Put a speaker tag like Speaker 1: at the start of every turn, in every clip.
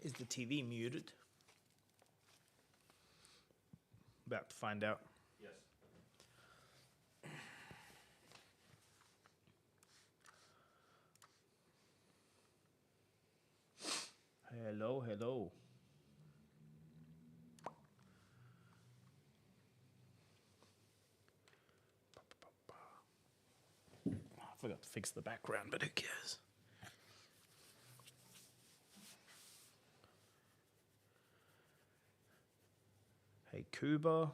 Speaker 1: Is the TV muted? About to find out.
Speaker 2: Yes.
Speaker 1: Hello, hello. I forgot to fix the background, but who cares? Hey, Cuba.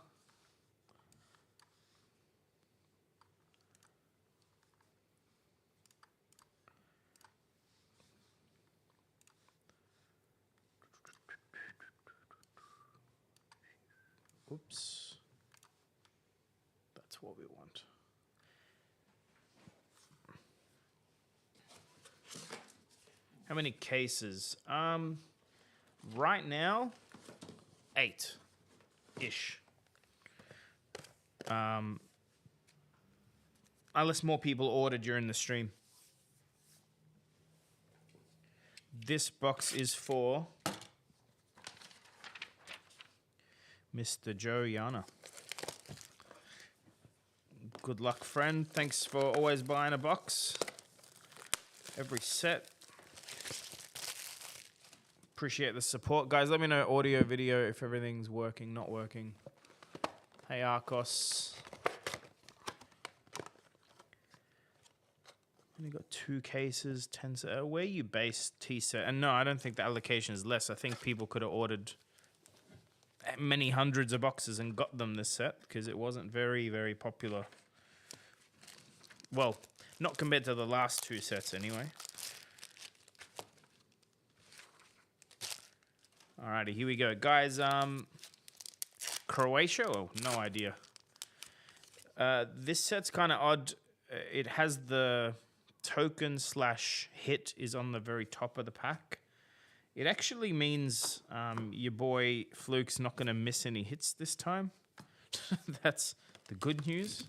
Speaker 1: Oops. That's what we want. How many cases? Right now, 8-ish. Unless more people order during the stream. This box is for Mr. Joe Yana. Good luck, friend. Thanks for always buying a box. Every set. Appreciate the support. Guys, let me know audio, video, if everything's working, not working. Hey, Aros. Only got 2 cases, 10 set. Where you base T-set? And no, I don't think the allocation is less. I think people could have ordered many hundreds of boxes and got them this set because it wasn't very, very popular. Well, not compared to the last 2 sets anyway. Alrighty, here we go. Guys, Croatia? Oh, no idea. This set's kind of odd. It has the token/hit is on the very top of the pack. It actually means your boy Fluke's not going to miss any hits this time. That's the good news.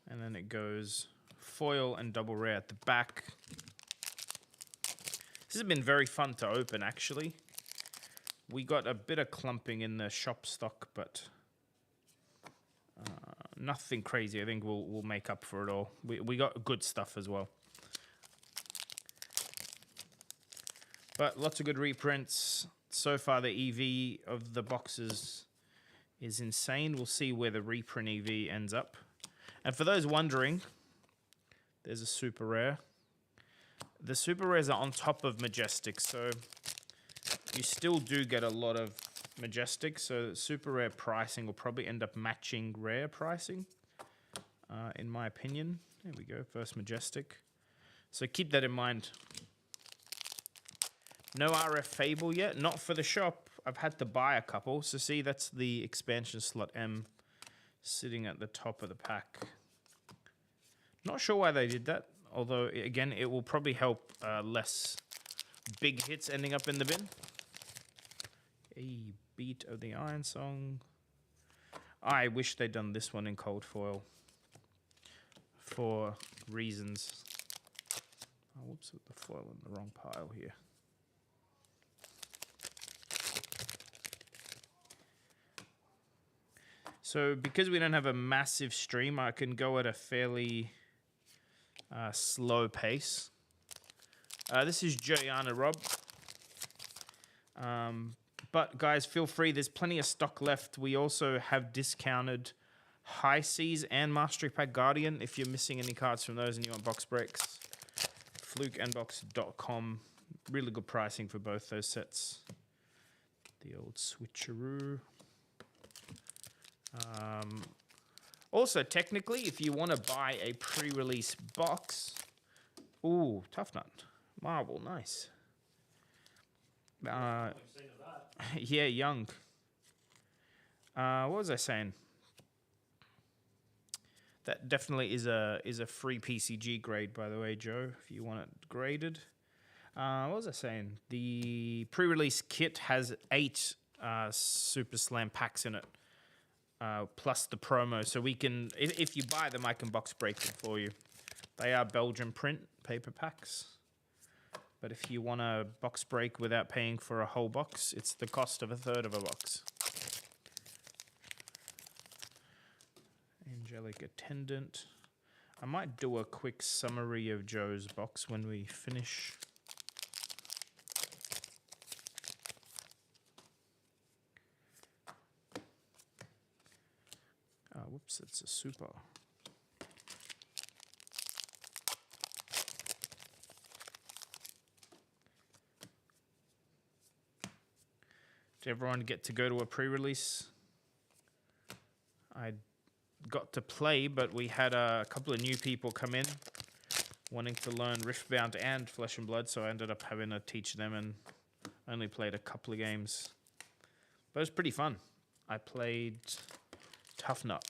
Speaker 1: And then it goes foil and double rare at the back. This has been very fun to open, actually. We got a bit of clumping in the shop stock, but nothing crazy. I think we'll make up for it all. We got good stuff as well. But lots of good reprints. So far, the EV of the boxes is insane. We'll see where the reprint EV ends up. And for those wondering, there's a super rare. The super rares are on top of Majestic, so you still do get a lot of Majestic. So super rare pricing will probably end up matching rare pricing, in my opinion. There we go, first Majestic. So keep that in mind. No RF Fable yet, not for the shop. I've had to buy a couple. So see, that's the expansion slot M sitting at the top of the pack. Not sure why they did that. Although, again, it will probably help less big hits ending up in the bin. A beat of the Iron Song. I wish they'd done this one in cold foil. For reasons. Oh, whoops, with the foil in the wrong pile here. So because we don't have a massive stream, I can go at a fairly slow pace. This is Joanna Rob. But guys, feel free. There's plenty of stock left. We also have discounted High Seas and Mastery Pack Guardian. If you're missing any cards from those and you want box breaks, FlukeNbox.com. Really good pricing for both those sets. The old switcheroo. Also, technically, if you want to buy a pre-release box, ooh, Tough Nut, Marvel, nice. Yeah, Young. What was I saying? That definitely is a free PCG grade, by the way, Joe. If you want it graded. What was I saying? The pre-release kit has 8 Super Slam packs in it. plus the promo. So we can, if you buy them, I can box break them for you. They are Belgian print paper packs. But if you want a box break without paying for a whole box, it's the cost of a third of a box. Angelic Attendant. I might do a quick summary of Joe's box when we finish. Oh, whoops, it's a super. Did everyone get to go to a pre-release? I got to play, but we had a couple of new people come in wanting to learn Riftbound and Flesh and Blood, so I ended up having to teach them and only played a couple of games. But it was pretty fun. I played Tough Nut.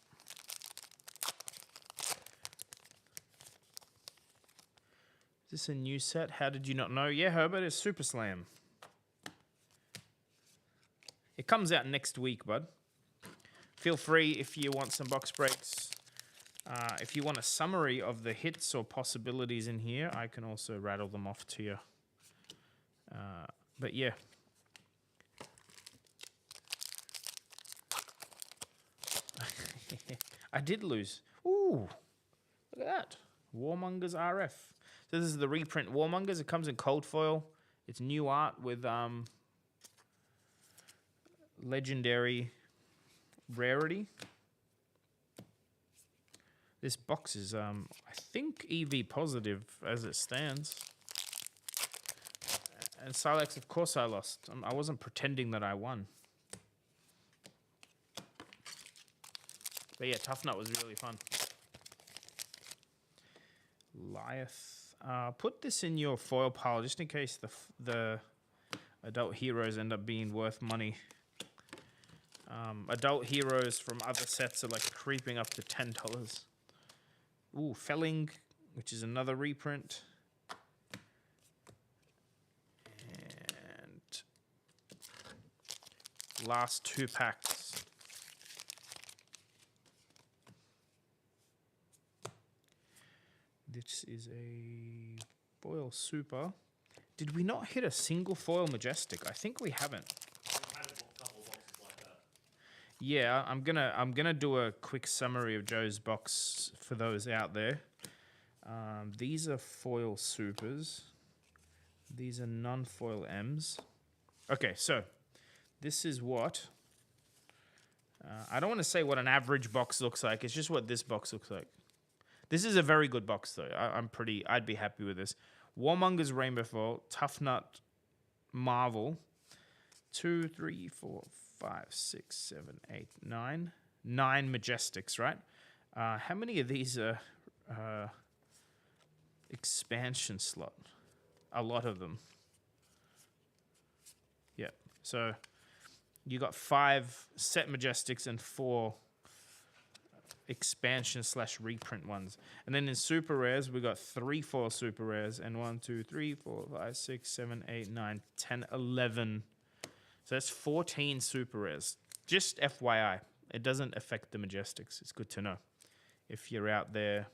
Speaker 1: Is this a new set? How did you not know? Yeah, Herbert, it's Super Slam. It comes out next week, bud. Feel free if you want some box breaks. If you want a summary of the hits or possibilities in here, I can also rattle them off to you. But yeah. I did lose. Ooh, look at that. Warmongers RF. So this is the reprint Warmongers. It comes in cold foil. It's new art with legendary rarity. This box is, I think, EV positive as it stands. And Silex, of course I lost. I wasn't pretending that I won. But yeah, Tough Nut was really fun. Liath. Put this in your foil pile just in case the adult heroes end up being worth money. Adult heroes from other sets are like creeping up to $10. Ooh, Felling, which is another reprint. And last 2 packs. This is a foil super. Did we not hit a single foil Majestic? I think we haven't. Yeah, I'm gonna do a quick summary of Joe's box for those out there. These are foil supers. These are non-foil M's. Okay, so this is what I don't want to say what an average box looks like. It's just what this box looks like. This is a very good box though. I'd be happy with this. Warmongers Rainbow Foil, Tough Nut Marvel, 2, 3, 4, 5, 6, 7, 8, 9. 9 Majestics, right? How many of these are expansion slot? A lot of them. Yeah. So you got 5 set Majestics and 4 expansion / reprint ones. And then in super rares, we got 3 foil super rares and 1, 2, 3, 4, 5, 6, 7, 8, 9, 10, 11. So that's 14 super rares. Just FYI, it doesn't affect the Majestics. It's good to know. If you're out there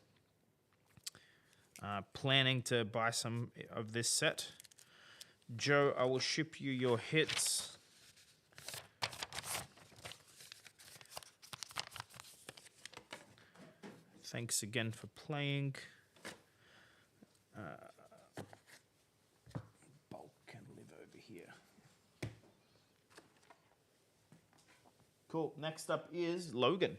Speaker 1: planning to buy some of this set, Joe, I will ship you your hits. Thanks again for playing. Bulk can live over here. Cool. Next up is Logan.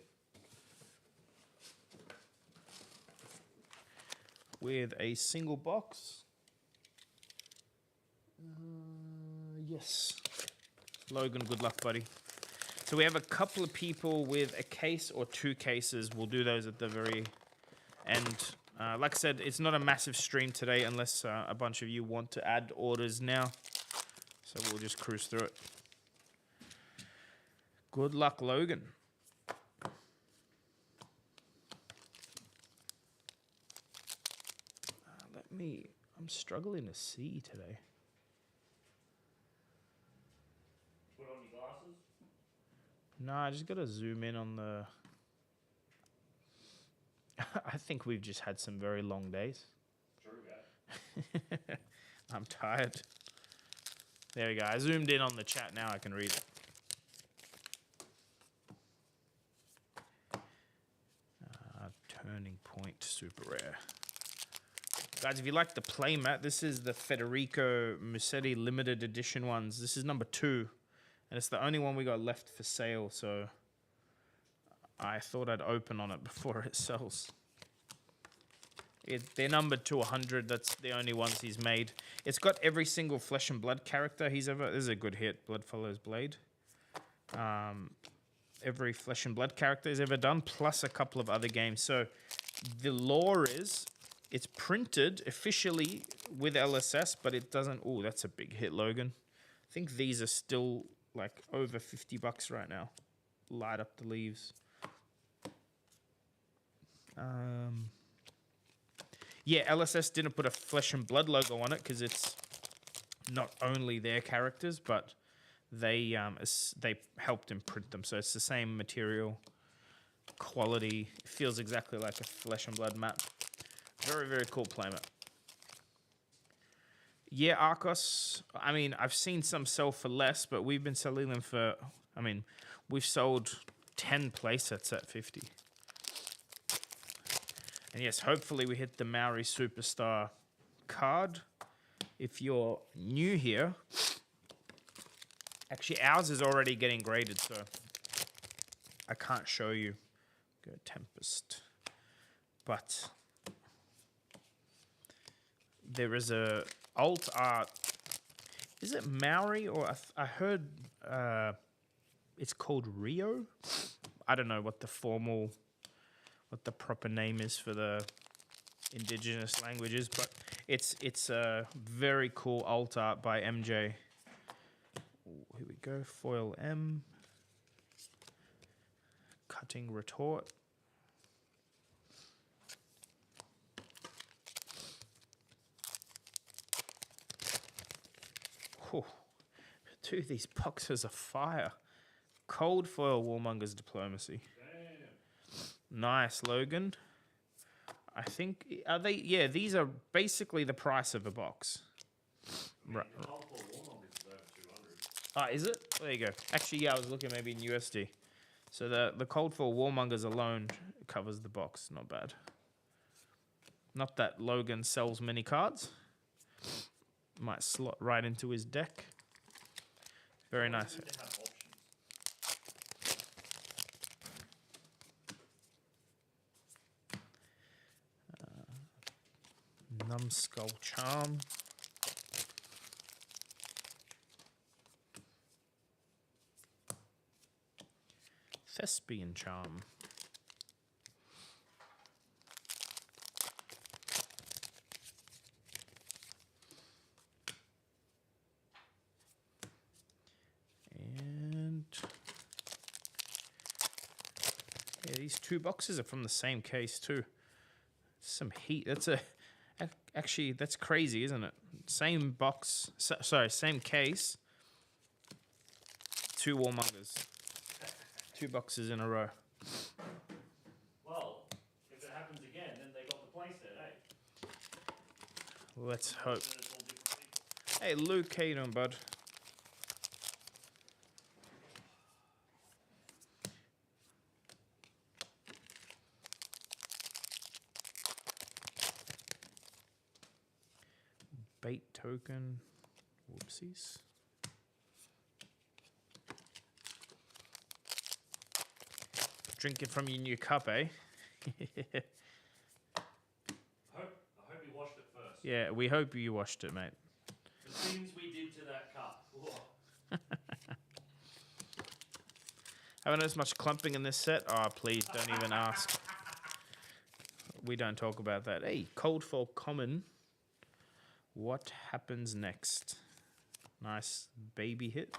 Speaker 1: With a single box. Yes. Logan, good luck, buddy. So we have a couple of people with a case or 2 cases. We'll do those at the very end. Like I said, it's not a massive stream today unless a bunch of you want to add orders now. So we'll just cruise through it. Good luck, Logan. I'm struggling to see today.
Speaker 2: Put on your glasses?
Speaker 1: No, I just got to zoom in on the... I think we've just had some very long days.
Speaker 2: True, yeah.
Speaker 1: I'm tired. There we go. I zoomed in on the chat. Now I can read it. Turning Point super rare. Guys, if you like the playmat, this is the Federico Musetti limited edition ones. This is number 2. And it's the only one we got left for sale. So I thought I'd open on it before it sells. They're numbered to 100. That's the only ones he's made. It's got every single Flesh and Blood character he's ever... This is a good hit. Blood follows Blade. Every Flesh and Blood character he's ever done, plus a couple of other games. So the lore is... It's printed officially with LSS, but it doesn't... Oh, that's a big hit, Logan. I think these are still like over $50 right now. Light up the leaves. Yeah, LSS didn't put a Flesh and Blood logo on it because it's not only their characters, but they helped imprint them. So it's the same material, quality. It feels exactly like a Flesh and Blood map. Very, very cool playmat. Yeah, Arcos. I mean, I've seen some sell for less, but we've been selling them for... I mean, we've sold 10 playsets at 50. And yes, hopefully we hit the Maori Superstar card. If you're new here, actually ours is already getting graded, so I can't show you. Go Tempest. But there is a alt art. Is it Maori or I heard it's called Rio? I don't know what the proper name is for the indigenous languages, but it's a very cool alt art by MJ. Ooh, here we go, foil M, cutting retort. Whew. Dude, these boxes are fire. Cold foil Warmonger's Diplomacy. Nice, Logan. I think, are they, yeah, these are basically the price of a box. Right. Ah, is it? There you go. Actually, yeah, I was looking maybe in USD. So the Cold Foil Warmongers alone covers the box. Not bad. Not that Logan sells many cards. Might slot right into his deck. Very nice. Numbskull Charm. Thespian Charm. And yeah, these two boxes are from the same case too. Some heat. That's a... Actually, that's crazy, isn't it? Same box, sorry, same case. 2 Warmongers. 2 boxes in a row.
Speaker 2: Well, if it happens again, then they got the playset, eh?
Speaker 1: Let's hope. Hey, Luke, how you doing, bud? Bait token. Whoopsies. Drink it from your new cup, eh?
Speaker 2: I hope you washed it first.
Speaker 1: Yeah, we hope you washed it, mate.
Speaker 2: The things we did to that cup. Whoa.
Speaker 1: Haven't noticed much clumping in this set? Oh, please, don't even ask. We don't talk about that. Hey, Cold Fall Common. What happens next? Nice baby hit.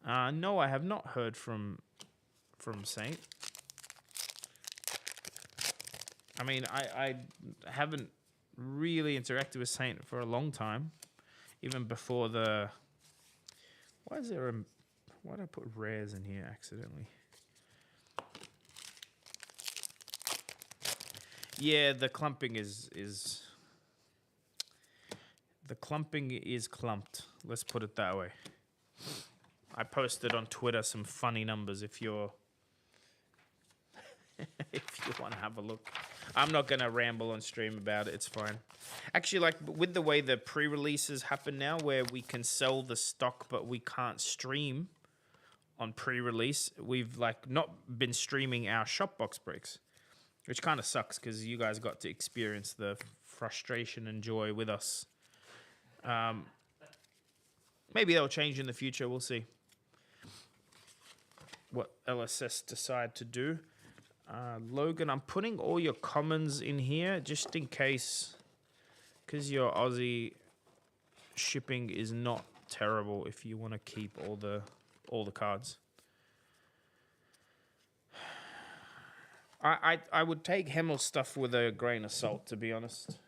Speaker 1: No, I have not heard from Saint. I mean, I haven't really interacted with Saint for a long time. Even before the... Why did I put rares in here accidentally? Yeah, the clumping is the clumping is clumped. Let's put it that way. I posted on Twitter some funny numbers if you're if you want to have a look. I'm not going to ramble on stream about it. It's fine. Actually, like with the way the pre-releases happen now where we can sell the stock but we can't stream on pre-release, we've like not been streaming our shop box breaks, which kind of sucks because you guys got to experience the frustration and joy with us. Maybe that'll change in the future. We'll see what LSS decide to do. Logan, I'm putting all your commons in here just in case, because your Aussie shipping is not terrible if you want to keep all the cards. I would take Hemel stuff with a grain of salt, to be honest.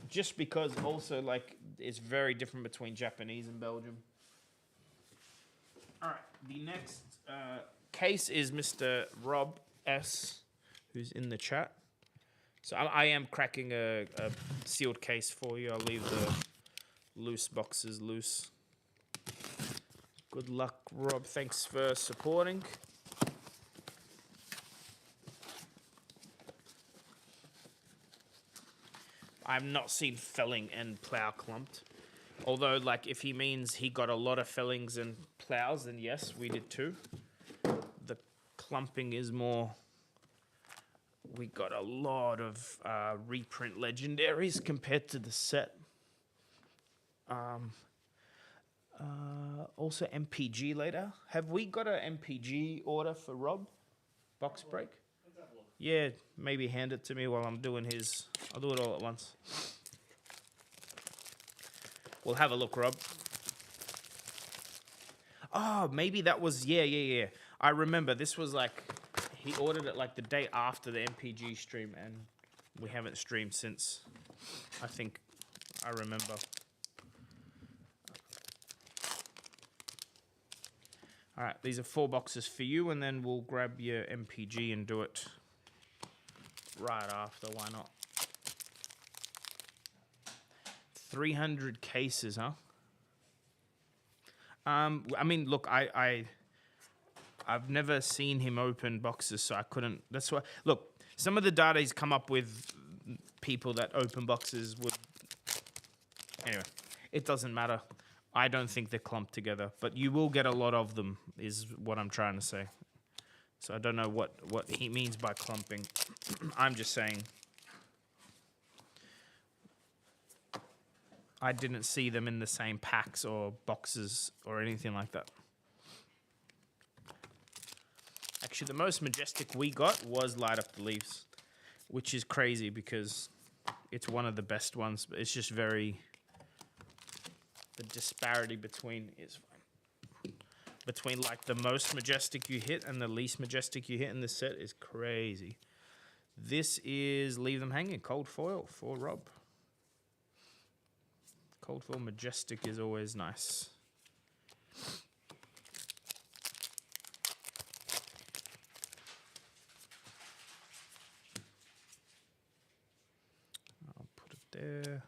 Speaker 1: Just because also like it's very different between Japanese and Belgium. All right, the next case is Mr. Rob S, who's in the chat. So I am cracking a sealed case for you. I'll leave the loose boxes loose. Good luck, Rob. Thanks for supporting. I've not seen felling and plow clumped. Although, like, if he means he got a lot of fellings and plows, then yes, we did too. The clumping is more... We got a lot of reprint legendaries compared to the set. Also MPG later. Have we got an MPG order for Rob? Box break? Yeah, maybe hand it to me while I'm doing his. I'll do it all at once. We'll have a look, Rob. Oh, maybe that was, yeah. I remember this was like, he ordered it like the day after the MPG stream and we haven't streamed since. I think I remember. All right, these are 4 boxes for you and then we'll grab your MPG and do it right after, why not? 300 cases, huh? I mean, look, I've never seen him open boxes, so I couldn't. That's why. Look, some of the data he's come up with, people that open boxes would. Anyway, it doesn't matter. I don't think they're clumped together, but you will get a lot of them, is what I'm trying to say. So I don't know what he means by clumping. I'm just saying. I didn't see them in the same packs or boxes or anything like that. Actually, the most majestic we got was Light Up the Leaves, which is crazy because it's one of the best ones, but it's just very... The disparity between like the most majestic you hit and the least majestic you hit in this set is crazy. This is Leave Them Hanging, cold foil for Rob. Cold foil majestic is always nice. I'll put it there.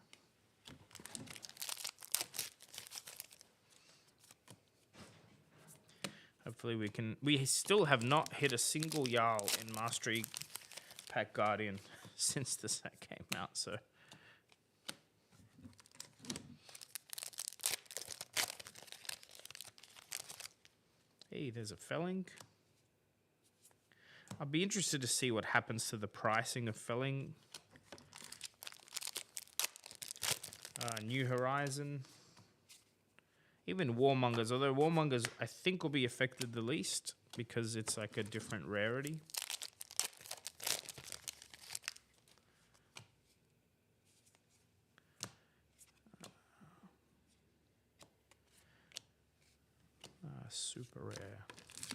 Speaker 1: Hopefully we can... We still have not hit a single Jarl in Mastery Pack Guardian since the set came out, so... Hey, there's a felling. I'll be interested to see what happens to the pricing of felling. New Horizon. Even Warmongers, although Warmongers I think will be affected the least because it's like a different rarity. Super rare.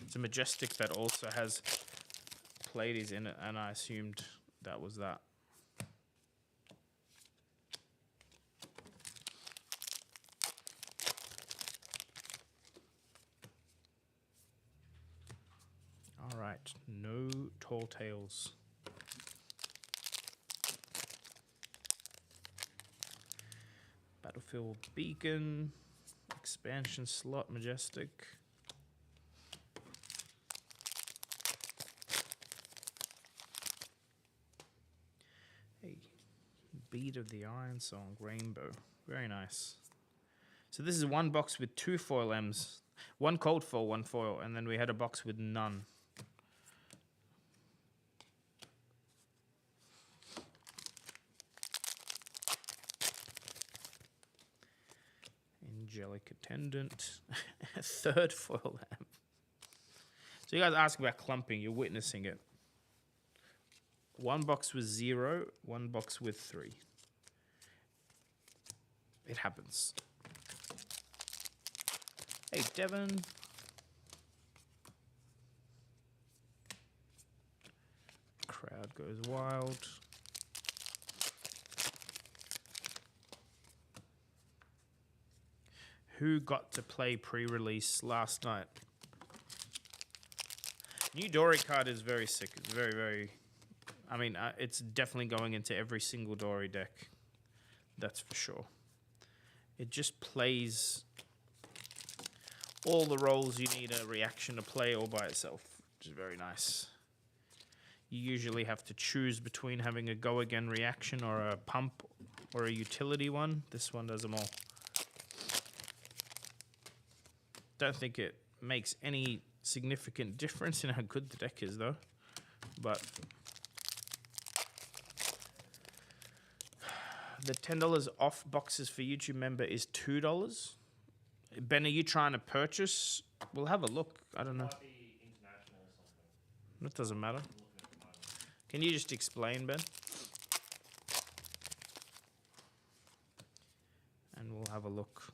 Speaker 1: It's a majestic that also has Pleiades in it, and I assumed that was that. All right, no tall tales. Battlefield Beacon, expansion slot, Majestic. Hey, Beat of the Iron Song, Rainbow. Very nice. So this is one box with 2 foil M's. One cold foil, 1 foil, and then we had a box with none. Angelic Attendant. 3rd foil M. So you guys ask about clumping, you're witnessing it. One box with 0, one box with 3. It happens. Hey, Devon. Crowd goes wild. Who got to play pre-release last night? New Dory card is very sick. It's very, very... I mean, it's definitely going into every single Dory deck. That's for sure. It just plays all the roles you need a reaction to play all by itself, which is very nice. You usually have to choose between having a go again reaction or a pump or a utility one. This one does them all. Don't think it makes any significant difference in how good the deck is, though. But the $10 off boxes for YouTube member is $2. Ben, are you trying to purchase? We'll have a look. I don't know.
Speaker 2: Might be international or something.
Speaker 1: That doesn't matter.
Speaker 2: I'm looking at the moment.
Speaker 1: Can you just explain, Ben? And we'll have a look.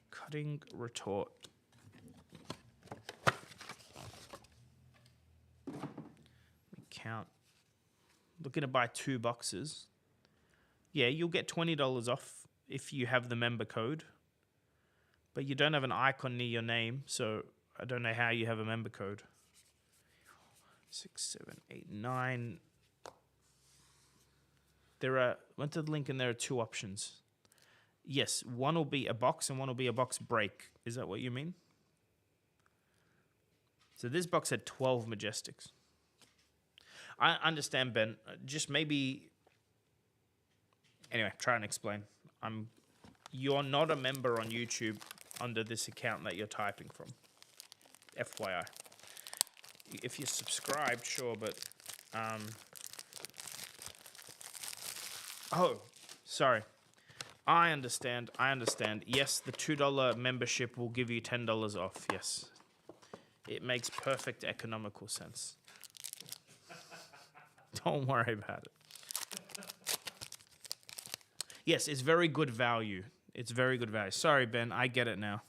Speaker 1: Cutting retort. Let me count. Looking to buy 2 boxes. Yeah, you'll get $20 off if you have the member code. But you don't have an icon near your name, so I don't know how you have a member code. 6, 7, 8, 9. Went to the link and there are 2 options. Yes, one will be a box and one will be a box break. Is that what you mean? So this box had 12 Majestics. I understand, Ben. Just maybe... Anyway, try and explain. You're not a member on YouTube under this account that you're typing from. FYI. If you're subscribed, sure, but... Oh, sorry. I understand. Yes, the $2 membership will give you $10 off. Yes. It makes perfect economical sense. Don't worry about it. Yes, it's very good value. It's very good value. Sorry, Ben, I get it now.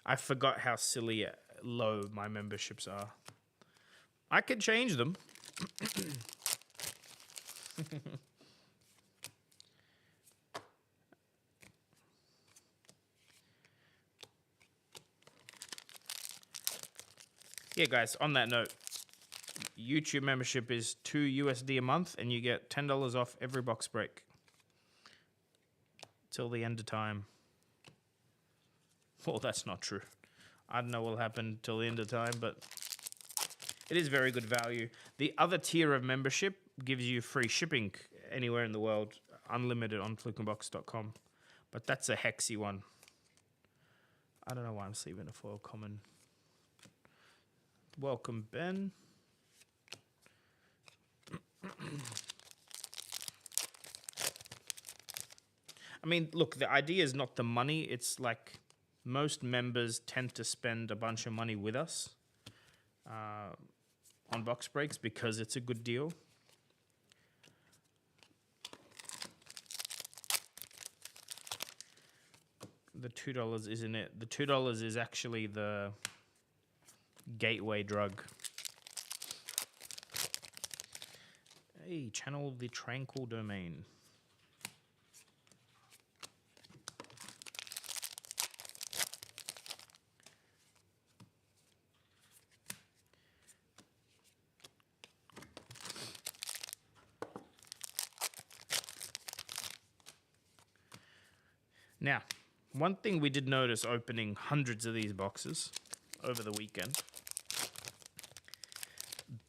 Speaker 1: I forgot how silly low my memberships are. I could change them. Yeah, guys, on that note, YouTube membership is $2 USD a month, and you get $10 off every box break. Till the end of time. Well, that's not true. I don't know what will happen till the end of time, but it is very good value. The other tier of membership gives you free shipping anywhere in the world, unlimited on flukeandbox.com. But that's a hexy one. I don't know why I'm sleeping a foil common. Welcome, Ben. I mean, look, the idea is not the money. It's like most members tend to spend a bunch of money with us on box breaks because it's a good deal. The $2 isn't it? The $2 is actually the gateway drug. Hey, channel the tranquil domain. Now, one thing we did notice opening hundreds of these boxes over the weekend,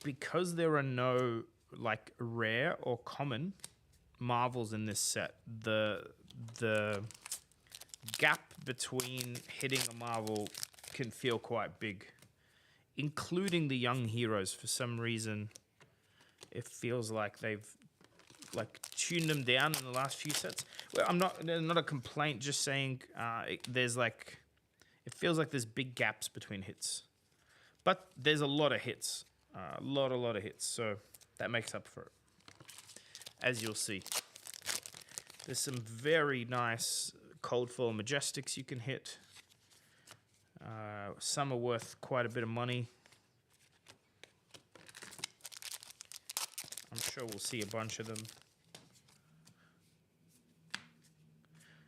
Speaker 1: because there are no like rare or common marvels in this set, the gap between hitting a marvel can feel quite big, including the young heroes. For some reason, it feels like they've like tuned them down in the last few sets. Well, not a complaint, just saying there's like, it feels like there's big gaps between hits, but there's a lot of hits, a lot of hits, so that makes up for it, as you'll see. There's some very nice cold foil Majestics you can hit. Some are worth quite a bit of money. I'm sure we'll see a bunch of them.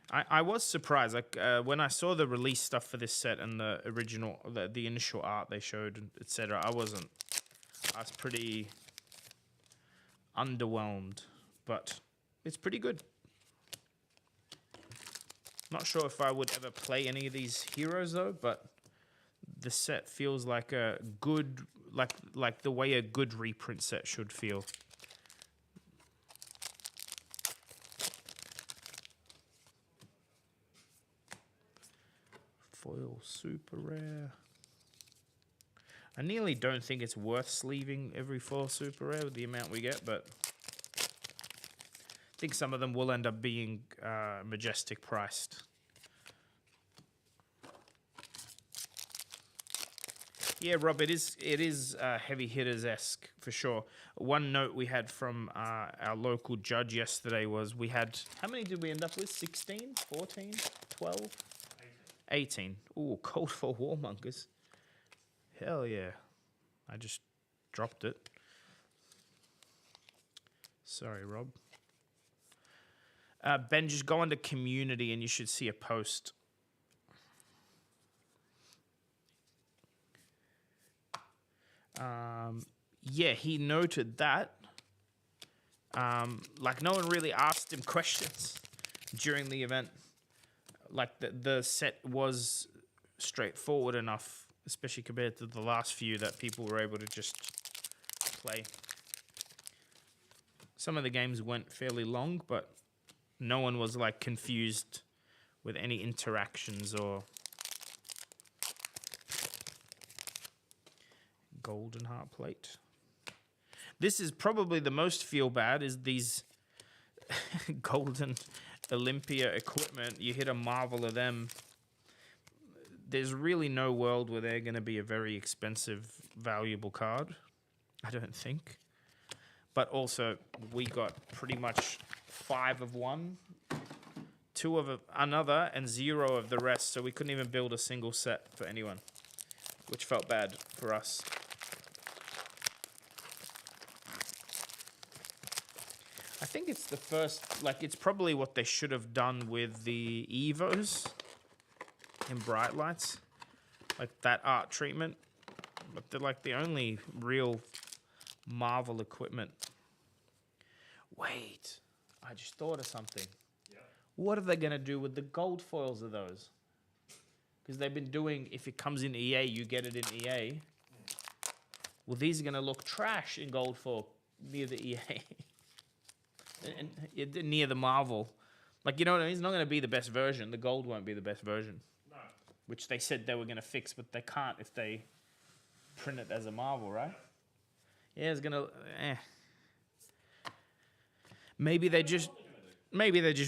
Speaker 1: I was surprised, like when I saw the release stuff for this set and the original, the initial art they showed, etc. I was pretty underwhelmed, but it's pretty good. Not sure if I would ever play any of these heroes though, but the set feels like a good, like the way a good reprint set should feel. Foil super rare. I nearly don't think it's worth sleeving every foil super rare with the amount we get, but I think some of them will end up being Majestic priced. Yeah, Rob, it is heavy hitters-esque for sure. One note we had from our local judge yesterday was we had, how many did we end up with? 16, 14, 12? 18. Ooh, cold for Warmongers. Hell yeah. I just dropped it. Sorry, Rob. Ben, just go under community and you should see a post. Yeah, he noted that. Like no one really asked him questions during the event. Like the set was straightforward enough, especially compared to the last few, that people were able to just play. Some of the games went fairly long, but no one was like confused with any interactions or golden heart plate. This is probably the most feel bad, is these golden Olympia equipment. You hit a marvel of them. There's really no world where they're going to be a very expensive, valuable card, I don't think. But also, we got pretty much 5 of one, 2 of another, and 0 of the rest. So we couldn't even build a single set for anyone, which felt bad for us. I think it's the first, like, it's probably what they should have done with the Evos in Bright Lights. Like, that art treatment. But they're, like, the only real Marvel equipment. Wait. I just thought of something. Yeah. What are they going to do with the gold foils of those? Because they've been doing, if it comes in EA, you get it in EA. Well, these are going to look trash in gold foil near the EA. and near the Marvel. Like, you know what I mean? It's not going to be the best version. The gold won't be the best version. No. Which they said they were going to fix, but they can't if they print it as a Marvel, right? Yeah, it's going to... Maybe they just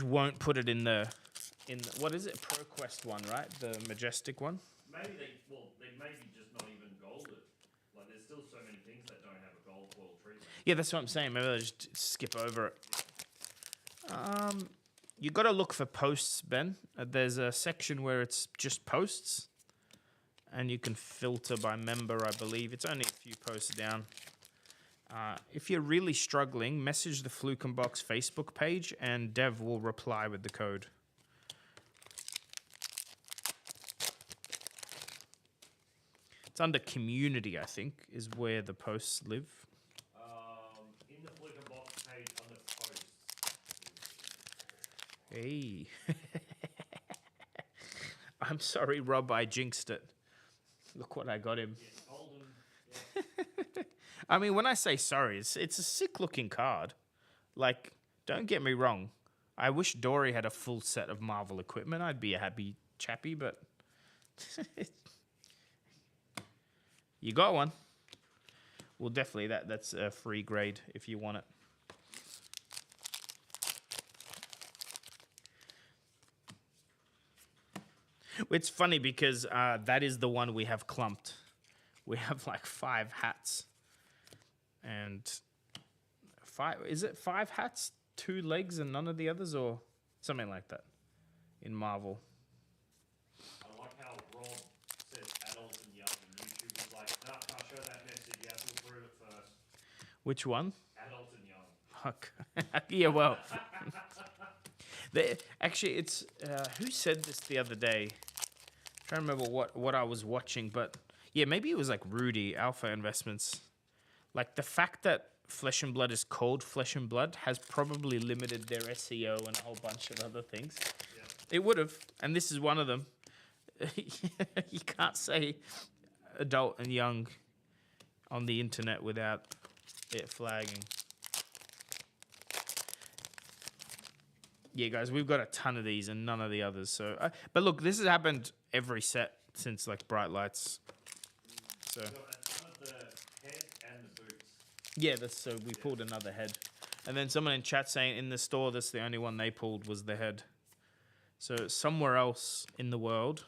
Speaker 1: won't put it in the what is it? ProQuest one, right? The Majestic one?
Speaker 2: Maybe they maybe just not even golded. Like, there's still so many things that don't have a gold foil treatment.
Speaker 1: Yeah, that's what I'm saying. Maybe they'll just skip over it. You got to look for posts, Ben. There's a section where it's just posts, and you can filter by member, I believe. It's only a few posts down. If you're really struggling, message the Fluke and Box Facebook page, and Dev will reply with the code. It's under community, I think, is where the posts live.
Speaker 2: In the Fluke and Box page under posts.
Speaker 1: Hey. I'm sorry, Rob, I jinxed it. Look what I got him.
Speaker 2: Yeah, Golden. Yeah.
Speaker 1: I mean, when I say sorry, it's a sick looking card. Like, don't get me wrong. I wish Dory had a full set of Marvel equipment. I'd be a happy chappy, but you got one. Well, definitely that's a free grade if you want it. It's funny because that is the one we have clumped. We have like 5 hats. And 5, is it 5 hats, 2 legs, and none of the others, or something like that in Marvel?
Speaker 2: I like how Rob says adult and young, and YouTube is like, nah, can't show that message. You have to approve it first.
Speaker 1: Which one?
Speaker 2: Adult and young.
Speaker 1: Fuck. Yeah, well. Actually, it's who said this the other day? I'm trying to remember what I was watching, but yeah, maybe it was like Rudy, Alpha Investments. Like the fact that Flesh and Blood is called Flesh and Blood has probably limited their SEO and a whole bunch of other things.
Speaker 2: Yeah.
Speaker 1: It would have, and this is one of them. You can't say adult and young on the internet without it flagging. Yeah, guys, we've got a ton of these and none of the others. So, but look, this has happened every set since like Bright Lights. So.
Speaker 2: Got a ton of the head and the boots.
Speaker 1: Yeah, so we pulled another head. And then someone in chat saying in the store that's the only one they pulled was the head. So somewhere else in the world.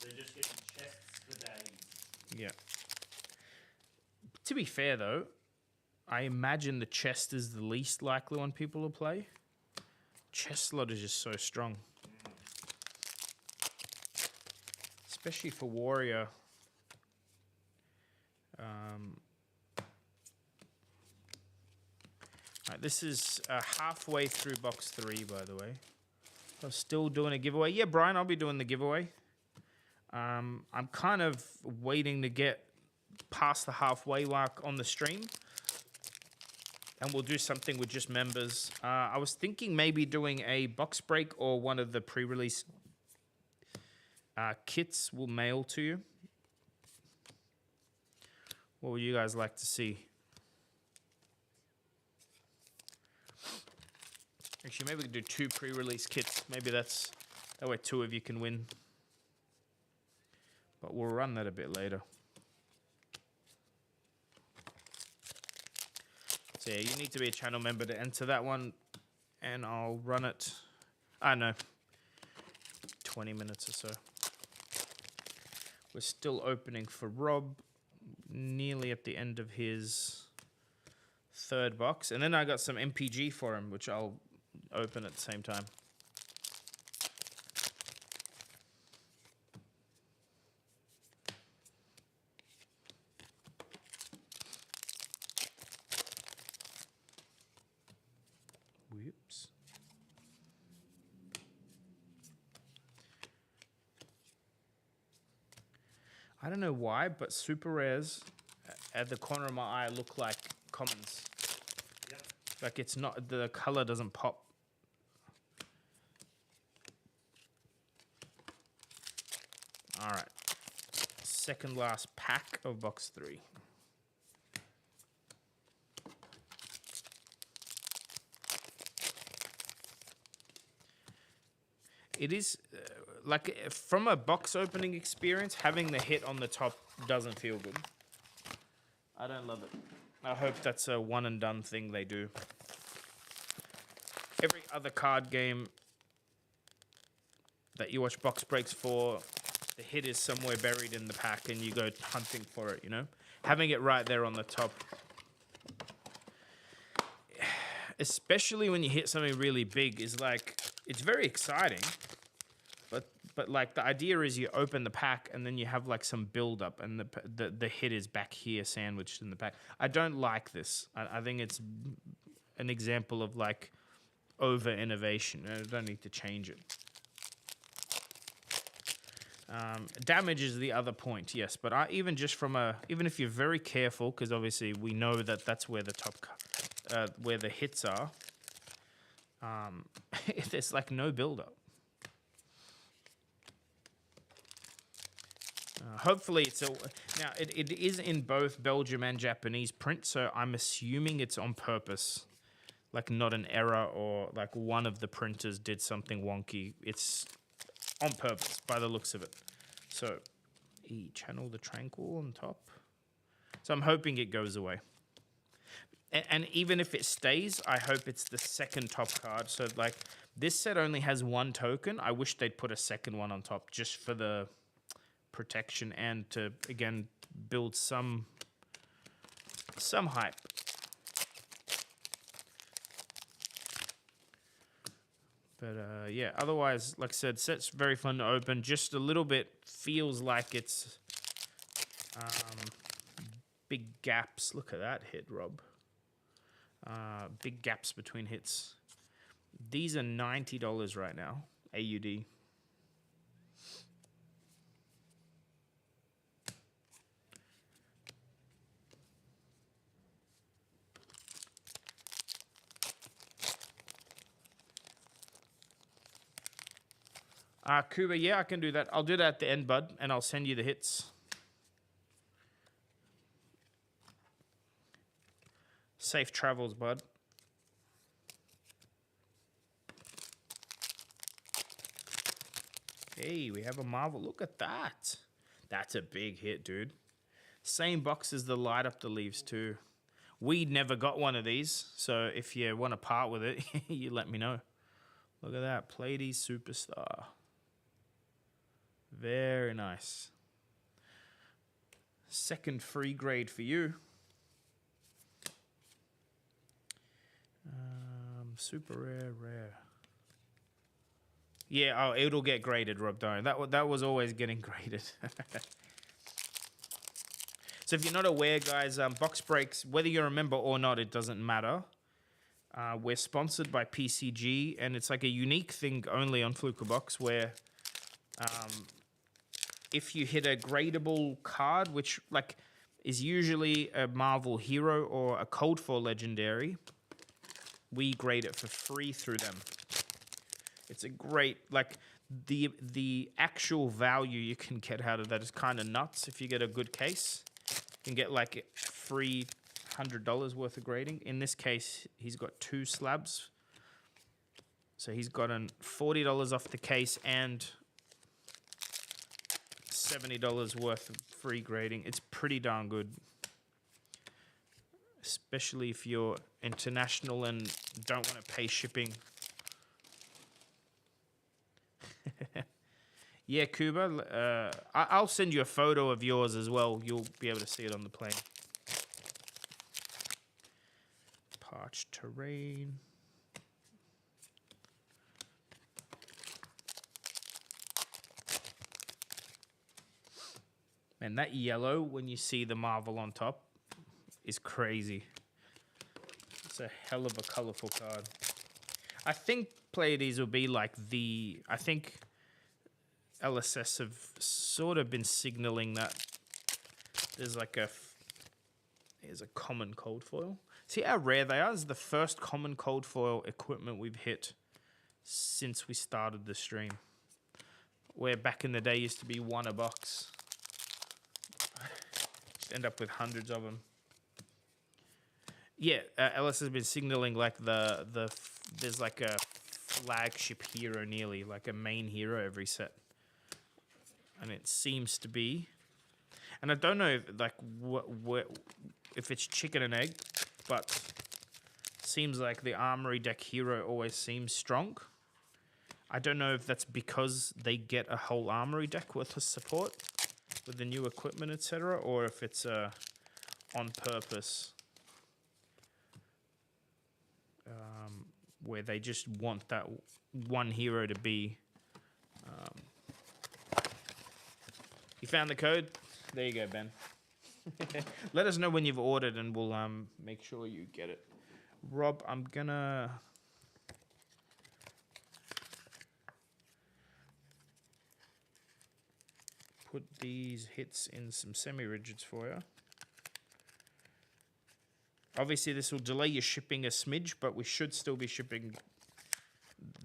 Speaker 2: They're just getting chests for days.
Speaker 1: Yeah. To be fair though, I imagine the chest is the least likely one people will play. Chest slot is just so strong. Especially for Warrior. Right, this is halfway through box 3, by the way. I'm still doing a giveaway. Yeah, Brian, I'll be doing the giveaway. I'm kind of waiting to get past the halfway mark on the stream. And we'll do something with just members. I was thinking maybe doing a box break or one of the pre-release kits will mail to you. What would you guys like to see? Actually, maybe we could do 2 pre-release kits. Maybe that way 2 of you can win. But we'll run that a bit later. So yeah, you need to be a channel member to enter that one. And I'll run it, I don't know, 20 minutes or so. We're still opening for Rob. Nearly at the end of his 3rd box. And then I got some MPG for him, which I'll open at the same time. Whoops. I don't know why, but super rares at the corner of my eye look like commons.
Speaker 2: Yep.
Speaker 1: Like it's not, the color doesn't pop. All right. Second last pack of box 3. It is, like, from a box opening experience, having the hit on the top doesn't feel good. I don't love it. I hope that's a one and done thing they do. Every other card game that you watch box breaks for, the hit is somewhere buried in the pack and you go hunting for it, you know? Having it right there on the top. Especially when you hit something really big is like, it's very exciting. But like the idea is you open the pack and then you have like some build up and the hit is back here sandwiched in the pack. I don't like this. I think it's an example of like over innovation. I don't need to change it. Damage is the other point, yes. But even just from even if you're very careful, because obviously we know that that's where the top, where the hits are. There's like no build up. Hopefully it's a... Now, it is in both Belgium and Japanese print, so I'm assuming it's on purpose. Like, not an error or, like, one of the printers did something wonky. It's on purpose, by the looks of it. So, channel the Tranquil on top. So I'm hoping it goes away. And even if it stays, I hope it's the second top card. So, like, this set only has one token. I wish they'd put a second one on top just for the protection and to, again, build some hype. But, yeah, otherwise, like I said, set's very fun to open. Just a little bit feels like it's big gaps. Look at that hit, Rob. Big gaps between hits. These are $90 right now, AUD. Kuba, yeah, I can do that. I'll do that at the end, bud, and I'll send you the hits. Safe travels, bud. Hey, we have a Marvel. Look at that. That's a big hit, dude. Same box as the light up the leaves, too. We never got one of these, so if you want to part with it, you let me know. Look at that. Pleiades Superstar. Very nice. Second free grade for you. Super rare. Yeah, oh, it'll get graded, Rob. Don't. That was always getting graded. So if you're not aware, guys, box breaks, whether you remember or not, it doesn't matter. We're sponsored by PCG, and it's like a unique thing only on Fluker Box where if you hit a gradable card, which like is usually a Marvel hero or a Cold 4 legendary, we grade it for free through them. It's a great, like, the actual value you can get out of that is kind of nuts. If you get a good case, you can get like free $100 worth of grading. In this case, he's got 2 slabs. So he's gotten $40 off the case and $70 worth of free grading. It's pretty darn good. Especially if you're international and don't want to pay shipping. Yeah, Kuba. I'll send you a photo of yours as well. You'll be able to see it on the plane. Parched terrain. And that yellow, when you see the Marvel on top, is crazy. It's a hell of a colorful card. I think Pleiades will be like the... I think LSS have sort of been signaling that there's like here's a common cold foil. See how rare they are? This is the first common cold foil equipment we've hit since we started the stream. Where back in the day used to be one a box. Just end up with hundreds of them. Yeah, LS has been signaling like there's like a flagship hero nearly, like a main hero every set. And it seems to be, and I don't know if, like if it's chicken and egg, but seems like the Armory deck hero always seems strong. I don't know if that's because they get a whole Armory deck worth of support with the new equipment, etc., or if it's on purpose, where they just want that one hero to be. You found the code? There you go, Ben. Let us know when you've ordered and we'll make sure you get it. Rob, I'm gonna... put these hits in some semi-rigids for you. Obviously, this will delay your shipping a smidge, but we should still be shipping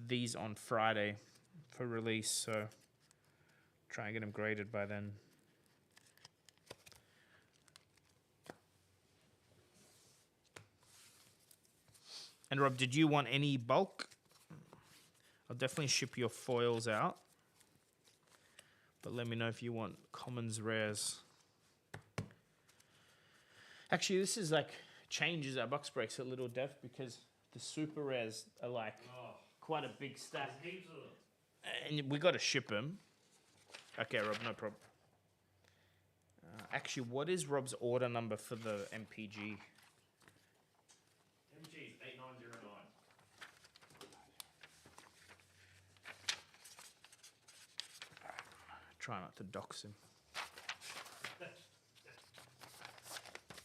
Speaker 1: these on Friday for release, so try and get them graded by then. And Rob, did you want any bulk? I'll definitely ship your foils out. But let me know if you want commons, rares. Actually, this is like changes our box breaks a little, Dev, because the super rares are like quite a big stack.
Speaker 2: There's heaps of them.
Speaker 1: And we got to ship them. Okay, Rob, no problem. Actually, what is Rob's order number for the MPG?
Speaker 2: MG is 8909.
Speaker 1: Try not to dox him.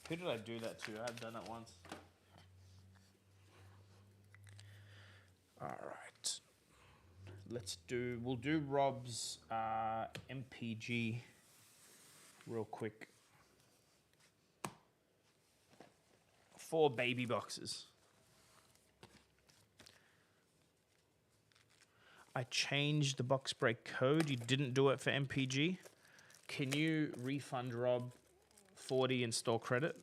Speaker 1: Who did I do that to? I've done it once. All right. We'll do Rob's MPG real quick. 4 baby boxes. I changed the box break code. You didn't do it for MPG. Can you refund Rob 40 in store credit?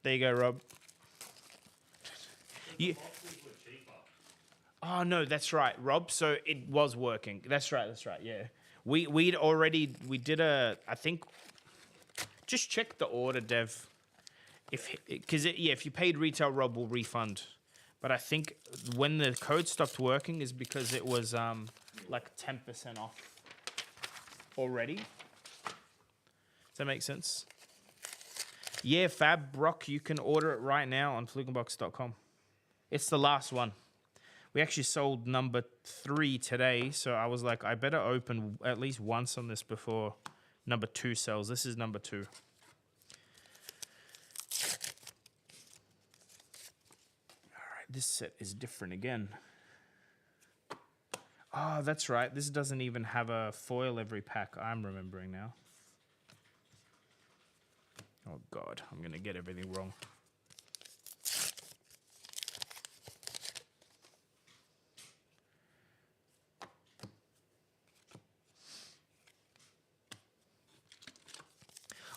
Speaker 1: There you go, Rob.
Speaker 2: Boxes were cheaper.
Speaker 1: Oh no, that's right, Rob. So it was working. That's right. Yeah, we did a. I think. Just check the order, Dev. If you paid retail, Rob will refund. But I think when the code stopped working is because it was like 10% off already. Does that make sense? Yeah, Fab Brock, you can order it right now on flukenbox.com. It's the last one. We actually sold number 3 today, so I was like, I better open at least once on this before number 2 sells. This is number 2. All right, this set is different again. Oh, that's right. This doesn't even have a foil every pack. I'm remembering now. Oh, God. I'm going to get everything wrong.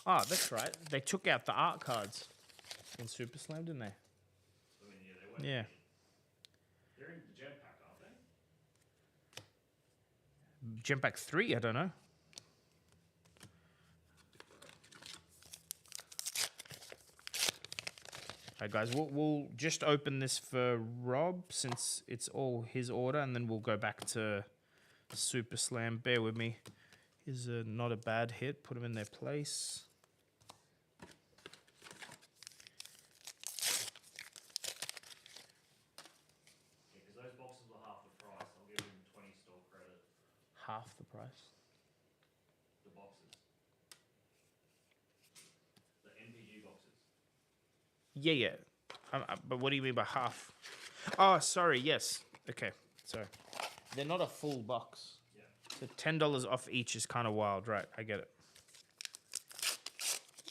Speaker 1: Oh, that's right. They took out the art cards in Super Slam, didn't they?
Speaker 2: I mean, yeah, they went.
Speaker 1: Yeah.
Speaker 2: They're in the gem pack, aren't they?
Speaker 1: Gem Pack 3, I don't know. All right, guys, we'll just open this for Rob since it's all his order, and then we'll go back to Super Slam. Bear with me. Here's not a bad hit. Put them in their place.
Speaker 2: Yeah, because those boxes were half the price. I'll give him 20 store credit.
Speaker 1: Half the price.
Speaker 2: The boxes. The MPG boxes.
Speaker 1: Yeah. But what do you mean by half? Oh, sorry. Yes. Okay. Sorry. They're not a full box.
Speaker 2: Yeah.
Speaker 1: So $10 off each is kind of wild, right? I get it.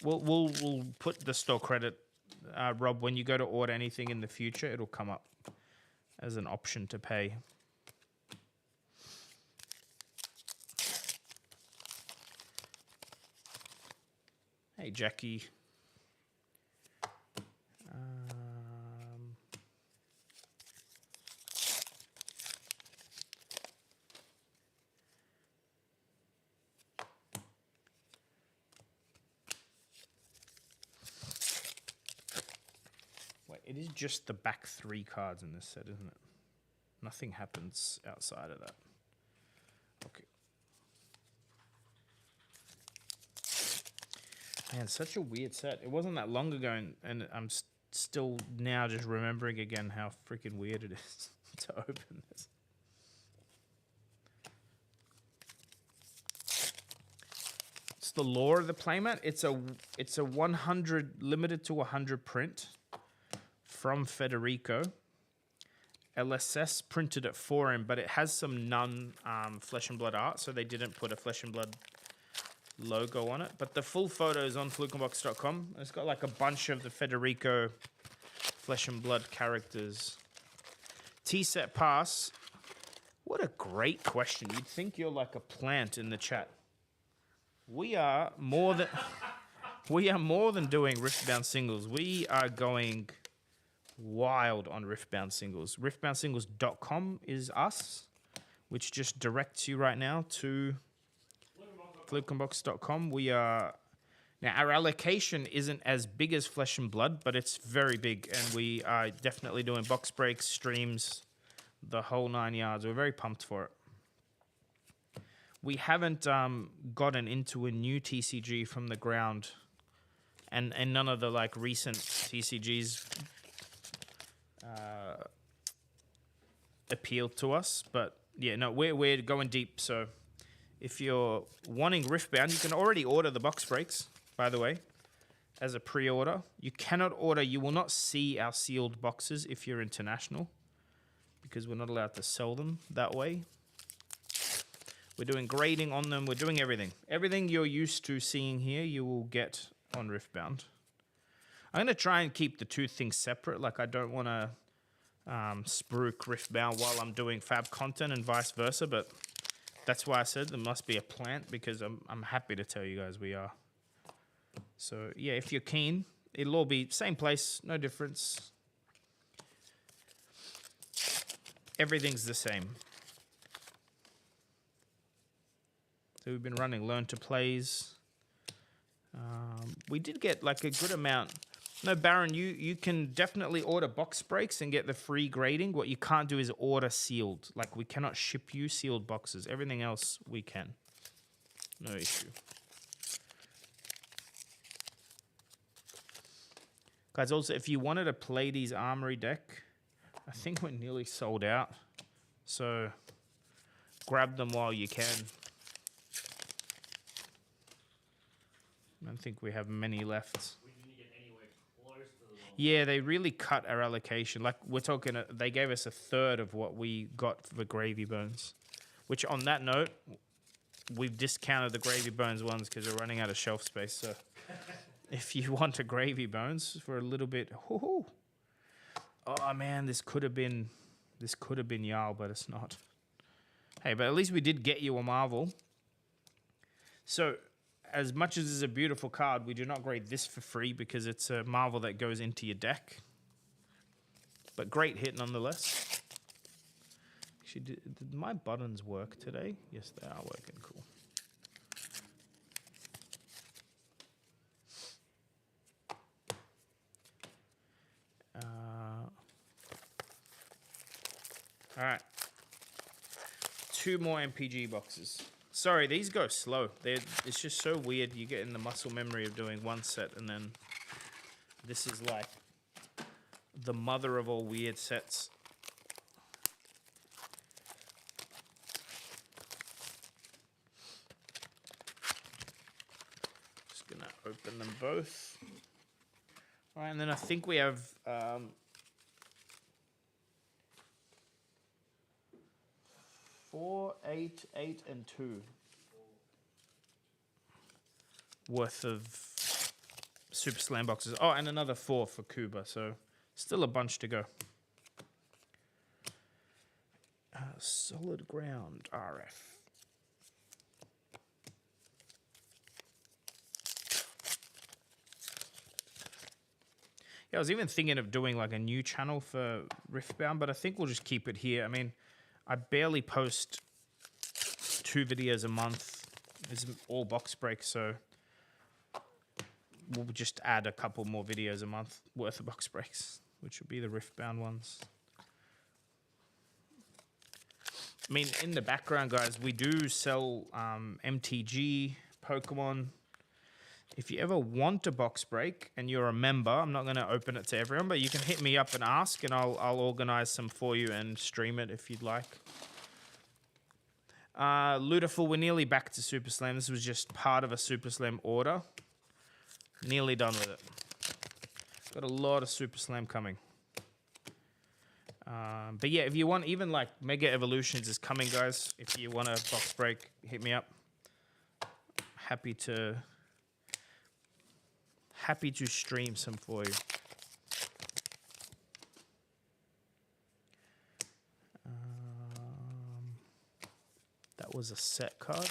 Speaker 1: We'll put the store credit, Rob. When you go to order anything in the future, it'll come up as an option to pay. Hey, Jackie. Wait, it is just the back 3 cards in this set, isn't it? Nothing happens outside of that. Okay. Man, such a weird set. It wasn't that long ago, and I'm still now just remembering again how freaking weird it is to open this. It's the lore of the playmat. It's a 100 limited to 100 print from Federico. LSS printed it for him, but it has some Flesh and Blood art, so they didn't put a Flesh and Blood logo on it. But the full photo is on flukenbox.com. It's got like a bunch of the Federico Flesh and Blood characters. T-set pass. What a great question. You'd think you're like a plant in the chat. We are more than doing Riftbound singles. We are going wild on Riftbound Singles. Riftboundsingles.com is us, which just directs you right now to flukeandbox.com. We are now, our allocation isn't as big as Flesh and Blood, but it's very big, and we are definitely doing box breaks, streams, the whole 9 yards. We're very pumped for it. We haven't gotten into a new TCG from the ground, and none of the like recent TCGs appealed to us. But yeah, no, we're going deep. So if you're wanting Riftbound, you can already order the box breaks, by the way, as a pre-order. You cannot order, you will not see our sealed boxes if you're international, because we're not allowed to sell them that way. We're doing grading on them. We're doing everything. Everything you're used to seeing here, you will get on Riftbound. I'm going to try and keep the two things separate. Like, I don't want to spruik Riftbound while I'm doing Fab content and vice versa, but that's why I said there must be a plant, because I'm happy to tell you guys we are. So, yeah, if you're keen, it'll all be same place, no difference. Everything's the same. So we've been running Learn to Plays. We did get like a good amount. No, Baron, you can definitely order box breaks and get the free grading. What you can't do is order sealed. Like, we cannot ship you sealed boxes. Everything else we can. No issue. Guys, also, if you wanted a Pleiades Armory deck, I think we're nearly sold out. So grab them while you can. I don't think we have many left.
Speaker 2: We didn't get anywhere close to the one.
Speaker 1: Yeah, they really cut our allocation. Like, we're talking, they gave us a third of what we got for the Gravy Bones. Which, on that note, we've discounted the Gravy Bones ones because we're running out of shelf space. So, if you want a Gravy Bones for a little bit, whoo-hoo. Oh man, this could have been Jarl, but it's not. Hey, but at least we did get you a Marvel. So, as much as it's a beautiful card, we do not grade this for free because it's a Marvel that goes into your deck. But great hit nonetheless. Actually, did my buttons work today? Yes, they are working. Cool. All right. 2 more MPG boxes. Sorry, these go slow. It's just so weird. You get in the muscle memory of doing one set, and then this is like the mother of all weird sets. Just gonna open them both. All right, and then I think we have 4, 8, 8, and 2 worth of Super Slam boxes. Oh, and another 4 for Kuba, so still a bunch to go. Solid Ground RF. Yeah, I was even thinking of doing like a new channel for Riftbound, but I think we'll just keep it here. I mean, I barely post 2 videos a month. It's all box breaks, so we'll just add a couple more videos a month worth of box breaks, which would be the Riftbound ones. I mean, in the background, guys, we do sell MTG, Pokemon. If you ever want a box break and you're a member, I'm not going to open it to everyone, but you can hit me up and ask, and I'll organize some for you and stream it if you'd like. Ludaful, we're nearly back to Super Slam. This was just part of a Super Slam order. Nearly done with it. Got a lot of Super Slam coming. But yeah, if you want, even like Mega Evolutions is coming, guys. If you want a box break, hit me up. Happy to stream some for you. That was a set card.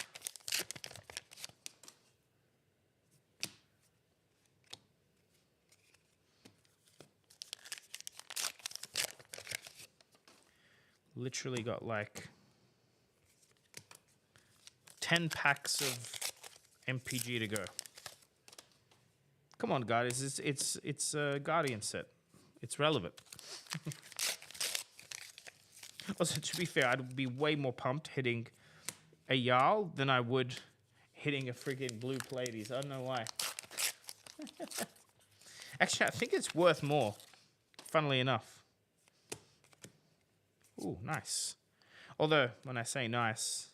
Speaker 1: Literally got like 10 packs of MPG to go. Come on, guys. It's a Guardian set. It's relevant. Also, to be fair, I'd be way more pumped hitting a Jarl than I would hitting a freaking blue Pleiades. I don't know why. Actually, I think it's worth more, funnily enough. Ooh, nice. Although, when I say nice,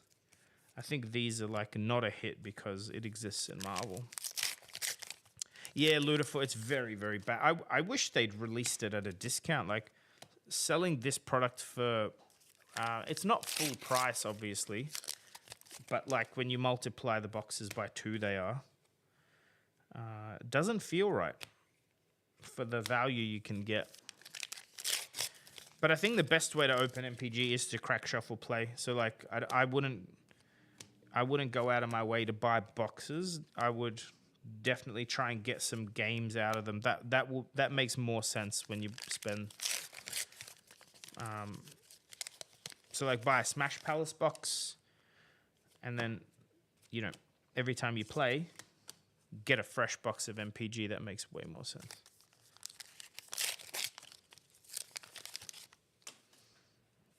Speaker 1: I think these are like not a hit because it exists in Marvel. Yeah, Ludifor, it's very, very bad. I wish they'd released it at a discount. Like, selling this product for... it's not full price, obviously. But, like, when you multiply the boxes by 2, they are. It doesn't feel right for the value you can get. But I think the best way to open MPG is to crack shuffle play. So, like, I wouldn't go out of my way to buy boxes. I would definitely try and get some games out of them. That makes more sense when you spend. So, like, buy a Smash Palace box, and then, you know, every time you play, get a fresh box of MPG. That makes way more sense.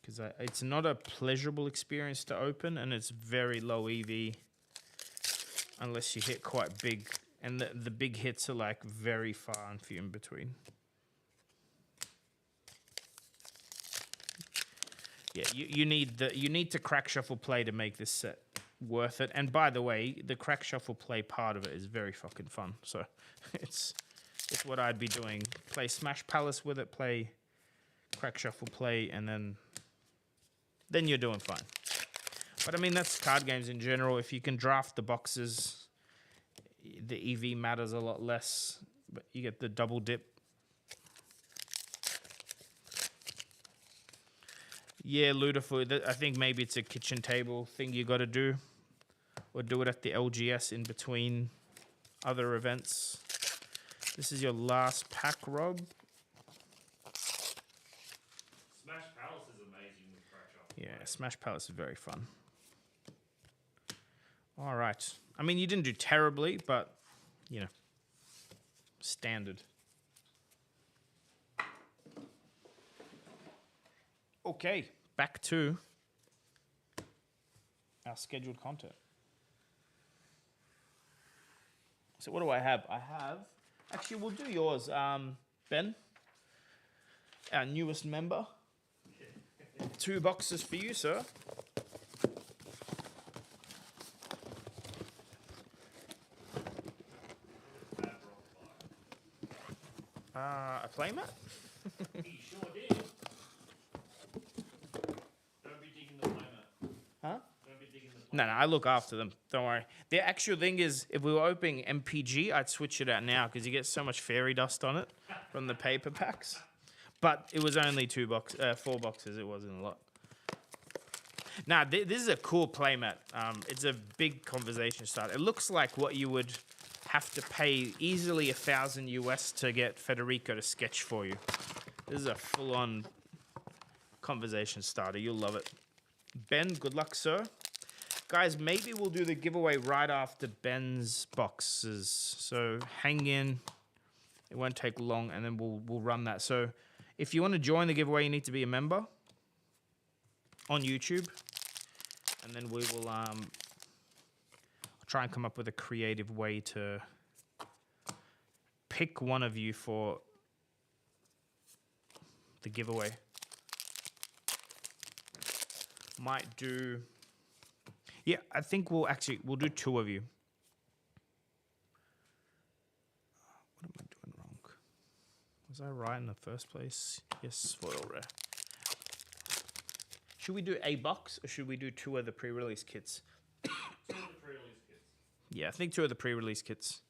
Speaker 1: Because it's not a pleasurable experience to open, and it's very low EV unless you hit quite big. And the big hits are like very far and few in between. Yeah, you need to crack shuffle play to make this set worth it. And by the way, the crack shuffle play part of it is very fucking fun. So it's what I'd be doing. Play Smash Palace with it, play crack shuffle play, and then you're doing fine. But I mean, that's card games in general. If you can draft the boxes, the EV matters a lot less. But you get the double dip. Yeah, Ludifor. I think maybe it's a kitchen table thing you got to do, or do it at the LGS in between other events. This is your last pack, Rob.
Speaker 2: Smash Palace is amazing with crack shuffle.
Speaker 1: Yeah, Smash Palace is very fun. All right. I mean, you didn't do terribly, but, you know, standard. Okay, back to our scheduled content. So what do I have? Actually, we'll do yours, Ben, our newest member. 2 boxes for you, sir. A playmat?
Speaker 2: He sure did. Don't be digging the playmat.
Speaker 1: Huh?
Speaker 2: Don't be digging the playmat.
Speaker 1: No, I look after them. Don't worry. The actual thing is, if we were opening MPG, I'd switch it out now because you get so much fairy dust on it from the paper packs. But it was only 4 boxes. It wasn't a lot. Now, this is a cool playmat. It's a big conversation starter. It looks like what you would have to pay easily $1,000 US to get Federico to sketch for you. This is a full-on conversation starter. You'll love it. Ben, good luck, sir. Guys, maybe we'll do the giveaway right after Ben's boxes. So hang in. It won't take long, and then we'll run that. So if you want to join the giveaway, you need to be a member on YouTube. And then we will try and come up with a creative way to pick one of you for the giveaway. Might do... Yeah, I think we'll do 2 of you. What am I doing wrong? Was I right in the first place? Yes, foil rare. Should we do a box, or should we do 2 of the pre-release kits?
Speaker 2: 2 of the pre-release kits.
Speaker 1: Yeah, I think 2 of the pre-release kits.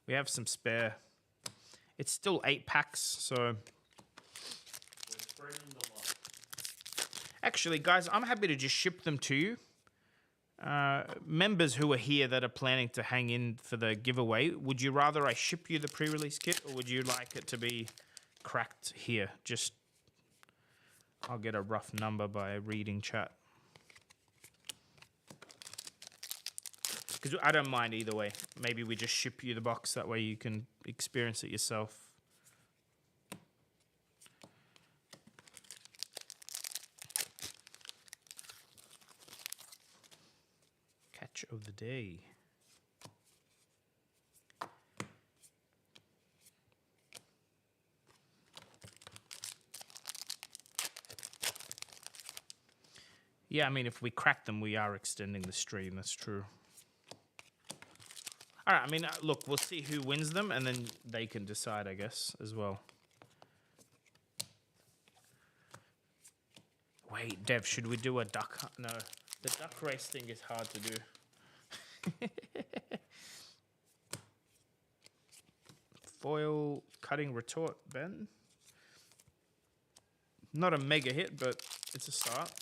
Speaker 1: We have some spare. It's still 8 packs, so...
Speaker 2: We're spreading the love.
Speaker 1: Actually, guys, I'm happy to just ship them to you. Members who are here that are planning to hang in for the giveaway, would you rather I ship you the pre-release kit, or would you like it to be cracked here? Just I'll get a rough number by reading chat. Because I don't mind either way. Maybe we just ship you the box. That way you can experience it yourself. Catch of the day. Yeah, I mean, if we crack them, we are extending the stream. That's true. All right, I mean, look, we'll see who wins them, and then they can decide, I guess, as well. Wait, Dev, should we do a duck? No, the duck race thing is hard to do. Foil cutting retort, Ben. Not a mega hit, but it's a start.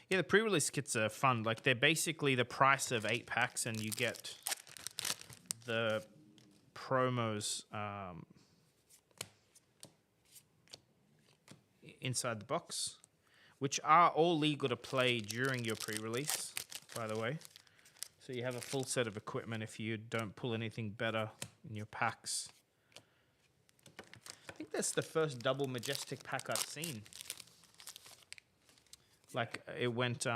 Speaker 1: Yeah, the pre-release kits are fun. Like, they're basically the price of 8 packs, and you get the promos inside the box, which are all legal to play during your pre-release, by the way. So you have a full set of equipment if you don't pull anything better in your packs. I think that's the first double Majestic pack I've seen. Like, it went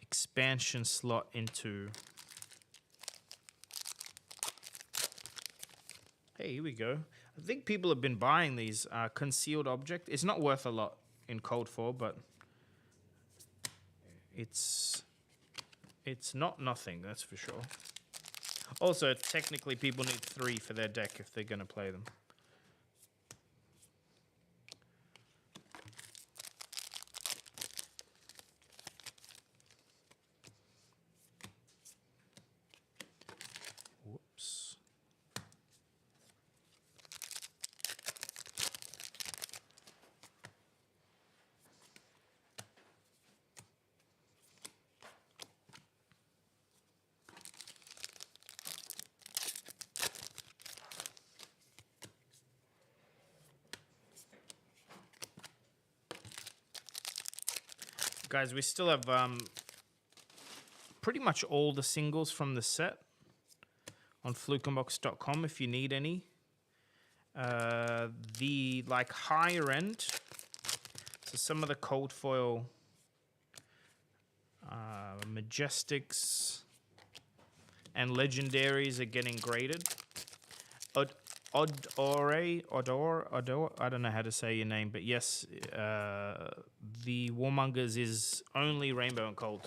Speaker 1: expansion slot into... Hey, here we go. I think people have been buying these concealed object. It's not worth a lot in Cold 4, but it's not nothing, that's for sure. Also, technically, people need 3 for their deck if they're going to play them. Whoops. Guys, we still have pretty much all the singles from the set on flukenbox.com if you need any. The like higher end, so some of the cold foil Majestics and legendaries are getting graded. Odor, I don't know how to say your name, but yes, the Warmongers is only Rainbow and Cold.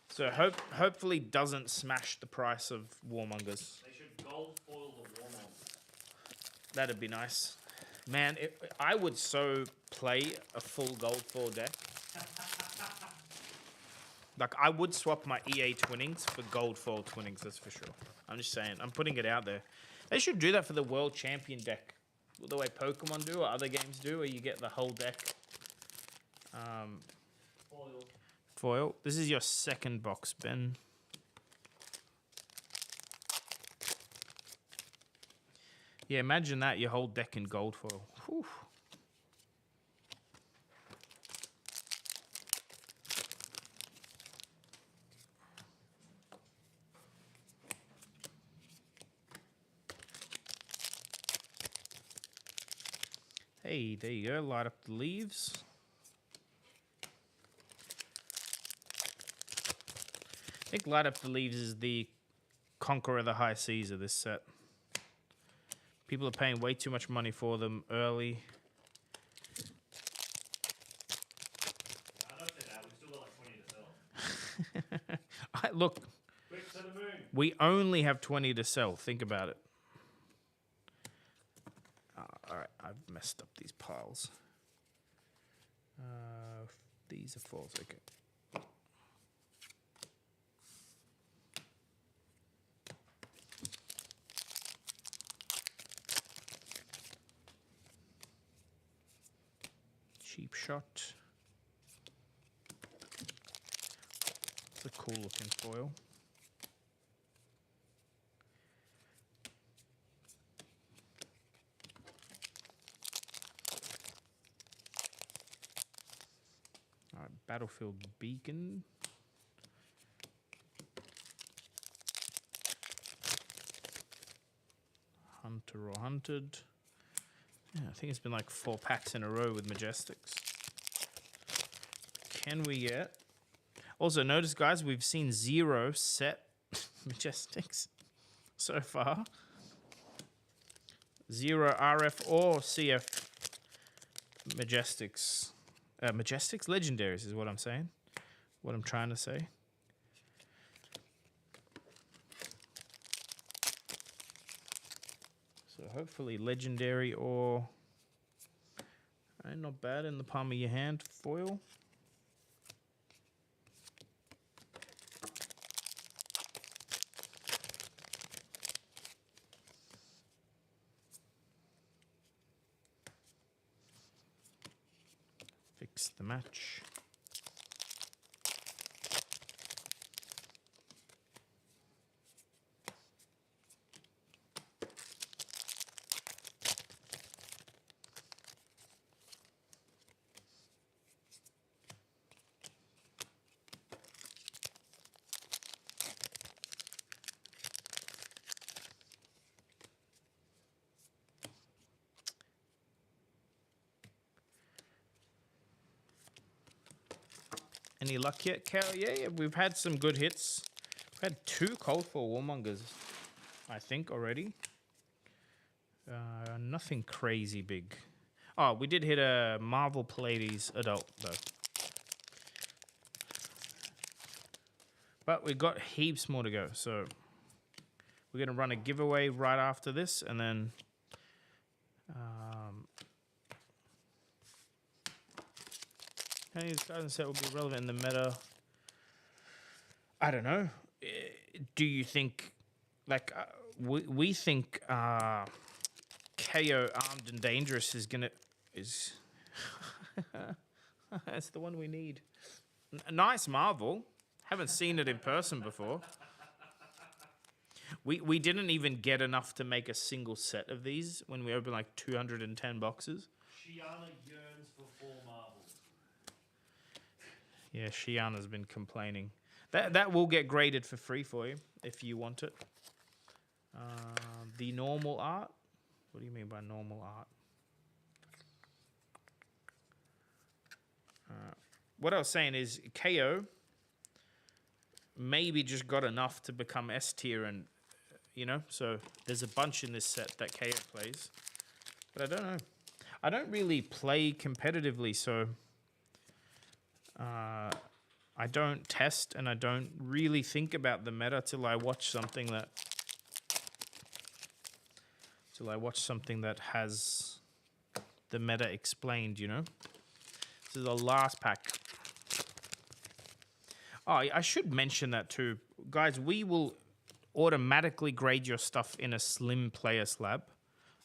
Speaker 1: So hopefully doesn't smash the price of Warmongers.
Speaker 2: They should gold foil the Warmonger.
Speaker 1: That'd be nice. Man, I would so play a full gold foil deck. Like, I would swap my EA Twinnings for gold foil Twinnings, that's for sure. I'm just saying, I'm putting it out there. They should do that for the World Champion deck. The way Pokemon do or other games do, where you get the whole deck. Foil. This is your second box, Ben. Yeah, imagine that, your whole deck in gold foil. Whew. Hey, there you go. Light up the leaves. I think Light Up the Leaves is the Conqueror of the High Seas of this set. People are paying way too much money for them early.
Speaker 2: I don't say that. We've still got like 20 to sell.
Speaker 1: Look,
Speaker 2: Quick to the moon.
Speaker 1: we only have 20 to sell. Think about it. All right, I've messed up these piles. These are foils, okay. Cheap shot. cool looking foil. All right, Battlefield Beacon. Hunter or Hunted. Yeah, I think it's been like 4 packs in a row with Majestics. Can we get... Also, notice, guys, we've seen 0 set Majestics so far. 0 RF or CF Majestics. Majestics? Legendaries is what I'm saying. What I'm trying to say. So hopefully legendary or... not bad in the palm of your hand. Foil. Fix the match. Any luck yet, Cal? Yeah, we've had some good hits. We've had 2 Cold for Warmongers, I think, already. Nothing crazy big. Oh, we did hit a Marvel Pallades adult, though. But we've got heaps more to go, so we're going to run a giveaway right after this, and then... Hey, this guidance set will be relevant in the meta. I don't know. Do you think, like, we think KO Armed and Dangerous is gonna that's the one we need. Nice Marvel. Haven't seen it in person before. We didn't even get enough to make a single set of these when we opened like 210 boxes.
Speaker 2: Shiana yearns for 4 marbles.
Speaker 1: Yeah, Shiana's been complaining. That will get graded for free for you if you want it. The normal art? What do you mean by normal art? What I was saying is KO maybe just got enough to become S tier, and so there's a bunch in this set that KO plays. But I don't know. I don't really play competitively, so I don't test and I don't really think about the meta till I watch something that has the meta explained, This is the last pack. Oh, I should mention that too. Guys, we will automatically grade your stuff in a slim player slab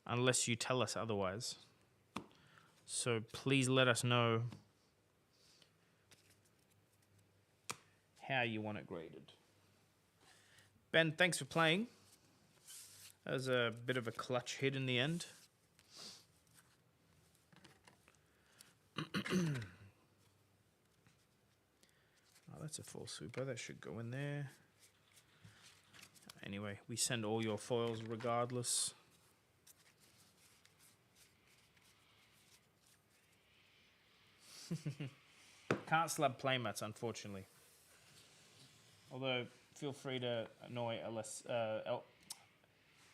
Speaker 1: unless you tell us otherwise. So please let us know how you want it graded. Ben, thanks for playing. That was a bit of a clutch hit in the end. Oh, that's a full super. That should go in there. Anyway, we send all your foils regardless. Can't slab playmats, unfortunately. Although, feel free to annoy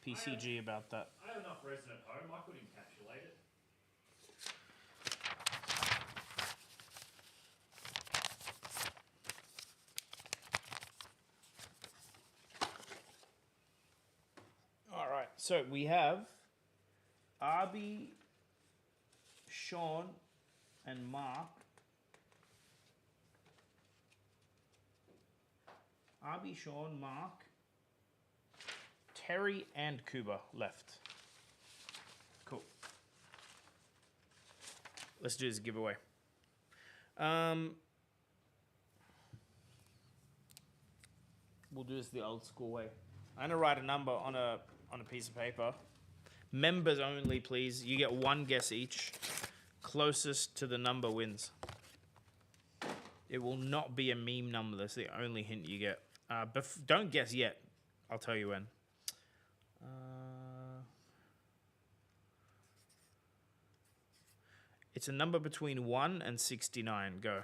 Speaker 1: PCG about that.
Speaker 2: I have enough resin at home. I could encapsulate it.
Speaker 1: All right, so we have Arby, Sean, and Mark. Arby, Sean, Mark, Terry, and Kuba left. Cool. Let's do this giveaway. We'll do this the old school way. I'm gonna write a number on a piece of paper. Members only, please. You get one guess each. Closest to the number wins. It will not be a meme number. That's the only hint you get. Don't guess yet. I'll tell you when. It's a number between 1 and 69. Go.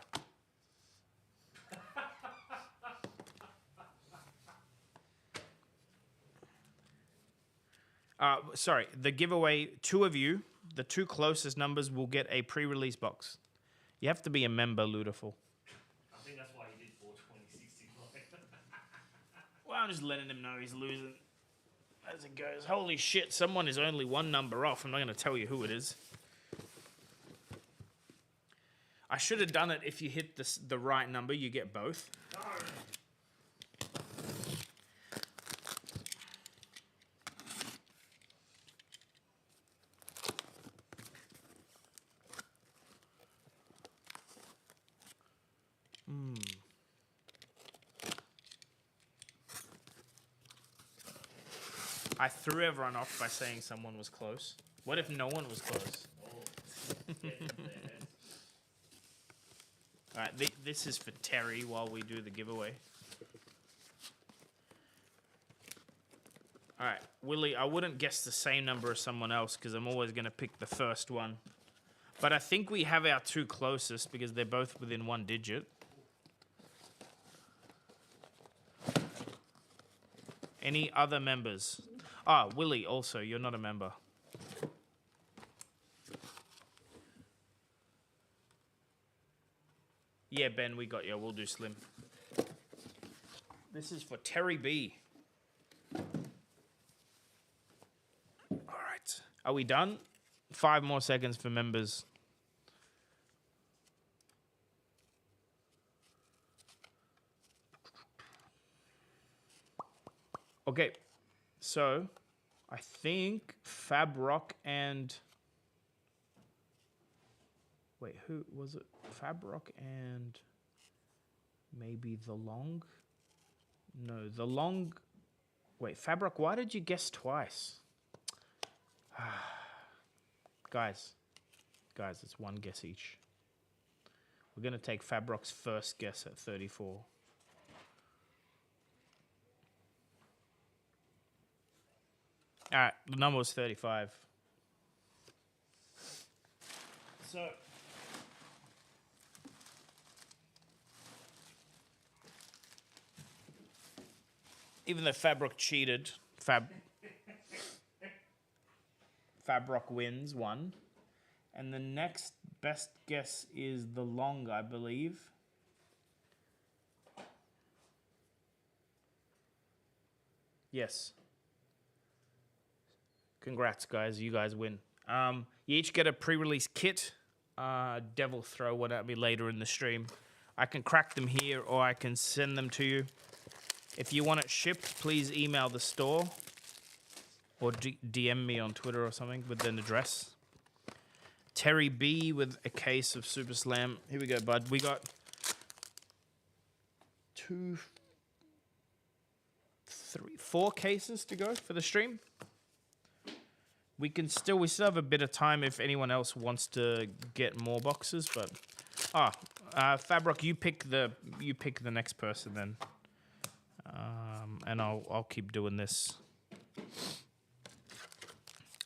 Speaker 1: Sorry, the giveaway, 2 of you, the 2 closest numbers will get a pre-release box. You have to be a member, Ludiful.
Speaker 2: I think that's why he did 420.69.
Speaker 1: Well, I'm just letting him know he's losing as it goes. Holy shit, someone is only 1 number off. I'm not going to tell you who it is. I should have done it if you hit the right number, you get both.
Speaker 2: No.
Speaker 1: I threw everyone off by saying someone was close. What if no one was close? All right, this is for Terry while we do the giveaway. All right, Willie, I wouldn't guess the same number as someone else because I'm always going to pick the first one. But I think we have our 2 closest because they're both within 1 digit. Any other members? Willie also, you're not a member. Yeah, Ben, we got you. We'll do Slim. This is for Terry B. All right. Are we done? 5 more seconds for members. Okay. So, I think Fabrock and... Wait, who was it? Fabrock and maybe the Long? No, the Long... Wait, Fabrock, why did you guess twice? Guys, it's 1 guess each. We're going to take Fabrock's first guess at 34. All right, the number was 35. So... Even though Fabrock cheated, Fabrock wins 1. And the next best guess is the Long, I believe. Yes. Congrats, guys. You guys win. You each get a pre-release kit. Devil throw one at me later in the stream. I can crack them here or I can send them to you. If you want it shipped, please email the store or DM me on Twitter or something with an address. Terry B with a case of Super Slam. Here we go, bud. We got 4 cases to go for the stream. We still have a bit of time if anyone else wants to get more boxes, but Fabrock, you pick the next person then. And I'll keep doing this.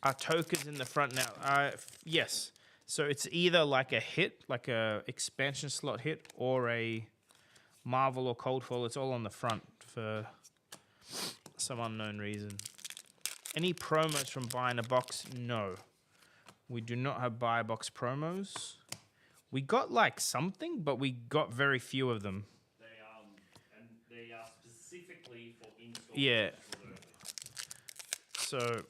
Speaker 1: Our token's in the front now. Yes. So it's either like a hit, like a expansion slot hit, or a Marvel or Cold Fall. It's all on the front for some unknown reason. Any promos from buying a box? No. We do not have buy a box promos. We got like something, but we got very few of them.
Speaker 2: They are specifically for in-store.
Speaker 1: Yeah. So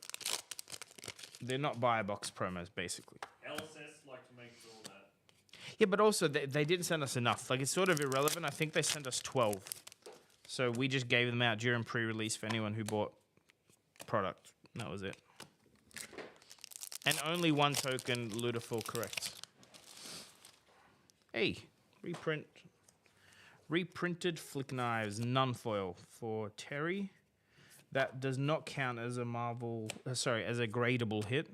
Speaker 1: they're not buy a box promos, basically.
Speaker 2: LSS like to make sure that.
Speaker 1: Yeah, but also they didn't send us enough. Like, it's sort of irrelevant. I think they sent us 12. So we just gave them out during pre-release for anyone who bought product. That was it. And only 1 token, Ludiful, correct. Hey, Reprinted Flick Knives, non-foil for Terry. That does not count as a Marvel, as a gradable hit.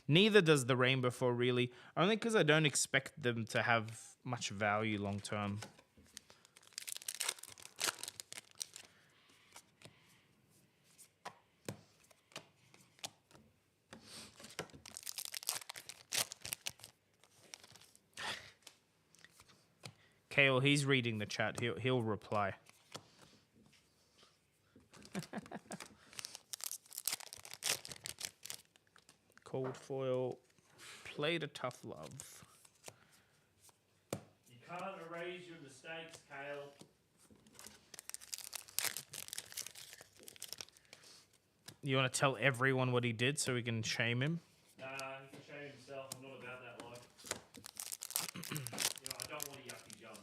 Speaker 1: Neither does the Rainbow 4 really, only because I don't expect them to have much value long term. Kale, he's reading the chat. He'll reply. Cold foil, played a tough love.
Speaker 2: You can't erase your mistakes, Kale.
Speaker 1: You want to tell everyone what he did so we can shame him?
Speaker 2: Nah, he can shame himself. I'm not about that life. I don't want a yucky jump,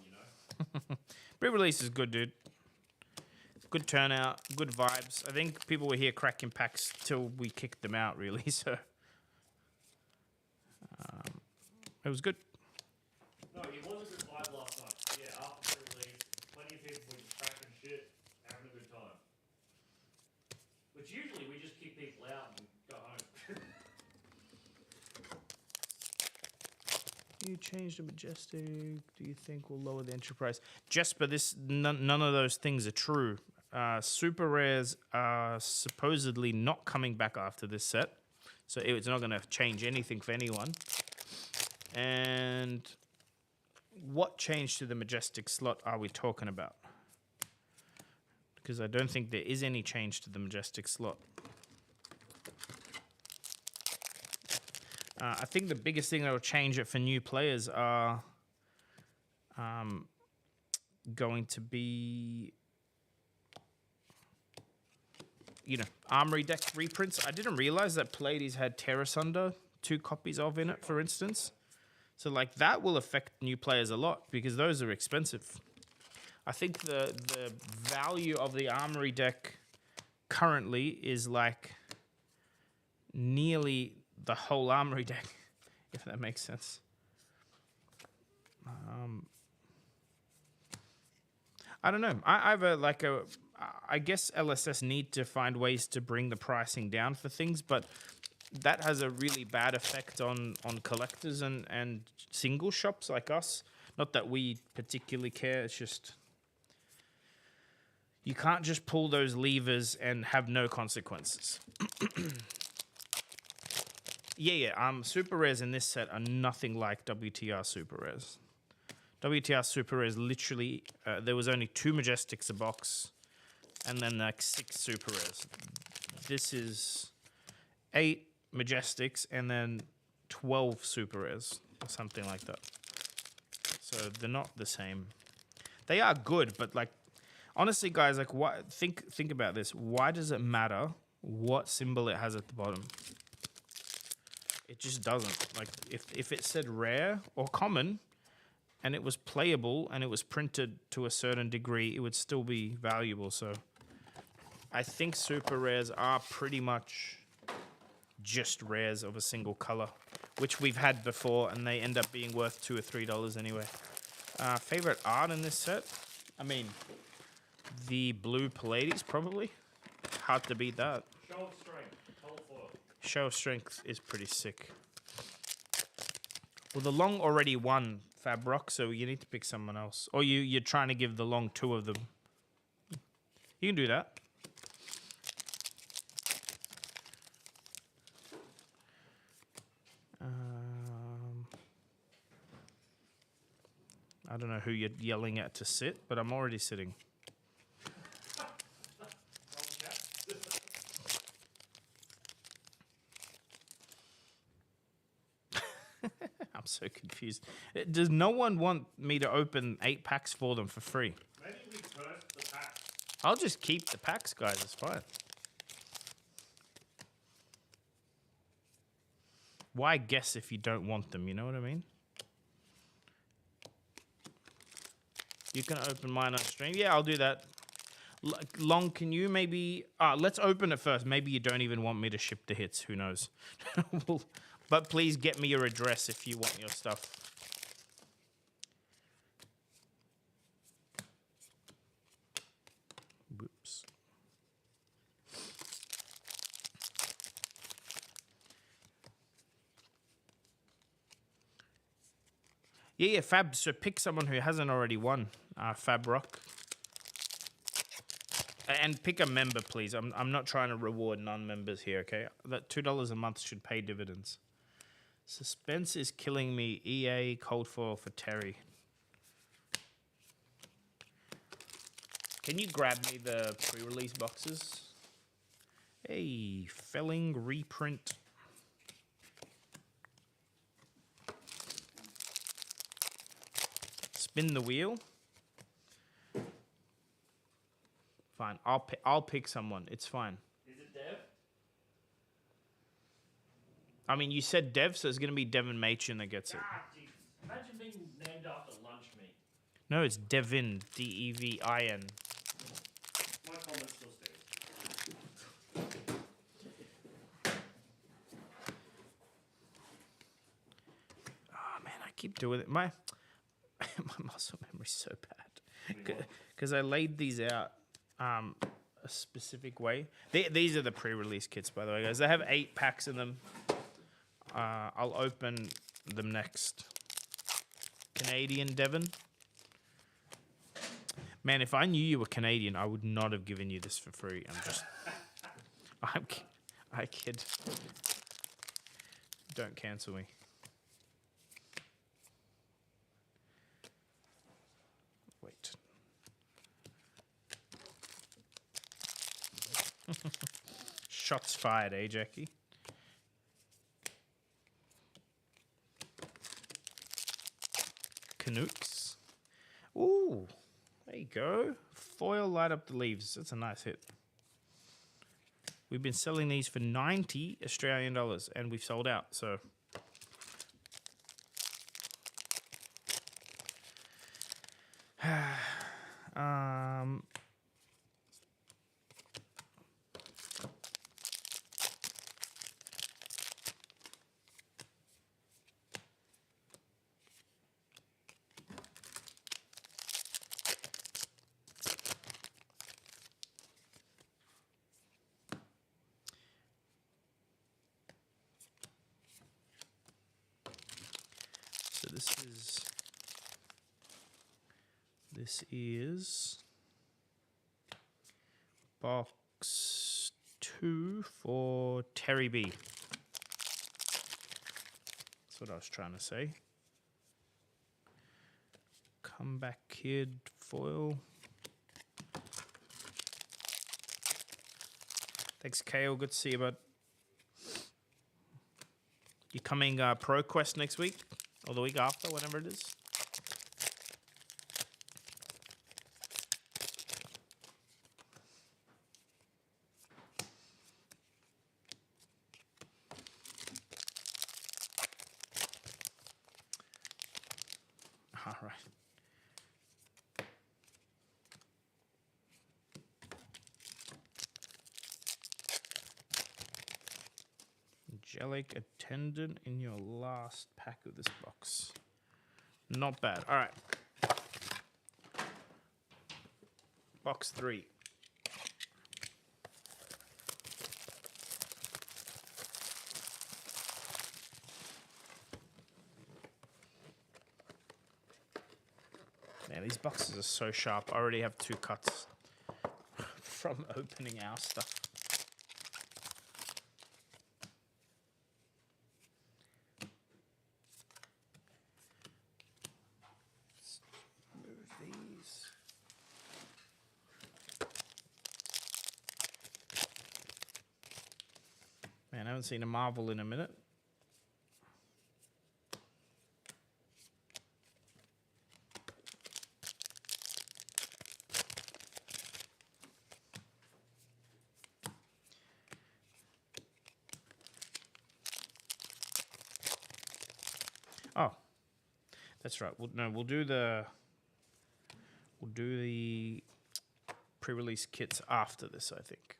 Speaker 1: Pre-release is good, dude. Good turnout, good vibes. I think people were here cracking packs till we kicked them out, really. So it was good.
Speaker 2: No, it was a good vibe last night. Yeah, after pre-release, plenty of people were just cracking shit, having a good time. Which usually we just kick people out and go home.
Speaker 1: You changed the Majestic. Do you think will lower the entry price? Jesper, none of those things are true. Super rares are supposedly not coming back after this set, so it's not going to change anything for anyone. And what change to the Majestic slot are we talking about? Because I don't think there is any change to the Majestic slot. I think the biggest thing that will change it for new players are going to be, Armory deck reprints. I didn't realize that Pallades had Terra Sunder, 2 copies of in it, for instance. So, that will affect new players a lot because those are expensive. I think the value of the Armory deck currently is, nearly the whole Armory deck, if that makes sense. I don't know. I guess LSS need to find ways to bring the pricing down for things, but that has a really bad effect on collectors and single shops like us. Not that we particularly care, it's just you can't just pull those levers and have no consequences. Super rares in this set are nothing like WTR super rares. WTR super rares literally, there was only 2 Majestics a box, and then 6 super rares. This is 8 Majestics and then 12 super rares, or something like that. So they're not the same. They are good, but honestly, guys, what? Think about this. Why does it matter what symbol it has at the bottom? It just doesn't. If it said rare or common, and it was playable and it was printed to a certain degree, it would still be valuable. So I think super rares are pretty much just rares of a single color, which we've had before, and they end up being worth $2 or $3 anyway. Favorite art in this set? I mean, the blue Pallades, probably. Hard to beat that.
Speaker 2: Show of strength, color foil.
Speaker 1: Show of strength is pretty sick. Well, the long already won Fabrock, so you need to pick someone else. Or you're trying to give the long 2 of them. You can do that. I don't know who you're yelling at to sit, but I'm already sitting. I'm so confused. Does no one want me to open 8 packs for them for free?
Speaker 2: Maybe we first the pack.
Speaker 1: I'll just keep the packs, guys. It's fine. Why guess if you don't want them? You know what I mean? You can open mine on stream. Yeah, I'll do that. Long, can you maybe... let's open it first. Maybe you don't even want me to ship the hits. Who knows? But please get me your address if you want your stuff. Yeah, Fab. So pick someone who hasn't already won. Fab Rock. And pick a member, please. I'm not trying to reward non-members here, okay? That $2 a month should pay dividends. Suspense is killing me. EA cold foil for Terry. Can you grab me the pre-release boxes? Hey, Felling reprint. Spin the wheel. Fine, I'll pick someone. It's fine.
Speaker 2: Is it Dev?
Speaker 1: I mean, you said Dev, so it's gonna be Devin Machin that gets it.
Speaker 2: Ah, Jesus. Imagine being named after lunch meat.
Speaker 1: No, it's Devin. Devin.
Speaker 2: My comment still stands.
Speaker 1: Oh man, I keep doing it. My muscle memory's so bad because I laid these out a specific way. These are the pre-release kits, by the way, guys. They have 8 packs in them. I'll open them next. Canadian Devon. Man, if I knew you were Canadian, I would not have given you this for free. I kid. Don't cancel me. Wait. Shots fired, eh, Jackie? Canucks. Ooh, there you go. Foil light up the leaves. That's a nice hit. We've been selling these for 90 Australian dollars and we've sold out, so. So this is box 2 for Terry B. That's what I was trying to say. Comeback Kid foil. Thanks, Kale. Good to see you, bud. You coming Pro Quest next week? Or the week after, whatever it is? All right. Angelic attendant in your last pack of this box. Not bad. All right. Box 3. Man, these boxes are so sharp. I already have 2 cuts from opening our stuff. Man, I haven't seen a Marvel in a minute. Oh, that's right. We'll do the pre-release kits after this, I think.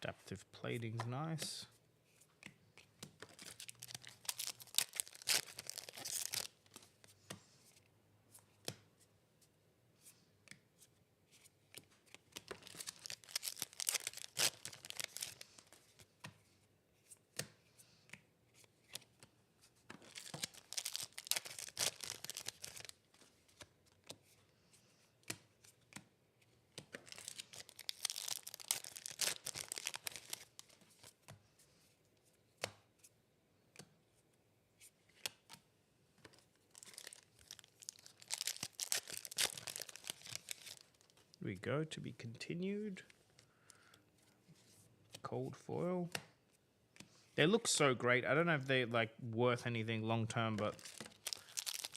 Speaker 1: Adaptive plating's nice. We go to be continued. Cold foil. They look so great. I don't know if they're like worth anything long term, but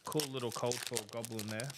Speaker 1: cool little cold foil goblin there.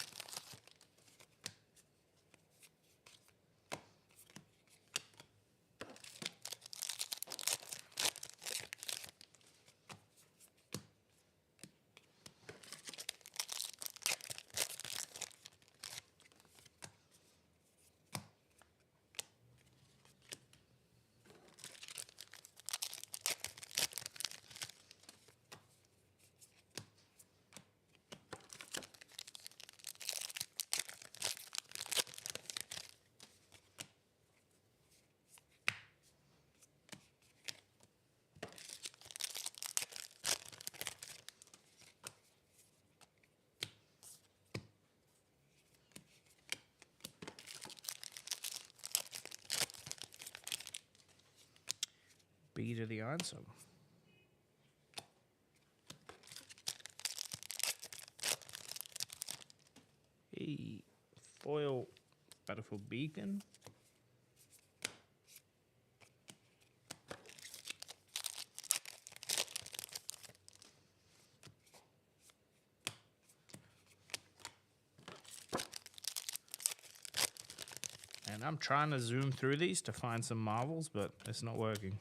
Speaker 1: B to the answer. A foil Battlefield Beacon. And I'm trying to zoom through these to find some marvels, but it's not working.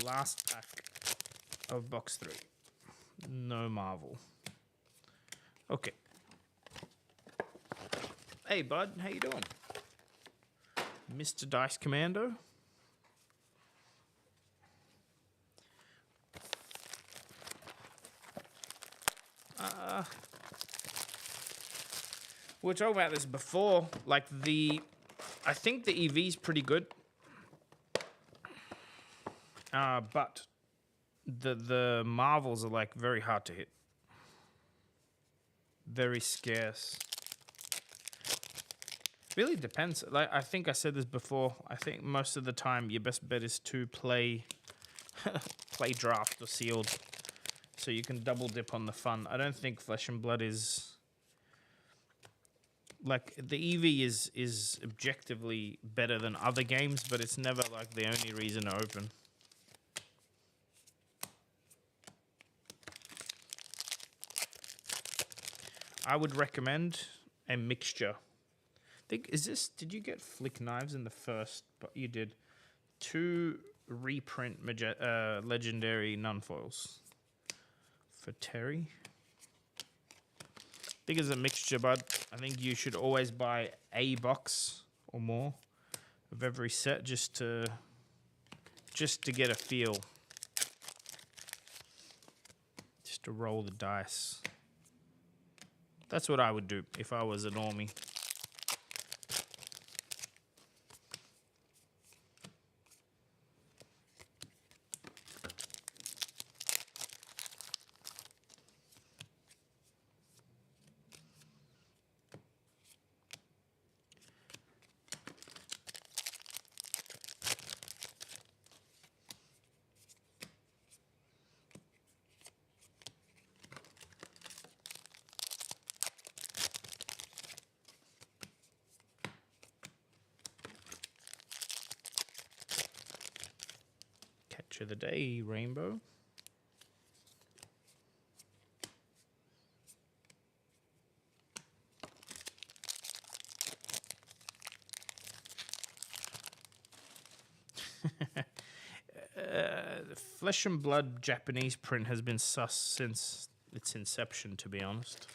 Speaker 1: Last pack of box 3. No marvel. Okay. Hey, bud. How you doing? Mr. Dice Commando. We were talking about this before. Like I think the EV's pretty good. But the marvels are like very hard to hit. Very scarce. Really depends. Like I think I said this before. I think most of the time your best bet is to play play draft or sealed, so you can double dip on the fun. I don't think Flesh and Blood is like the EV is objectively better than other games, but it's never like the only reason to open. I would recommend a mixture. I think, did you get flick knives in the first? But you did 2 reprint legendary non-foils for Terry. I think it's a mixture, bud. I think you should always buy a box or more of every set just to get a feel. Just to roll the dice. That's what I would do if I was a normie. Catch of the day, Rainbow. Flesh and Blood Japanese print has been sus since its inception, to be honest.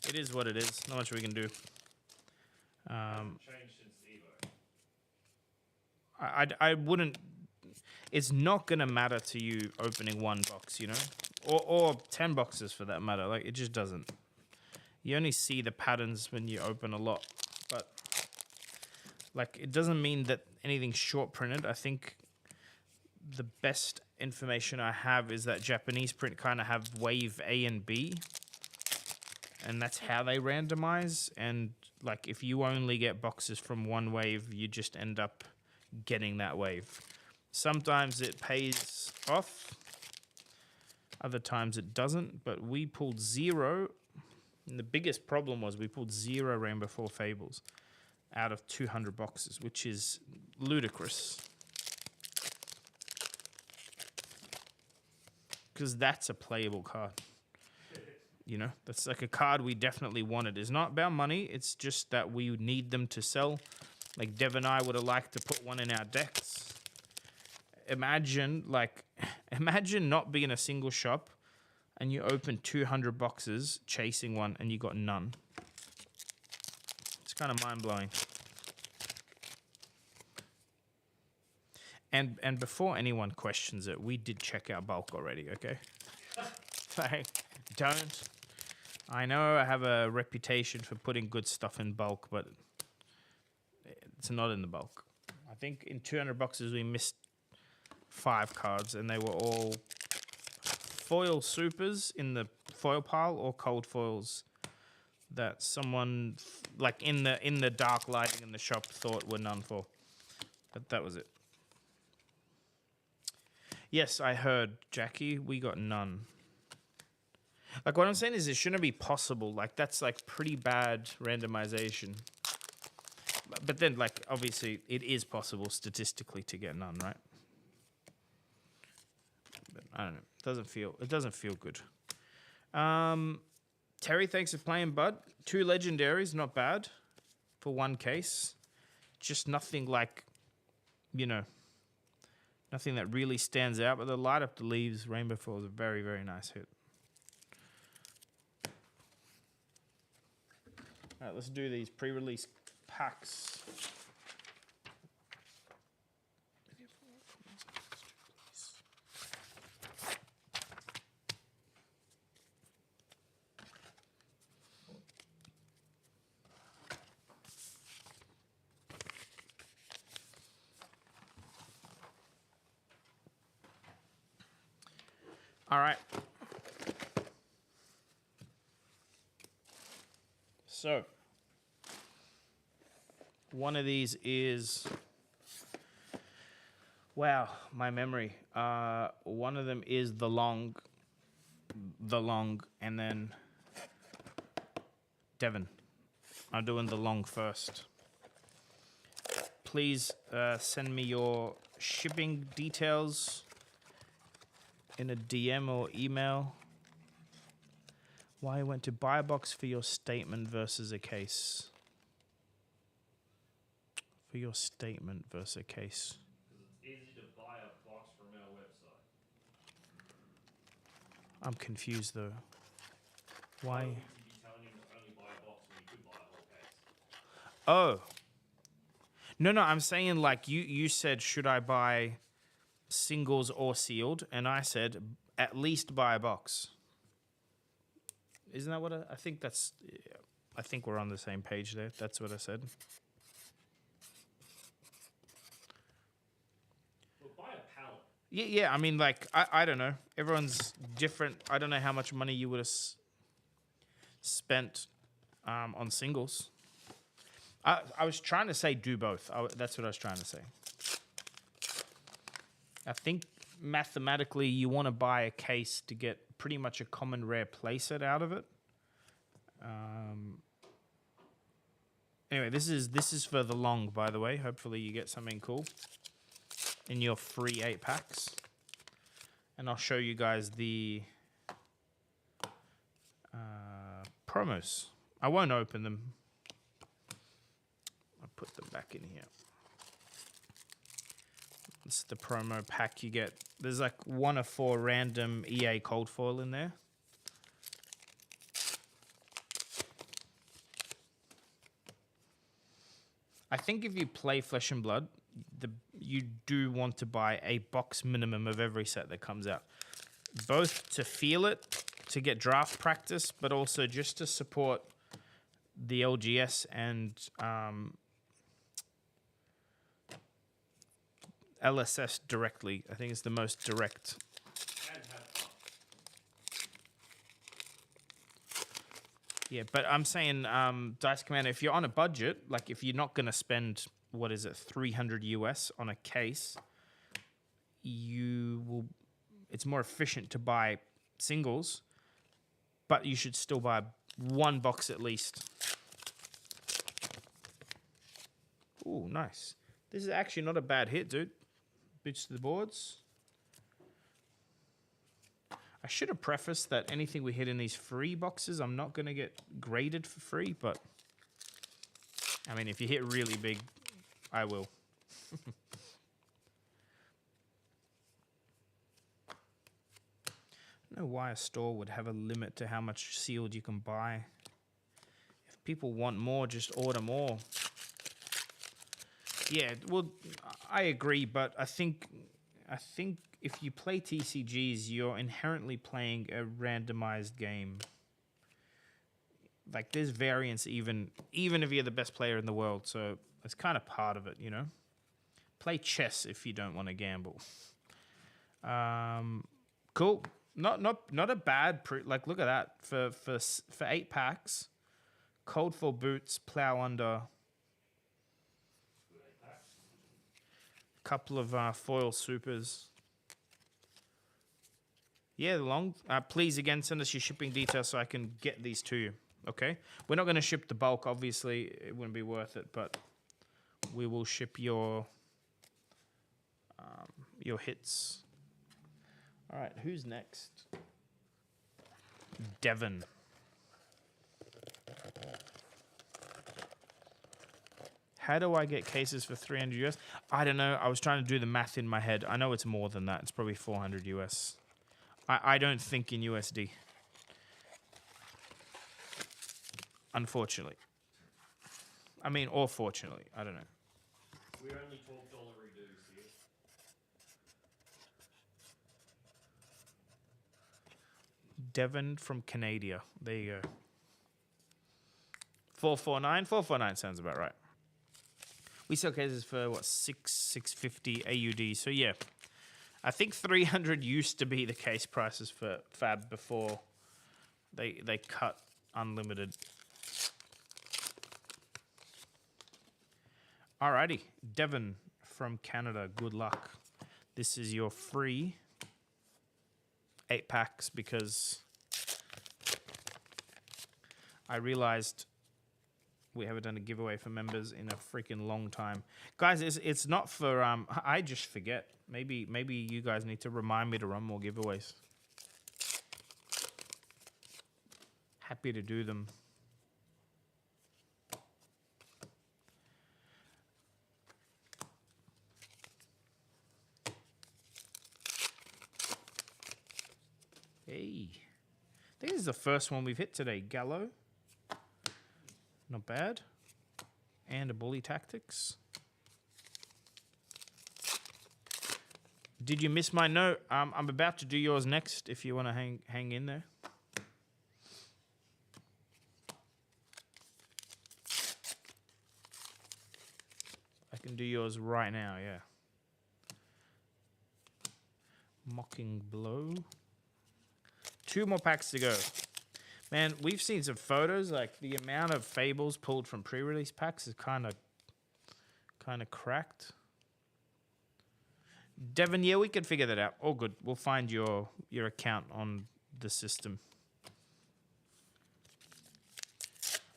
Speaker 1: It is what it is. Not much we can do.
Speaker 2: Changed since Evo.
Speaker 1: I wouldn't... It's not going to matter to you opening one box, you know? Or 10 boxes for that matter. Like, it just doesn't. You only see the patterns when you open a lot. But, like, it doesn't mean that anything's short printed. I think the best information I have is that Japanese print kind of have wave A and B. And that's how they randomize. And, like, if you only get boxes from one wave, you just end up getting that wave. Sometimes it pays off. Other times it doesn't. But we pulled 0. And the biggest problem was we pulled 0 Rainbow 4 Fables out of 200 boxes, which is ludicrous. Because that's a playable card. You know, that's like a card we definitely wanted. It's not about money. It's just that we need them to sell. Like Dev and I would have liked to put one in our decks. Imagine not being a single shop and you open 200 boxes chasing one and you got none. It's kind of mind-blowing. And before anyone questions it, we did check our bulk already, okay? Like, don't. I know I have a reputation for putting good stuff in bulk, but it's not in the bulk. I think in 200 boxes we missed 5 cards, and they were all foil supers in the foil pile or cold foils that someone, like in the dark lighting in the shop, thought were none for. But that was it. Yes, I heard, Jackie. We got none. Like, what I'm saying is it shouldn't be possible. Like, that's, like, pretty bad randomization. But then, like, obviously, it is possible statistically to get none, right? But I don't know. It doesn't feel good. Terry, thanks for playing, bud. 2 legendaries, not bad for one case. Just nothing like, you know, nothing that really stands out. But the Light Up the Leaves Rainbow 4 is a very, very nice hit. All right, let's do these pre-release packs. All right. So, one of these is, wow, my memory. One of them is the long, and then Devon. I'm doing the long first. Please send me your shipping details in a DM or email. Why I went to buy a box for your statement versus a case. For your statement versus a case.
Speaker 2: It's easy to buy a box from our website.
Speaker 1: I'm confused though. Why?
Speaker 2: Why would you be telling him to only buy a box when you could buy a whole case?
Speaker 1: Oh. No, I'm saying like you said, should I buy singles or sealed? And I said, at least buy a box. Isn't that what I think that's... I think we're on the same page there. That's what I said.
Speaker 2: Well, buy a pallet.
Speaker 1: Yeah, I mean, like, I don't know. Everyone's different. I don't know how much money you would have spent on singles. I was trying to say do both. That's what I was trying to say. I think mathematically you want to buy a case to get pretty much a common rare playset out of it. Anyway, this is for the long, by the way. Hopefully you get something cool in your free 8 packs. And I'll show you guys the promos. I won't open them. I'll put them back in here. It's the promo pack you get. There's like 1 of 4 random EA cold foil in there. I think if you play Flesh and Blood, you do want to buy a box minimum of every set that comes out. Both to feel it, to get draft practice, but also just to support the LGS and LSS directly. I think it's the most direct.
Speaker 2: And have fun.
Speaker 1: Yeah, but I'm saying, Dice Commander, if you're on a budget, like if you're not going to spend, what is it, 300 US on a case, it's more efficient to buy singles, but you should still buy 1 box at least. Ooh, nice. This is actually not a bad hit, dude. Boots to the boards. I should have prefaced that anything we hit in these free boxes, I'm not going to get graded for free, but I mean, if you hit really big, I will. I don't know why a store would have a limit to how much sealed you can buy. If people want more, just order more. Yeah, well, I agree, but I think if you play TCGs, you're inherently playing a randomized game. Like, there's variance even if you're the best player in the world, so it's kind of part of it, you know? Play chess if you don't want to gamble. Cool. Not a bad like, look at that. For 8 packs, Cold for Boots, Plow Under, couple of foil supers. Yeah, long. Please, again, send us your shipping details so I can get these to you. Okay? We're not going to ship the bulk, obviously. It wouldn't be worth it, but we will ship your hits. All right, who's next? Devon. How do I get cases for 300 US? I don't know. I was trying to do the math in my head. I know it's more than that. It's probably 400 US. I don't think in USD. Unfortunately. I mean, or fortunately. I don't know.
Speaker 2: We only talk dollar reduce here.
Speaker 1: Devon from Canada. There you go. 449? 449 sounds about right. We sell cases for, what, 650 AUD. So, yeah. I think 300 used to be the case prices for Fab before they cut unlimited. Alrighty. Devon from Canada. Good luck. This is your free 8 packs because I realized we haven't done a giveaway for members in a freaking long time. Guys, it's not for... I just forget. Maybe you guys need to remind me to run more giveaways. Happy to do them. Hey. I think this is the first one we've hit today. Gallo. Not bad. And a Bully Tactics. Did you miss my note? I'm about to do yours next if you want to hang in there. I can do yours right now, yeah. Mocking Blow. 2 more packs to go. Man, we've seen some photos. Like, the amount of Fables pulled from pre-release packs is kind of cracked. Devon, yeah, we can figure that out. All good. We'll find your account on the system.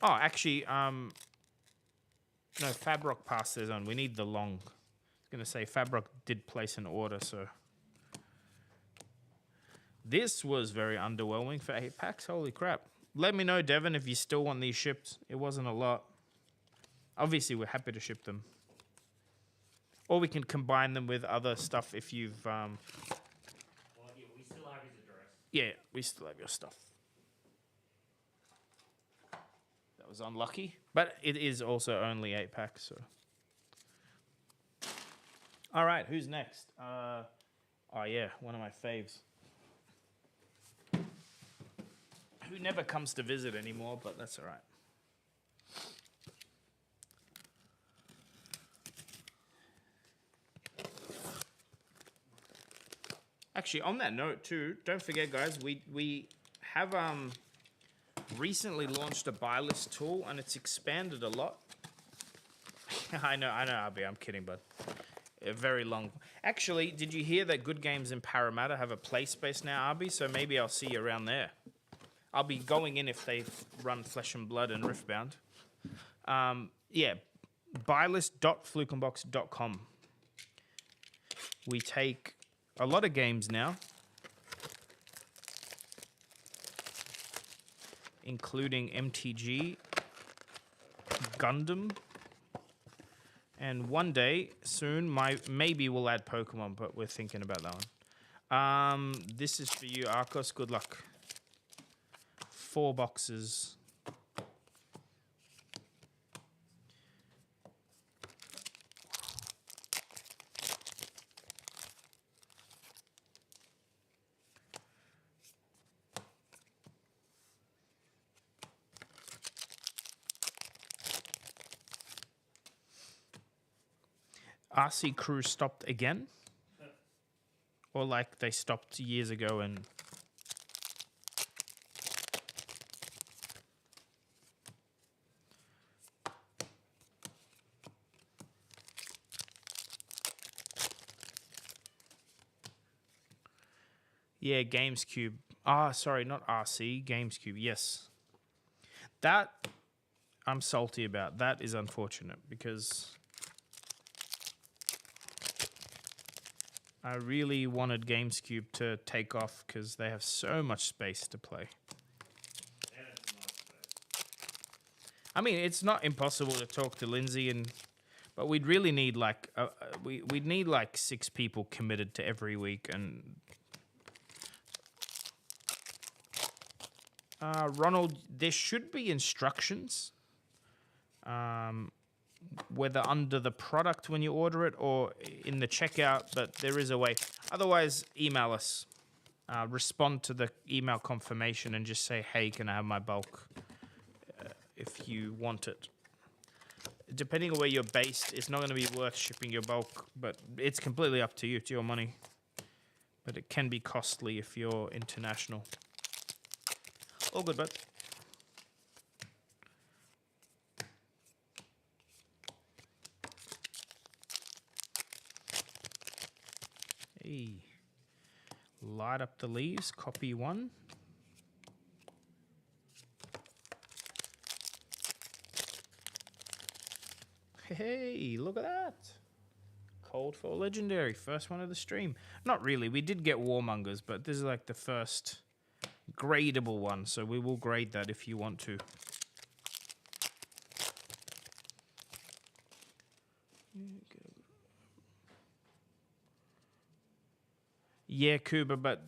Speaker 1: Oh, actually, no, Fabrock passed theirs on. We need the long. I was going to say Fabrock did place an order, so... This was very underwhelming for 8 packs. Holy crap. Let me know, Devon, if you still want these shipped. It wasn't a lot. Obviously, we're happy to ship them. Or we can combine them with other stuff if you've...
Speaker 2: Well, yeah, we still have his address.
Speaker 1: Yeah, we still have your stuff. That was unlucky. But it is also only 8 packs, so... All right, who's next? Oh, yeah, one of my faves. Who never comes to visit anymore, but that's all right. Actually, on that note too, don't forget, guys, we have recently launched a buy list tool, and it's expanded a lot. I know, RB, I'm kidding, bud. Very long. Actually, did you hear that Good Games in Parramatta have a play space now, RB? So maybe I'll see you around there. I'll be going in if they run Flesh and Blood and Riftbound. Yeah, buylist.flukenbox.com. We take a lot of games now, including MTG, Gundam, and one day soon, maybe we'll add Pokemon, but we're thinking about that one. This is for you, Aros. Good luck. 4 boxes. RC Crew stopped again? Or like they stopped years ago and... Yeah, GamesCube. Sorry, not RC. GamesCube, yes. That I'm salty about. That is unfortunate because I really wanted GamesCube to take off because they have so much space to play.
Speaker 2: And it's a nice space.
Speaker 1: I mean, it's not impossible to talk to Lindsay, but we'd really need like we'd need like 6 people committed to every week. And Ronald, there should be instructions, whether under the product when you order it or in the checkout, but there is a way. Otherwise, email us. Respond to the email confirmation and just say, hey, can I have my bulk if you want it. Depending on where you're based, it's not going to be worth shipping your bulk, but it's completely up to you. It's your money. But it can be costly if you're international. All good, bud. Hey. Light up the leaves. Copy 1. Hey, look at that. Cold for Legendary. First one of the stream. Not really. We did get Warmongers, but this is like the first gradable one, so we will grade that if you want to. Yeah, Kuba, but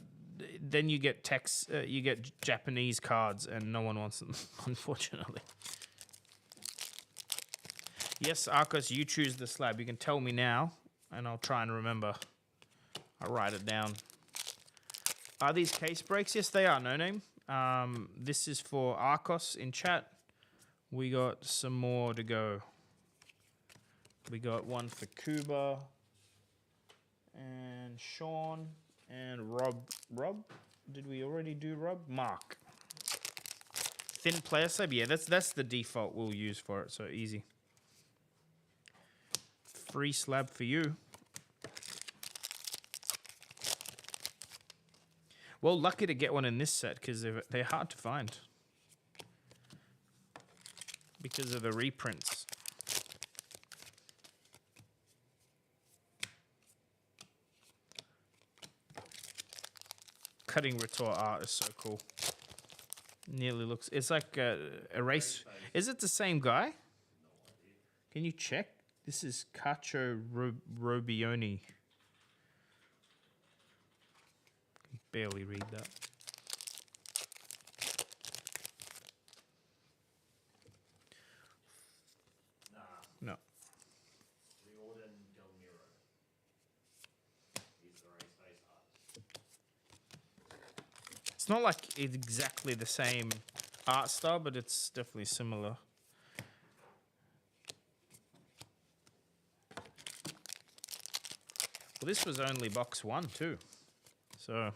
Speaker 1: then you get text, you get Japanese cards, and no one wants them, unfortunately. Yes, Arcos, you choose the slab. You can tell me now, and I'll try and remember. I'll write it down. Are these case breaks? Yes, they are. No name. This is for Arcos in chat. We got some more to go. We got one for Kuba and Sean and Rob. Rob? Did we already do Rob? Mark. Thin player slab? Yeah, that's the default we'll use for it, so easy. Free slab for you. Well, lucky to get one in this set because they're hard to find because of the reprints. Cutting retort art is so cool. Nearly looks... It's like erase... Is it the same guy?
Speaker 2: No idea.
Speaker 1: Can you check? This is Cacio Robioni. Can barely read that.
Speaker 2: Nah.
Speaker 1: No.
Speaker 2: Riordan Del Miro. He's the race face artist.
Speaker 1: It's not like it's exactly the same art style, but it's definitely similar. Well, this was only box 1 too. So...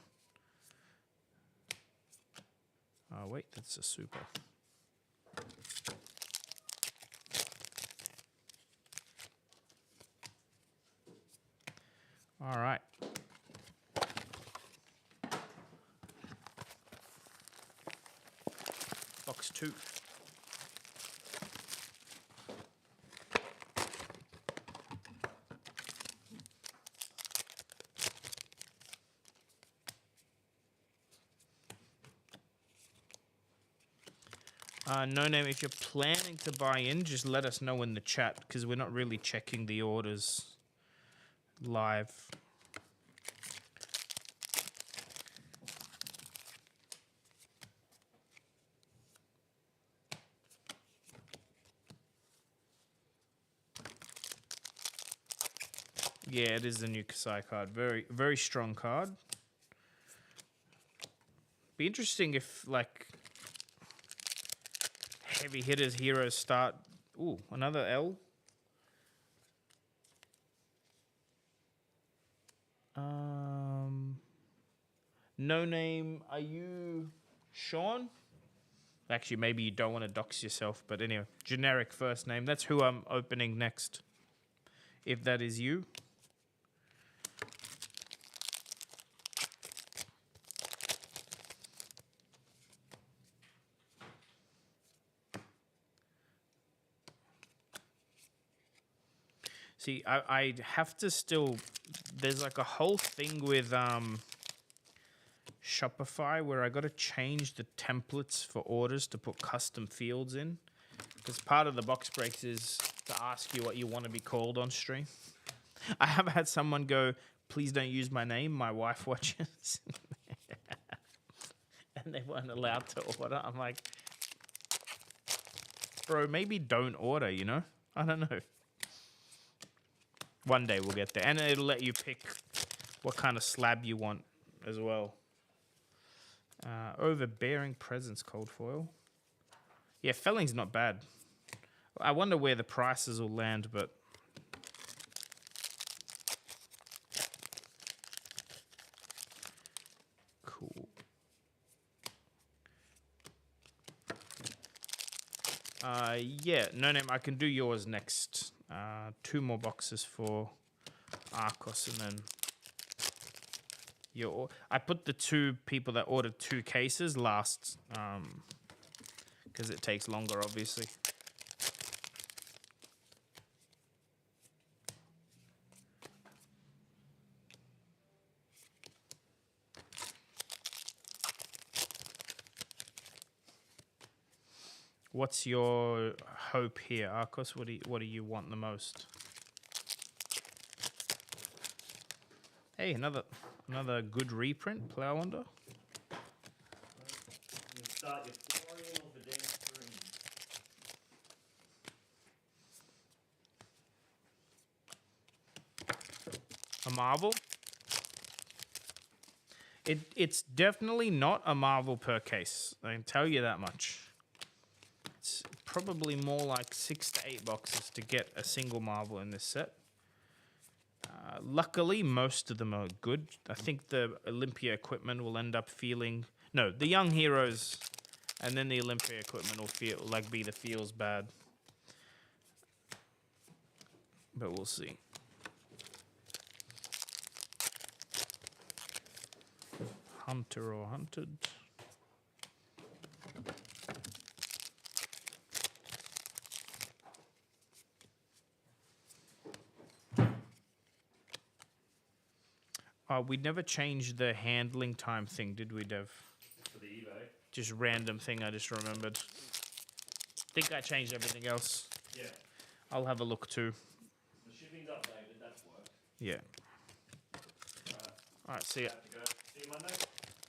Speaker 1: Oh, wait, that's a super. All right. Box 2. No name, if you're planning to buy in, just let us know in the chat because we're not really checking the orders live. Yeah, it is the new Kasai card. Very, very strong card. Be interesting if, like, heavy hitters heroes start... Ooh, another L. No name, are you Sean? Actually, maybe you don't want to dox yourself, but anyway, generic first name. That's who I'm opening next, if that is you. See, I have to still... There's like a whole thing with Shopify where I got to change the templates for orders to put custom fields in. Because part of the box breaks is to ask you what you want to be called on stream. I have had someone go, please don't use my name, my wife watches. And they weren't allowed to order. I'm like, bro, maybe don't order, you know? I don't know. One day we'll get there. And it'll let you pick what kind of slab you want as well. Overbearing Presence cold foil. Yeah, Felling's not bad. I wonder where the prices will land, but... Cool. Yeah, no name, I can do yours next. 2 more boxes for Aros and then... I put the 2 people that ordered 2 cases last, because it takes longer, obviously. What's your hope here, Aros? What do you want the most? Hey, another good reprint, Plow Wonder.
Speaker 2: You start your Florian or Vidane Green.
Speaker 1: A Marvel? It's definitely not a Marvel per case. I can tell you that much. It's probably more like 6 to 8 boxes to get a single Marvel in this set. Luckily, most of them are good. I think the Olympia equipment will end up feeling... No, the Young Heroes and then the Olympia equipment will feel like be the feels bad. But we'll see. Hunter or Hunted. We never changed the handling time thing, did we, Dev?
Speaker 2: For the eBay?
Speaker 1: Just random thing I just remembered. Think I changed everything else.
Speaker 2: Yeah.
Speaker 1: I'll have a look too. Yeah.
Speaker 2: Alright,
Speaker 1: All right, see ya.
Speaker 2: have to go. See you Monday?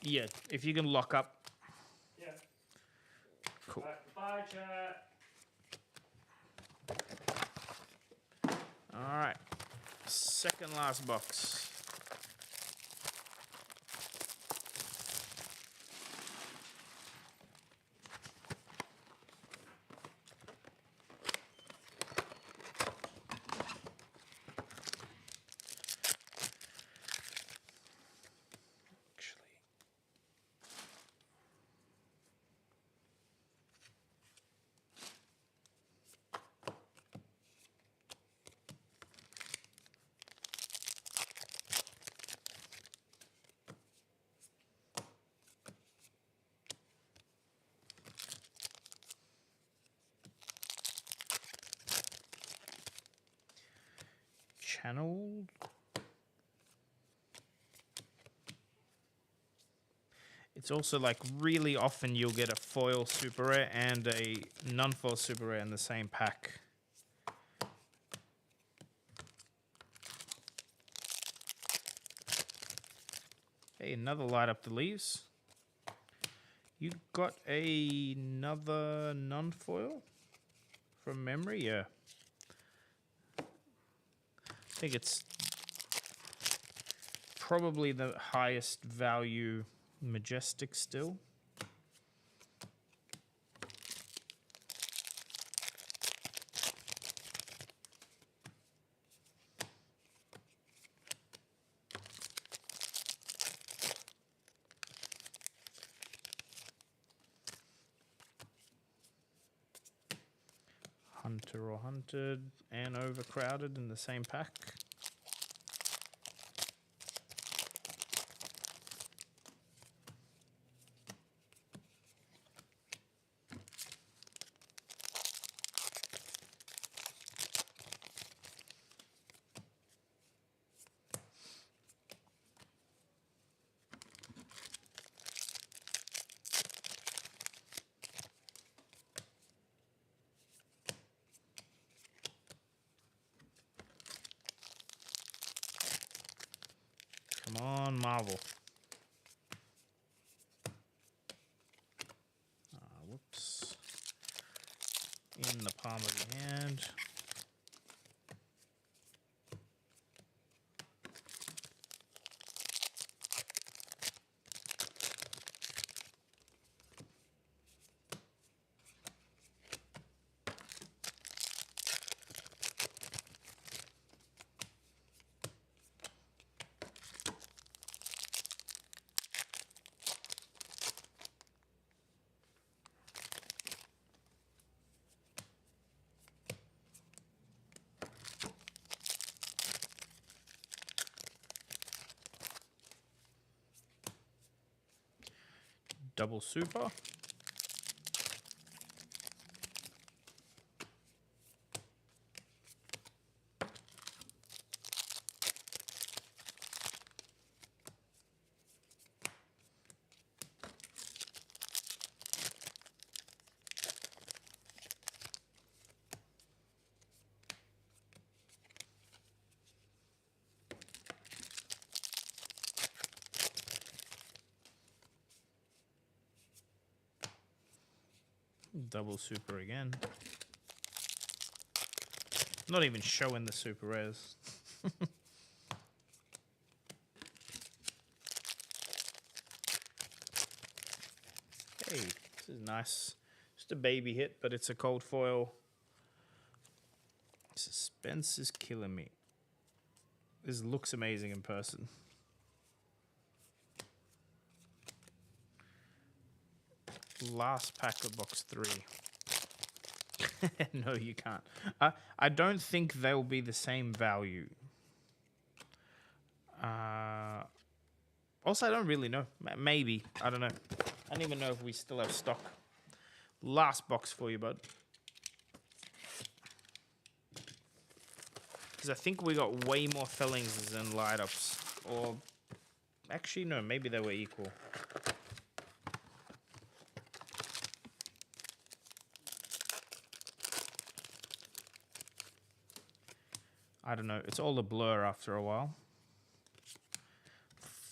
Speaker 1: Yeah, if you can lock up.
Speaker 2: Yeah.
Speaker 1: Cool.
Speaker 2: Alright, bye, chat.
Speaker 1: All right. Second last box. Actually. Channeled. It's also like really often you'll get a foil super rare and a non-foil super rare in the same pack. Hey, another light up the leaves. You got another non-foil from memory? Yeah. I think it's probably the highest value majestic still. Hunter or hunted and overcrowded in the same pack. Come on, Marvel. Whoops. In the palm of your hand. Double super. Double super again. Not even showing the super rares. Hey, this is nice. Just a baby hit, but it's a cold foil. Suspense is killing me. This looks amazing in person. Last pack of box 3. No, you can't. I don't think they'll be the same value. Also, I don't really know. Maybe. I don't know. I don't even know if we still have stock. Last box for you, bud. Because I think we got way more fellings than light-ups. Or... Actually, no. Maybe they were equal. I don't know. It's all a blur after a while.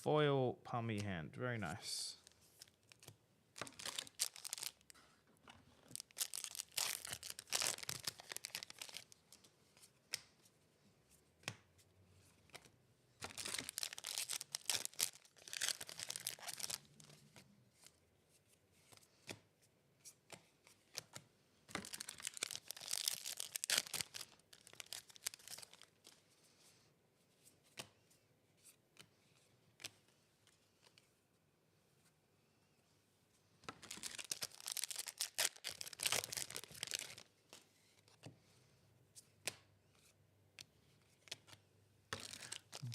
Speaker 1: Foil palmy hand. Very nice.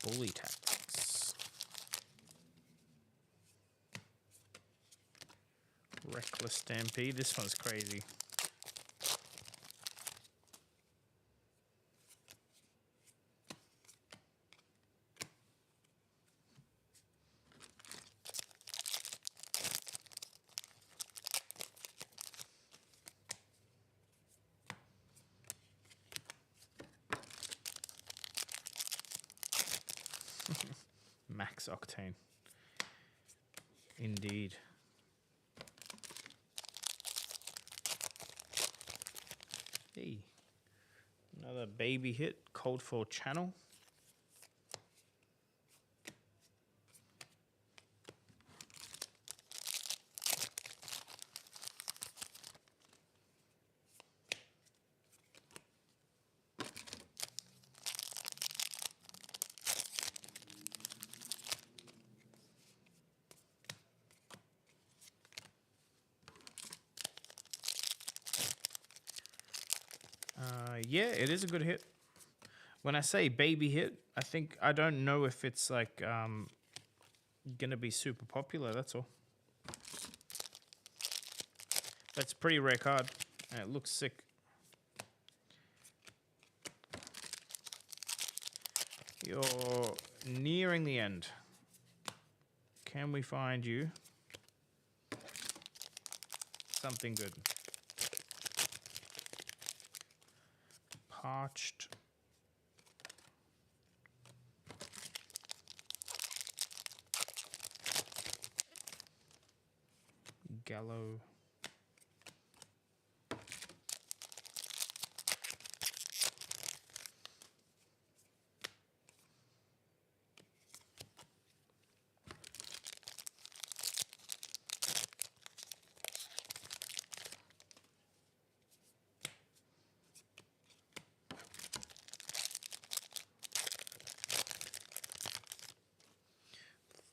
Speaker 1: Bully Tactics. Reckless Stampede. This one's crazy. Max Octane. Indeed. Hey. Another baby hit. Cold for Channel. Yeah, it is a good hit. When I say baby hit, I don't know if it's like gonna be super popular. That's all. That's a pretty rare card, and it looks sick. You're nearing the end. Can we find you something good? Parched. Gallo.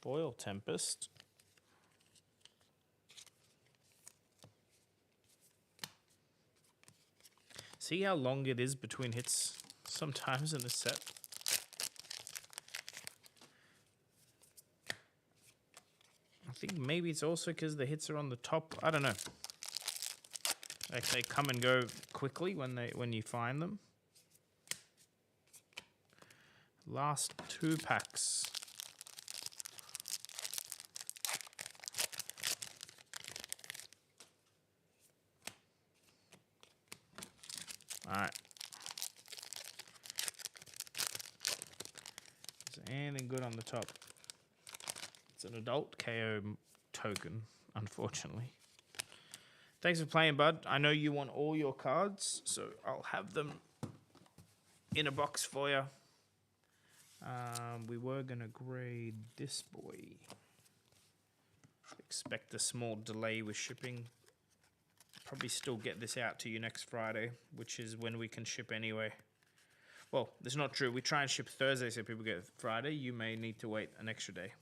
Speaker 1: Foil Tempest. See how long it is between hits sometimes in the set? I think maybe it's also because the hits are on the top. I don't know. Like they come and go quickly when you find them. Last 2 packs. Alright. Is there anything good on the top? It's an adult KO token, unfortunately. Thanks for playing, bud. I know you want all your cards, so I'll have them in a box for you. We were going to grade this boy. Expect a small delay with shipping. Probably still get this out to you next Friday, which is when we can ship anyway. Well, that's not true. We try and ship Thursday so people get Friday. You may need to wait an extra day.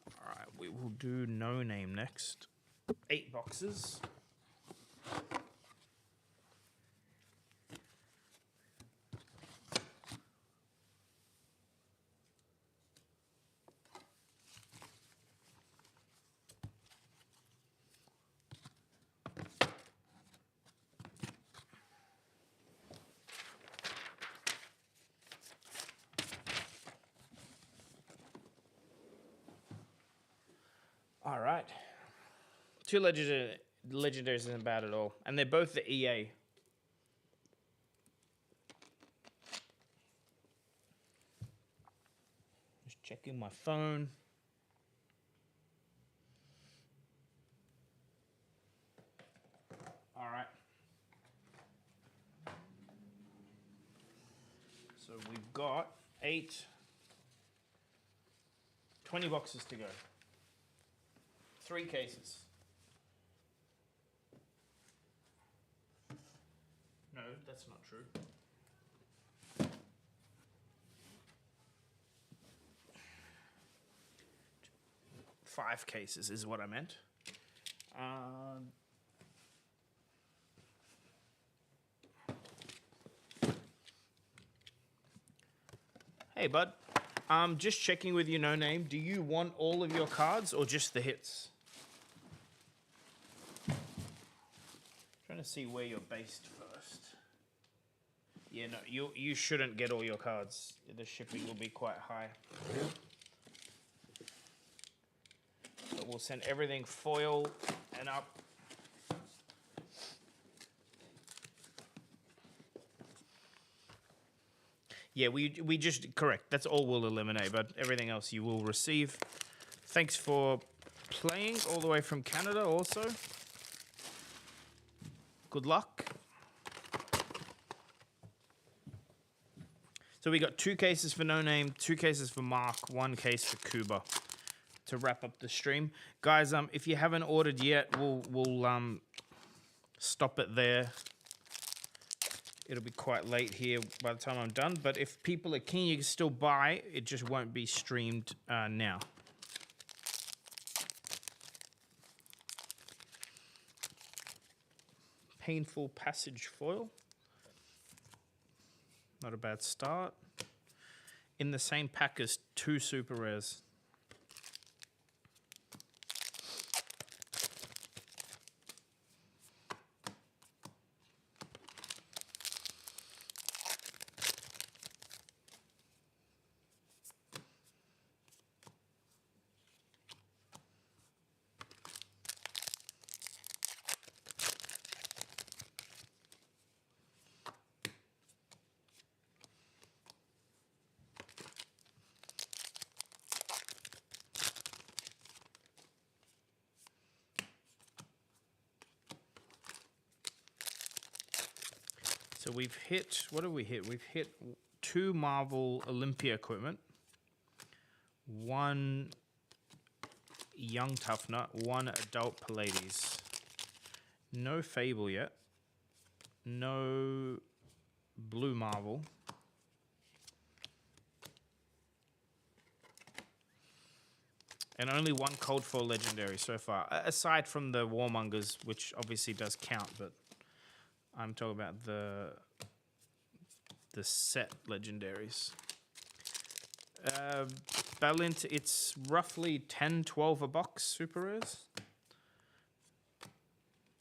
Speaker 1: All right, we will do No Name next. 8 boxes. All right. Two legendaries isn't bad at all. And they're both the EA. Just checking my phone. All right. So we've got 20 boxes to go. 3 cases. No, that's not true. 5 cases is what I meant. Hey, bud. Just checking with you, No Name. Do you want all of your cards or just the hits? Trying to see where you're based first. Yeah, no, you shouldn't get all your cards. The shipping will be quite high. But we'll send everything foil and up. Yeah, we just, correct. That's all we'll eliminate, but everything else you will receive. Thanks for playing all the way from Canada also. Good luck. So we got 2 cases for No Name, 2 cases for Mark, 1 case for Kuba to wrap up the stream. Guys, if you haven't ordered yet, we'll stop it there. It'll be quite late here by the time I'm done, but if people are keen, you can still buy. It just won't be streamed now. Painful Passage foil. Not a bad start. In the same pack as 2 super rares. So we've hit, what have we hit? We've hit 2 Marvel Olympia equipment, 1 Young Tough Nut, 1 Adult Pallades. No Fable yet. No Blue Marvel. And only 1 Cold Foil Legendary so far, aside from the Warmongers, which obviously does count, but I'm talking about the set legendaries. Balint, it's roughly 10, 12 a box, super rares.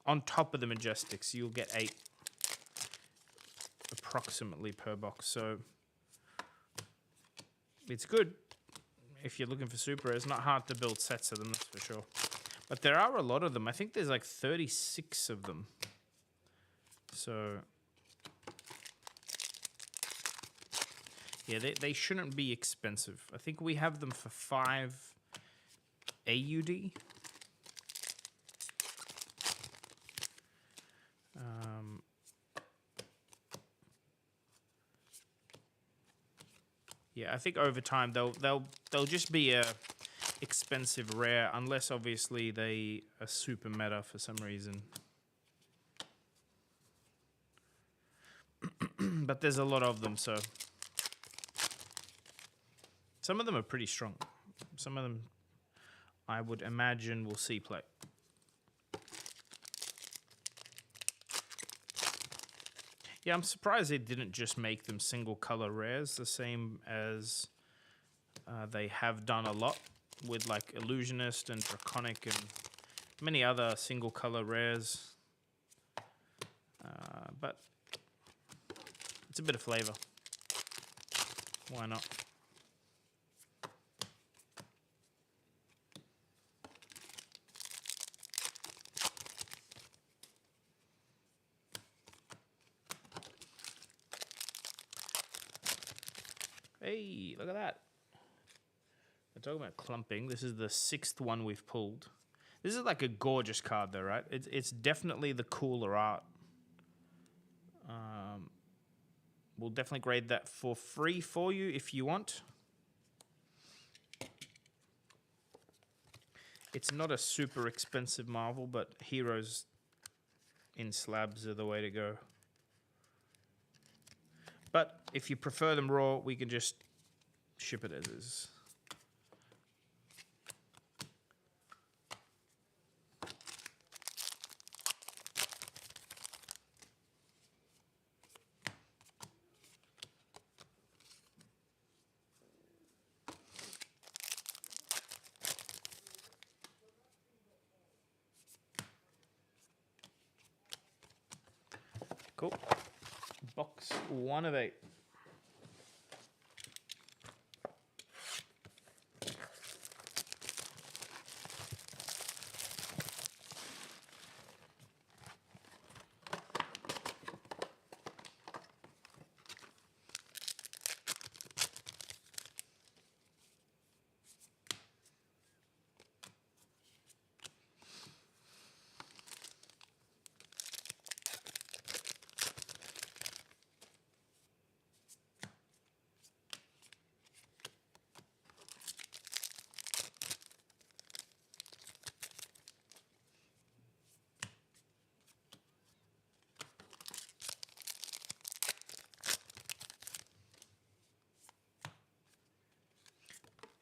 Speaker 1: On top of the Majestics, you'll get 8 approximately per box, so it's good if you're looking for super rares. Not hard to build sets of them, that's for sure. But there are a lot of them. I think there's like 36 of them. So, yeah, they shouldn't be expensive. I think we have them for 5 AUD. Yeah, I think over time they'll just be a expensive rare, unless obviously they are super meta for some reason. But there's a lot of them, so some of them are pretty strong. Some of them, I would imagine, will see play. Yeah, I'm surprised they didn't just make them single color rares, the same as they have done a lot with like Illusionist and Draconic and many other single color rares. But it's a bit of flavor. Why not? Hey, look at that. We're talking about clumping. This is the 6th one we've pulled. This is like a gorgeous card though, right? It's definitely the cooler art. We'll definitely grade that for free for you if you want. It's not a super expensive Marvel, but heroes in slabs are the way to go. But if you prefer them raw, we can just ship it as is. Cool. Box 1 of 8.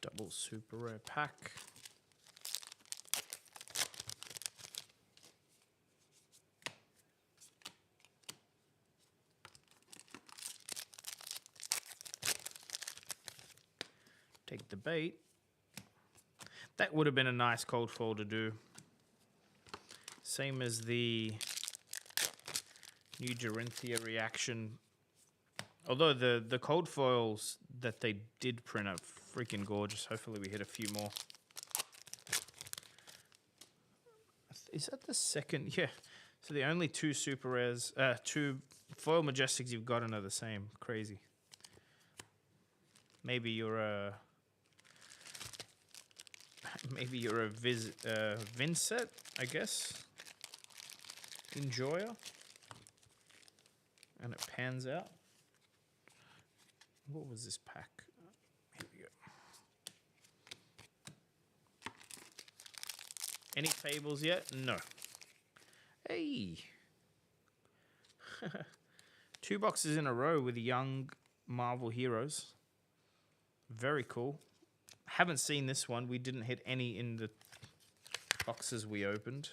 Speaker 1: Double super rare pack. Take the bait. That would have been a nice cold foil to do. Same as the new Dorinthia reaction. Although the cold foils that they did print are freaking gorgeous. Hopefully we hit a few more. Is that the second? Yeah. So the only 2 super rares, 2 foil majestics you've gotten are the same. Crazy. Maybe you're a Vincent, I guess. Enjoyer. And it pans out. What was this pack? Here we go. Any fables yet? No. Hey. 2 boxes in a row with young Marvel heroes. Very cool. Haven't seen this one. We didn't hit any in the boxes we opened.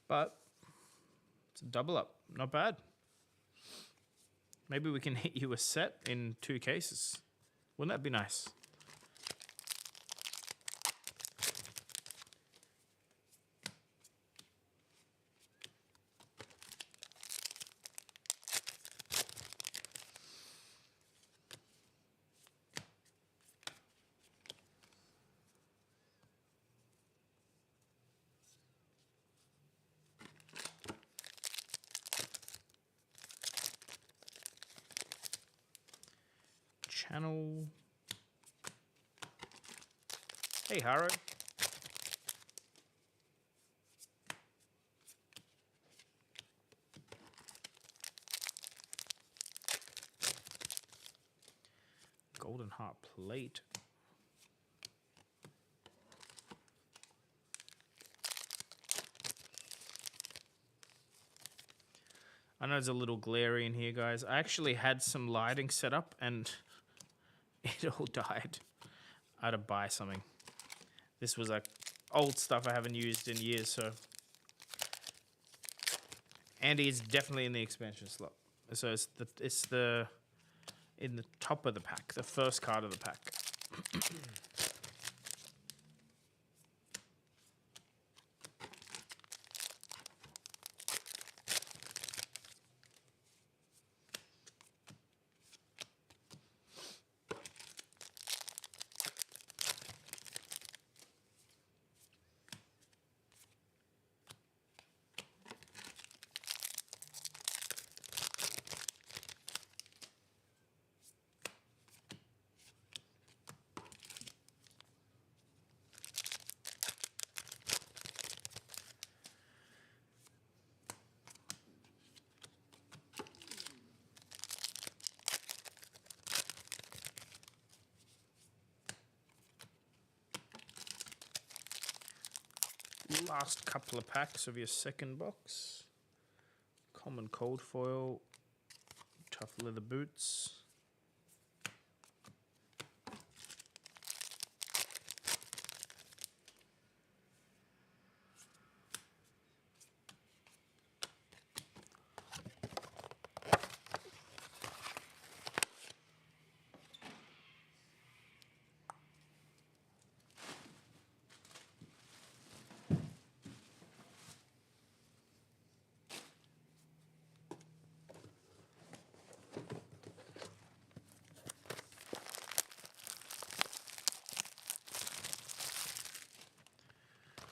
Speaker 1: But it's a double up. Not bad. Maybe we can hit you a set in 2 cases. Wouldn't that be nice? Channel. Hey, Haro. Golden Heart Plate. I know it's a little glary in here, guys. I actually had some lighting set up and it all died. I had to buy something. This was like old stuff I haven't used in years, so. Andy is definitely in the expansion slot. So it's the in the top of the pack, the first card of the pack. Last couple of packs of your second box. Common cold foil, tough leather boots.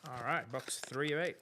Speaker 1: All right, box 3 of 8.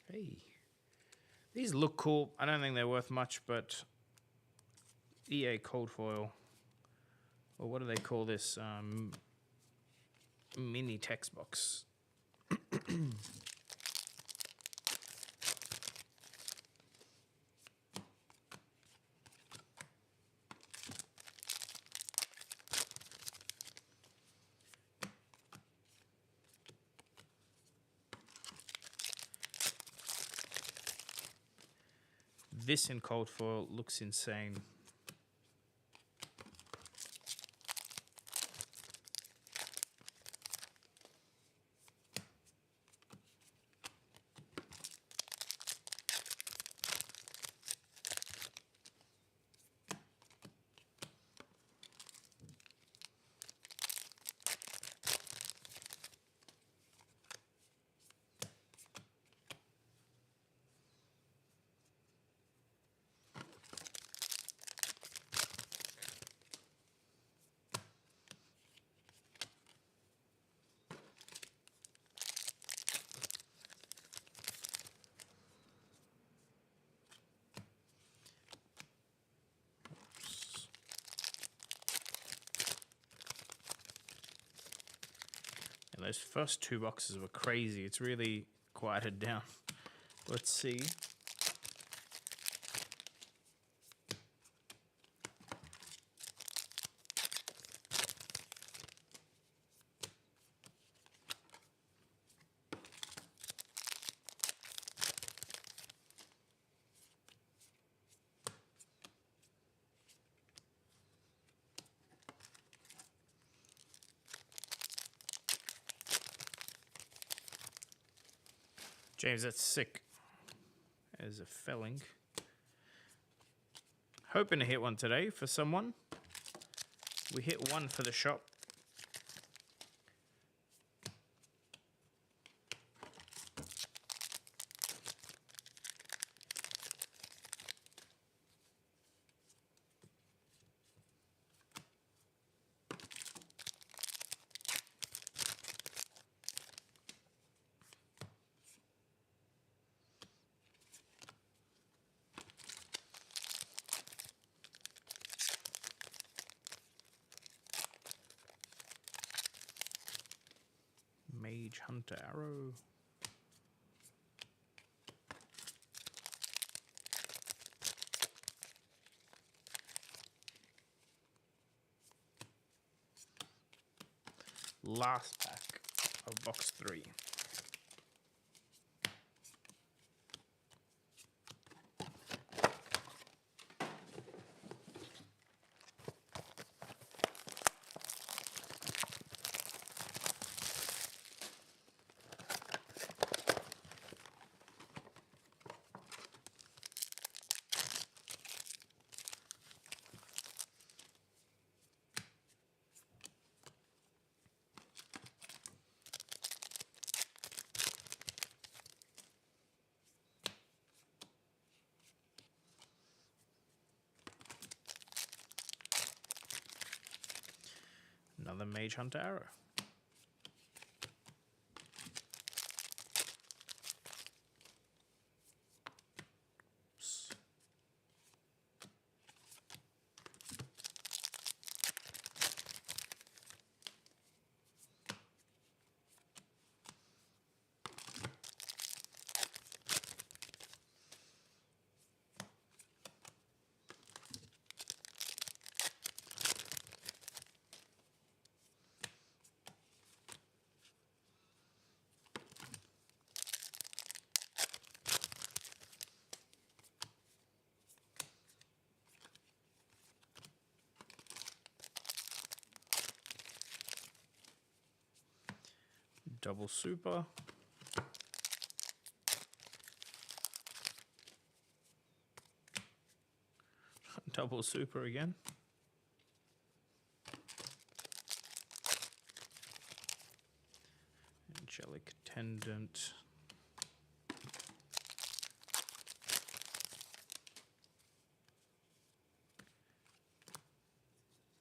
Speaker 1: Hey, these look cool. I don't think they're worth much, but EA cold foil, or what do they call this? Mini text box. This in cold foil looks insane. And those first 2 boxes were crazy. It's really quieted down. Let's see. James, that's sick. As a felling. Hoping to hit one today for someone. We hit one for the shop. Mage Hunter Arrow. Last pack of box 3. Another Mage Hunter Arrow. Oops. Double super. Double super again. Angelic Tendant.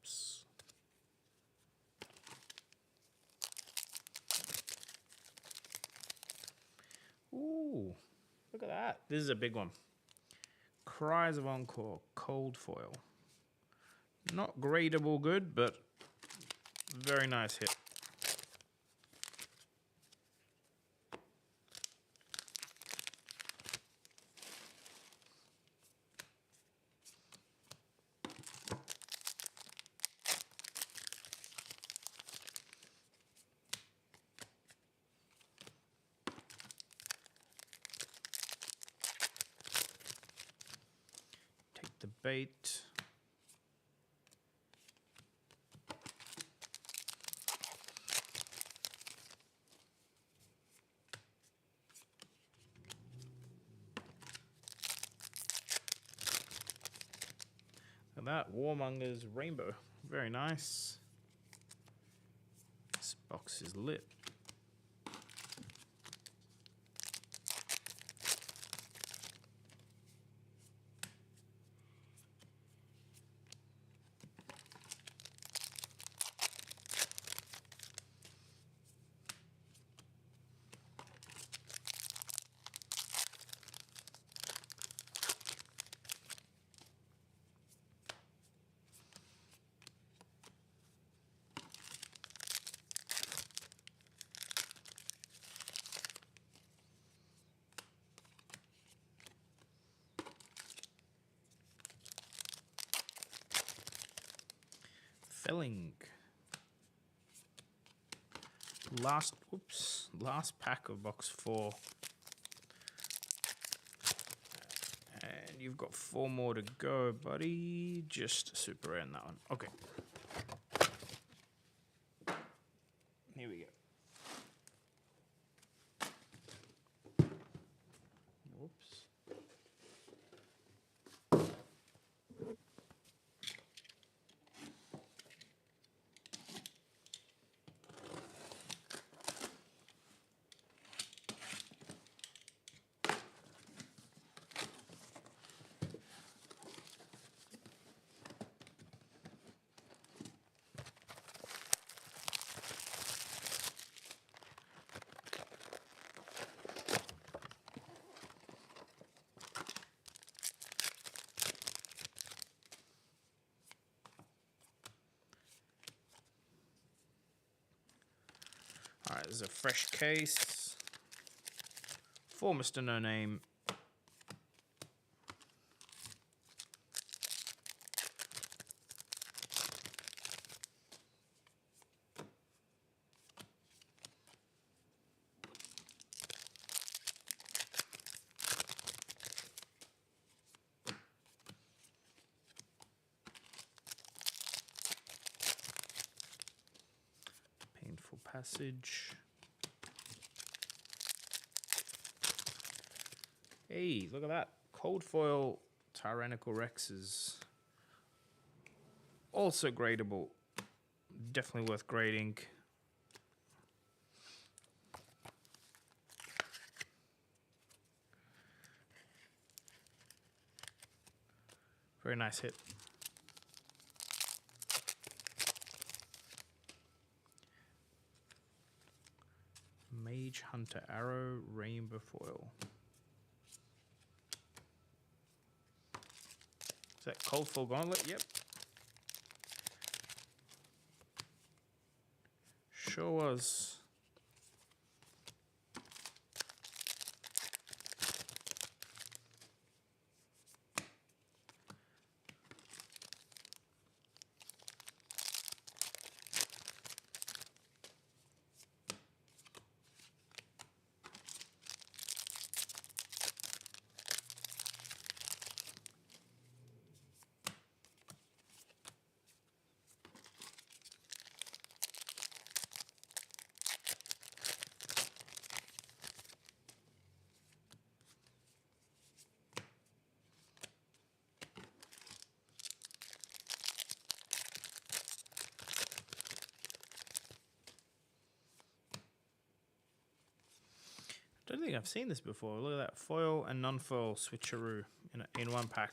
Speaker 1: Oops. Ooh, look at that. This is a big one. Cries of Encore, cold foil. Not gradable good, but very nice hit. Take the bait. And that Warmonger's Rainbow. Very nice. This box is lit. Felling. Last pack of box 4. And you've got 4 more to go, buddy. Just super rare in that one. Okay. Here we go. Whoops. Alright, there's a fresh case for Mr. No Name. Painful Passage. Hey, look at that. Cold foil Tyrannical Rexes. Also gradable. Definitely worth grading. Very nice hit. Mage Hunter Arrow Rainbow Foil. Is that Cold Full Gauntlet? Yep. Sure was. I don't think I've seen this before. Look at that. Foil and non-foil switcheroo in one pack.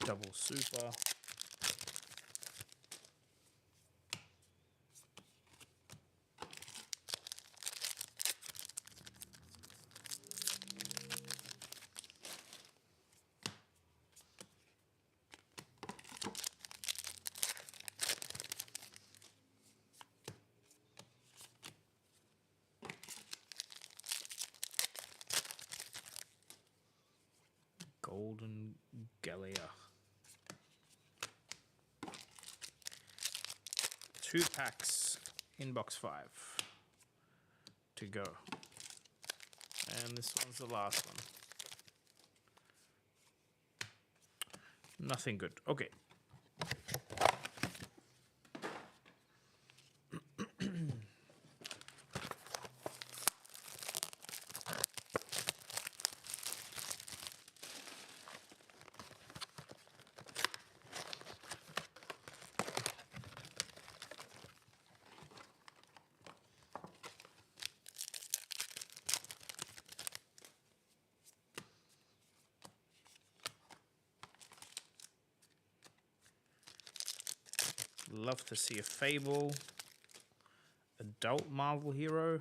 Speaker 1: Double super. Golden Gallia. 2 packs in box 5 to go. And this one's the last one. Nothing good. Okay. Love to see a Fable, adult Marvel hero,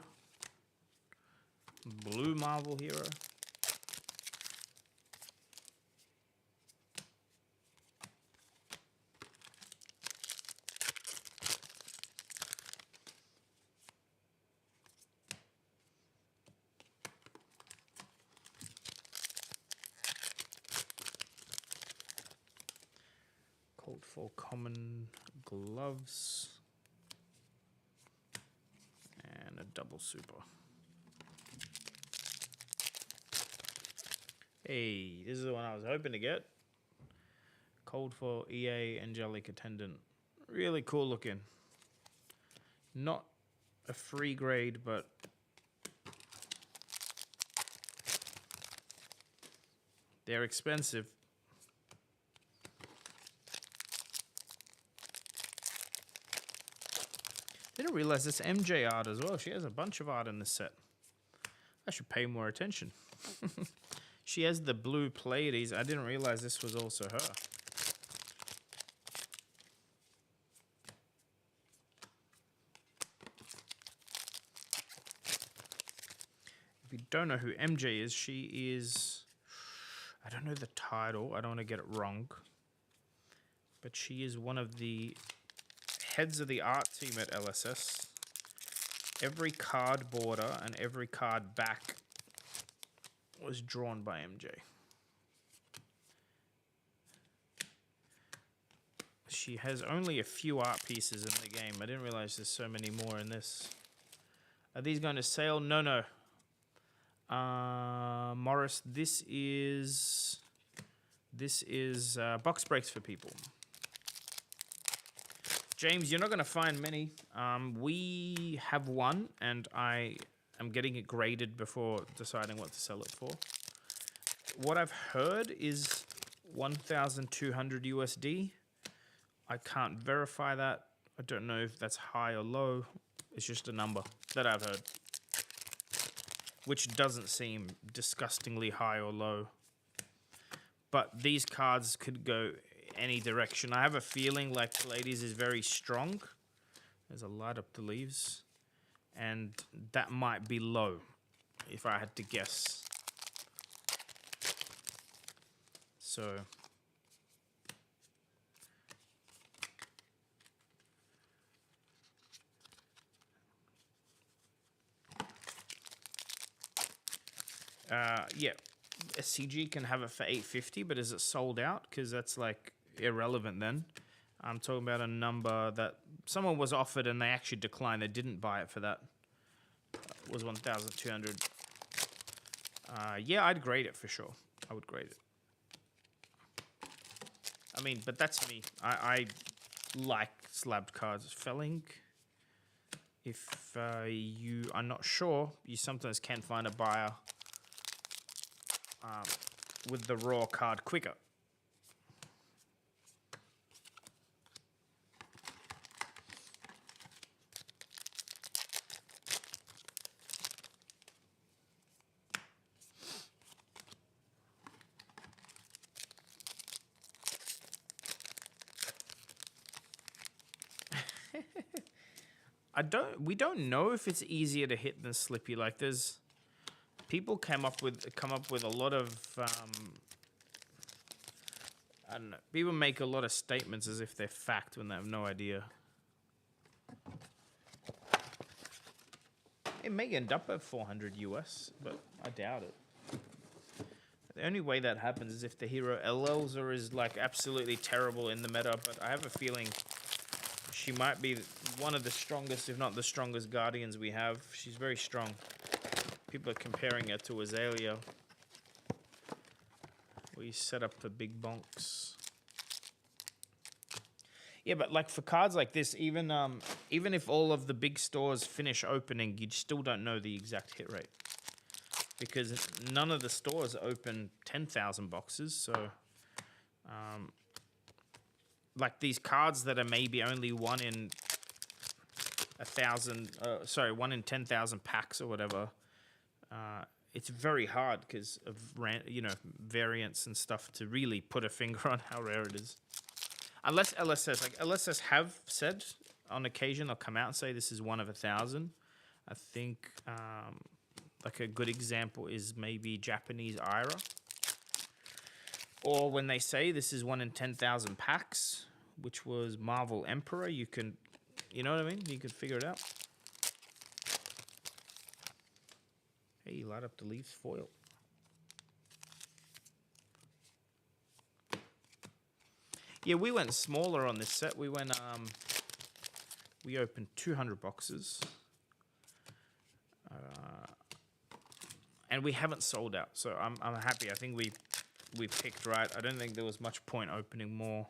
Speaker 1: blue Marvel hero. Cold for common gloves and a double super. Hey, this is the one I was hoping to get. Cold for EA Angelic Attendant. Really cool looking. Not a free grade, but they're expensive. Didn't realize this MJ art as well. She has a bunch of art in this set. I should pay more attention. She has the blue Pleiades. I didn't realize this was also her. If you don't know who MJ is, she is... I don't know the title. I don't want to get it wrong. But she is one of the heads of the art team at LSS. Every card border and every card back was drawn by MJ. She has only a few art pieces in the game. I didn't realize there's so many more in this. Are these going to sale? No, no. Morris, this is box breaks for people. James, you're not going to find many. We have one, and I am getting it graded before deciding what to sell it for. What I've heard is 1,200 USD. I can't verify that. I don't know if that's high or low. It's just a number that I've heard, which doesn't seem disgustingly high or low. But these cards could go any direction. I have a feeling like Pallades is very strong. There's a light up the leaves. And that might be low, if I had to guess. So... yeah, a CG can have it for 850, but is it sold out? Because that's like irrelevant then. I'm talking about a number that someone was offered and they actually declined. They didn't buy it for that. It was 1,200. Yeah, I'd grade it for sure. I would grade it. I mean, but that's me. I like slabbed cards. Felling. If you are not sure, you sometimes can find a buyer with the raw card quicker. We don't know if it's easier to hit than Slippy. Like there's people come up with a lot of I don't know. People make a lot of statements as if they're fact when they have no idea. It may end up at 400 US, but I doubt it. The only way that happens is if the hero LLs or is like absolutely terrible in the meta, but I have a feeling she might be one of the strongest, if not the strongest Guardians we have. She's very strong. People are comparing her to Azalea. We set up the big bonks. Yeah, but like for cards like this, even if all of the big stores finish opening, you still don't know the exact hit rate. Because none of the stores open 10,000 boxes, so... like these cards that are maybe only 1 in 1,000... sorry, 1 in 10,000 packs or whatever... it's very hard because of variants and stuff to really put a finger on how rare it is. Unless LSS, like LSS have said on occasion they'll come out and say this is 1 of 1,000. I think like a good example is maybe Japanese Ira. Or when they say this is 1 in 10,000 packs, which was Marvel Emperor, you know what I mean? You can figure it out. Hey, light up the leaves foil. Yeah, we went smaller on this set. We went, we opened 200 boxes. And we haven't sold out, so I'm happy. I think we picked right. I don't think there was much point opening more.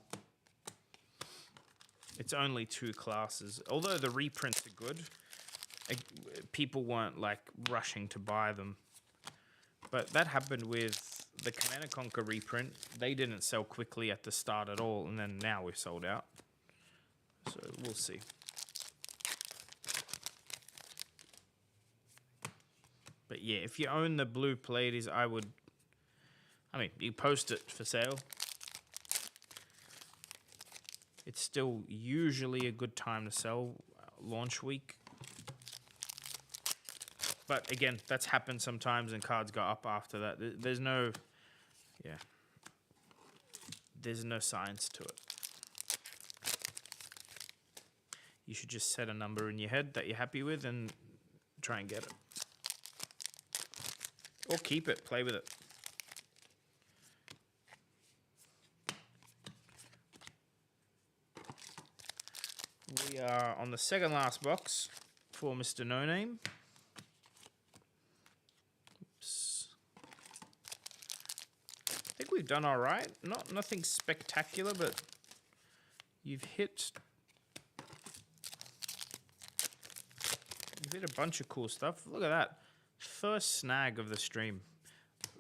Speaker 1: It's only 2 classes. Although the reprints are good, people weren't like rushing to buy them. But that happened with the Command & Conquer reprint. They didn't sell quickly at the start at all, and then now we've sold out. So we'll see. But yeah, if you own the blue Pallades, I mean, you post it for sale. It's still usually a good time to sell launch week. But again, that's happened sometimes and cards go up after that. There's no, there's no science to it. You should just set a number in your head that you're happy with and try and get it. Or keep it, play with it. We are on the second last box for Mr. No Name. Oops. think we've done all right. Nothing spectacular, but you've hit a bunch of cool stuff. Look at that. First snag of the stream.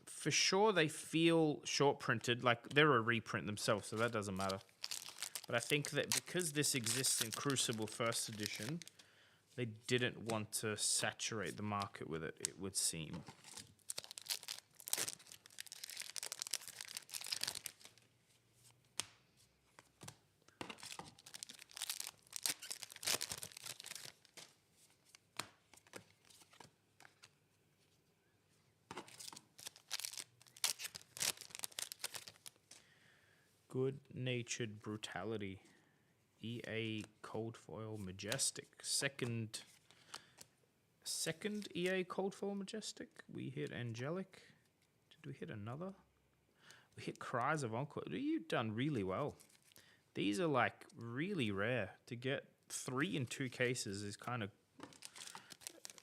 Speaker 1: For sure, they feel short printed, like they're a reprint themselves, so that doesn't matter. But I think that because this exists in Crucible First Edition, they didn't want to saturate the market with it, it would seem. Good-natured brutality. EA Cold Foil Majestic. Second EA Cold Foil Majestic. We hit Angelic. Did we hit another? We hit Cries of Encore. You've done really well. These are like really rare. To get 3 in 2 cases is kind of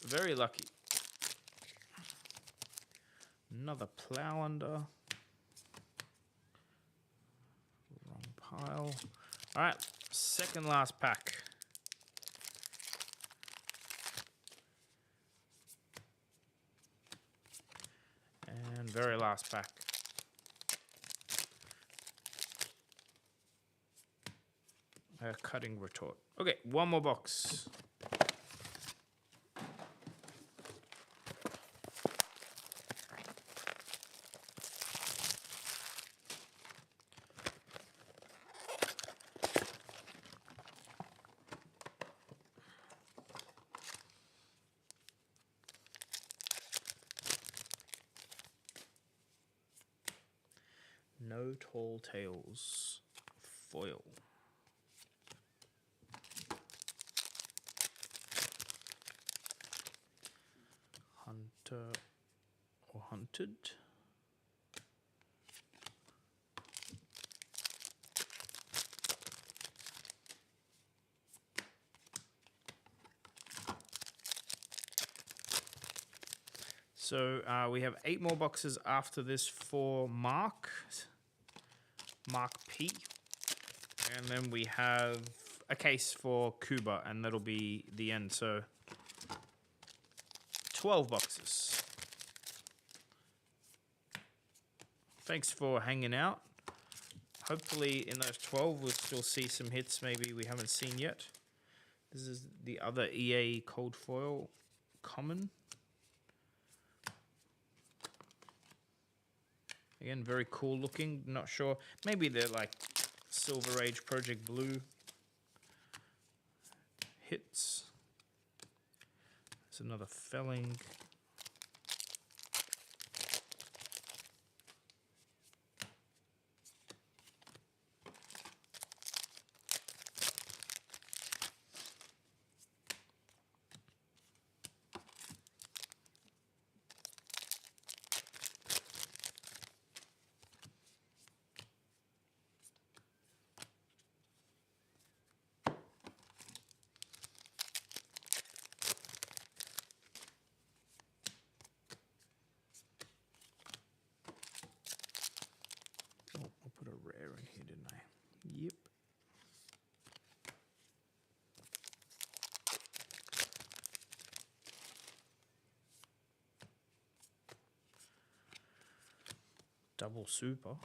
Speaker 1: very lucky. Another Plow Under. Pile. All right, second last pack. And very last pack. A cutting retort. Okay, one more box. No Tall Tales foil. Hunter or Hunted. So we have 8 more boxes after this for Mark P. And then we have a case for Kuba, and that'll be the end. So 12 boxes. Thanks for hanging out. Hopefully in those 12 we'll still see some hits maybe we haven't seen yet. This is the other EA Cold Foil Common. Again, very cool looking. Not sure. Maybe they're like Silver Age Project Blue hits. There's another Felling. Yep. Double super.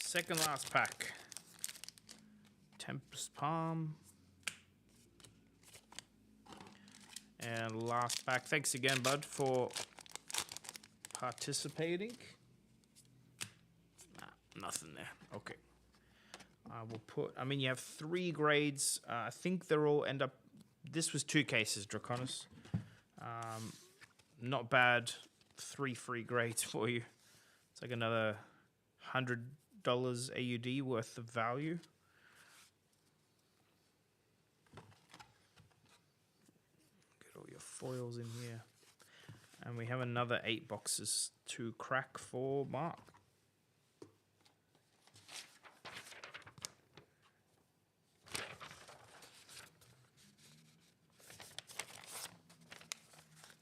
Speaker 1: Second last pack. Tempest Palm. And last pack. Thanks again, bud, for participating. Nah, nothing there. Okay. I will put... I mean, you have 3 grades. I think they're all end up... This was 2 cases, Draconis. Not bad. 3 free grades for you. It's like another $100 AUD worth of value. Get all your foils in here. And we have another 8 boxes to crack for Mark.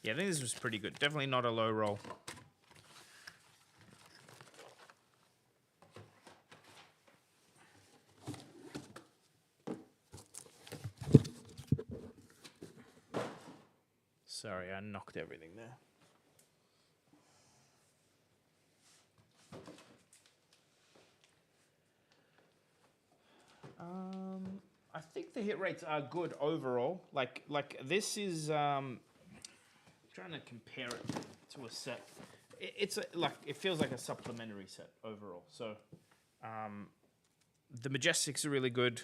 Speaker 1: Yeah, I think this was pretty good. Definitely not a low roll. Sorry, I knocked everything there. I think the hit rates are good overall. Like this is trying to compare it to a set. It's like it feels like a supplementary set overall. So the Majestics are really good.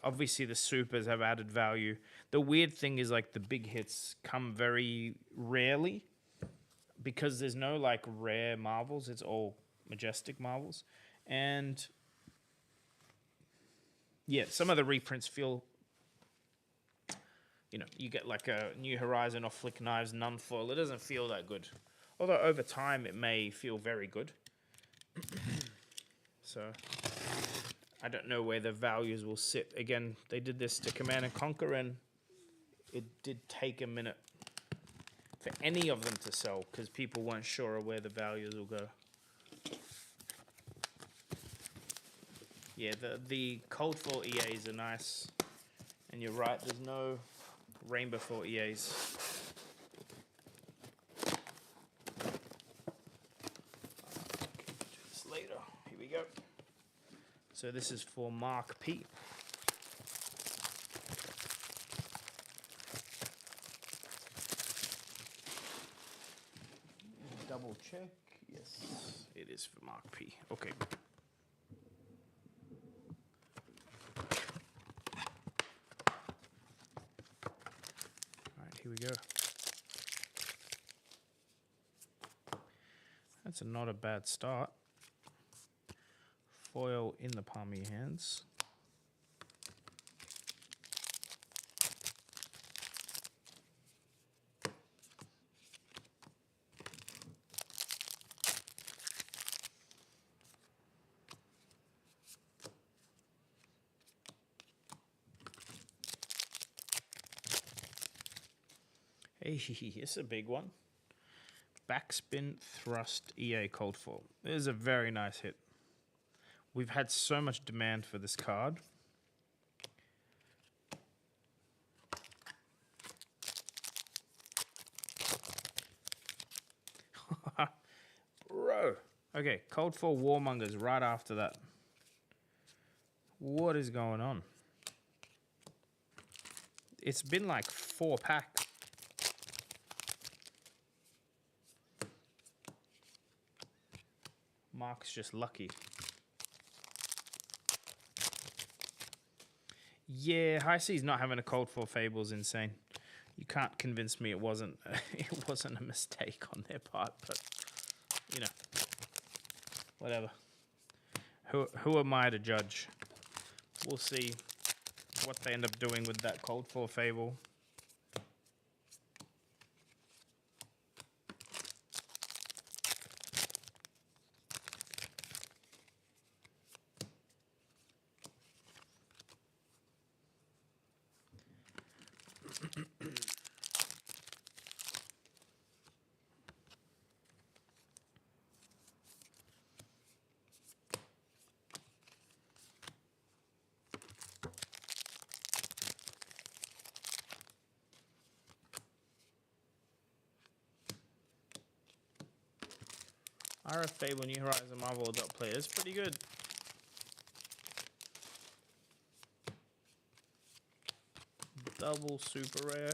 Speaker 1: Obviously the supers have added value. The weird thing is like the big hits come very rarely because there's no like rare marvels. It's all Majestic marvels. And yeah, some of the reprints feel, you know, you get like a New Horizon or Flick Knives non-foil. It doesn't feel that good. Although over time it may feel very good. So I don't know where the values will sit. Again, they did this to Command and Conquer, and it did take a minute for any of them to sell because people weren't sure of where the values will go. Yeah, the cold foil EAs are nice, and you're right. There's no rainbow foil EAs. Okay, do this later. Here we go. So this is for Mark P. Double check. Yes, it is for Mark P. Okay. All right, here we go. That's not a bad start. Foil in the palm of your hands. Hey, it's a big one. Backspin Thrust EA Cold Foil. It is a very nice hit. We've had so much demand for this card. Bro. Okay, Cold Foil Warmongers right after that. What is going on? It's been like 4 packs. Mark's just lucky. Yeah, High Seas not having a Cold Foil Fable is insane. You can't convince me it wasn't a mistake on their part, but you know, whatever. Who am I to judge? We'll see what they end up doing with that Cold Foil Fable. RF Fable New Horizon Marvel Adult Player is pretty good. Double super rare.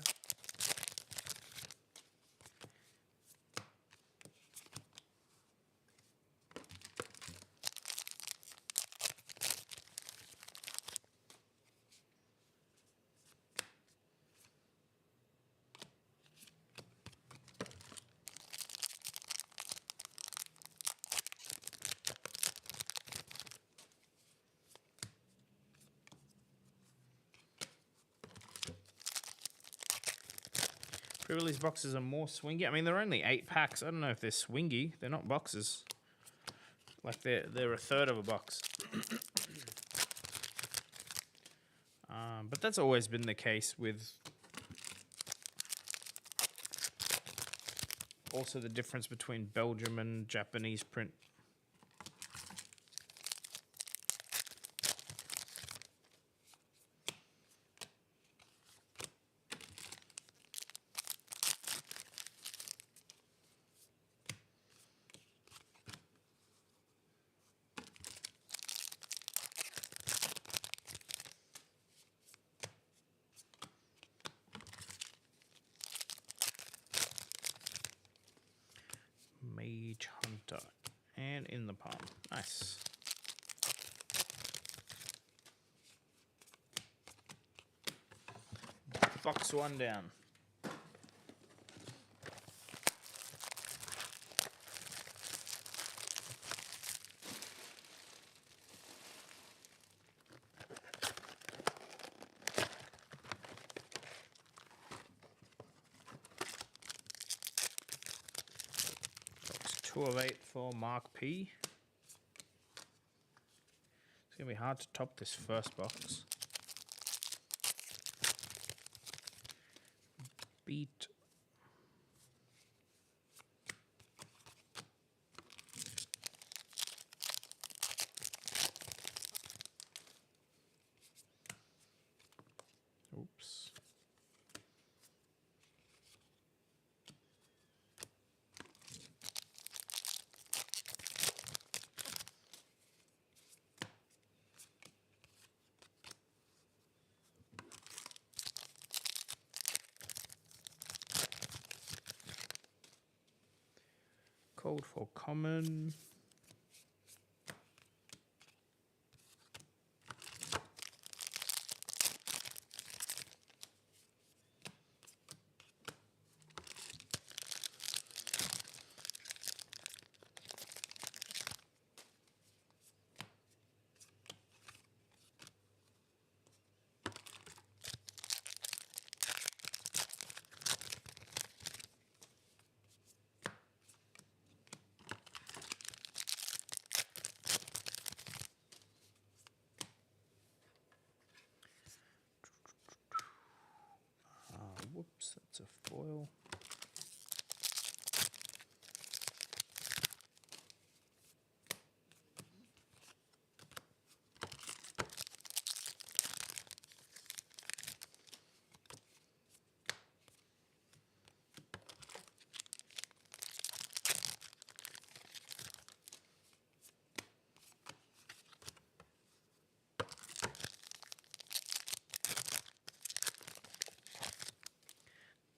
Speaker 1: Pre-release boxes are more swingy. I mean, they're only 8 packs. I don't know if they're swingy. They're not boxes. Like they're a third of a box. But that's always been the case with also the difference between Belgium and Japanese print. Mage Hunter. And in the palm. Nice. Box 1 down. Box 2 of 8 for Mark P. It's going to be hard to top this first box. Beat. Oops. Code for common. Whoops, that's a foil.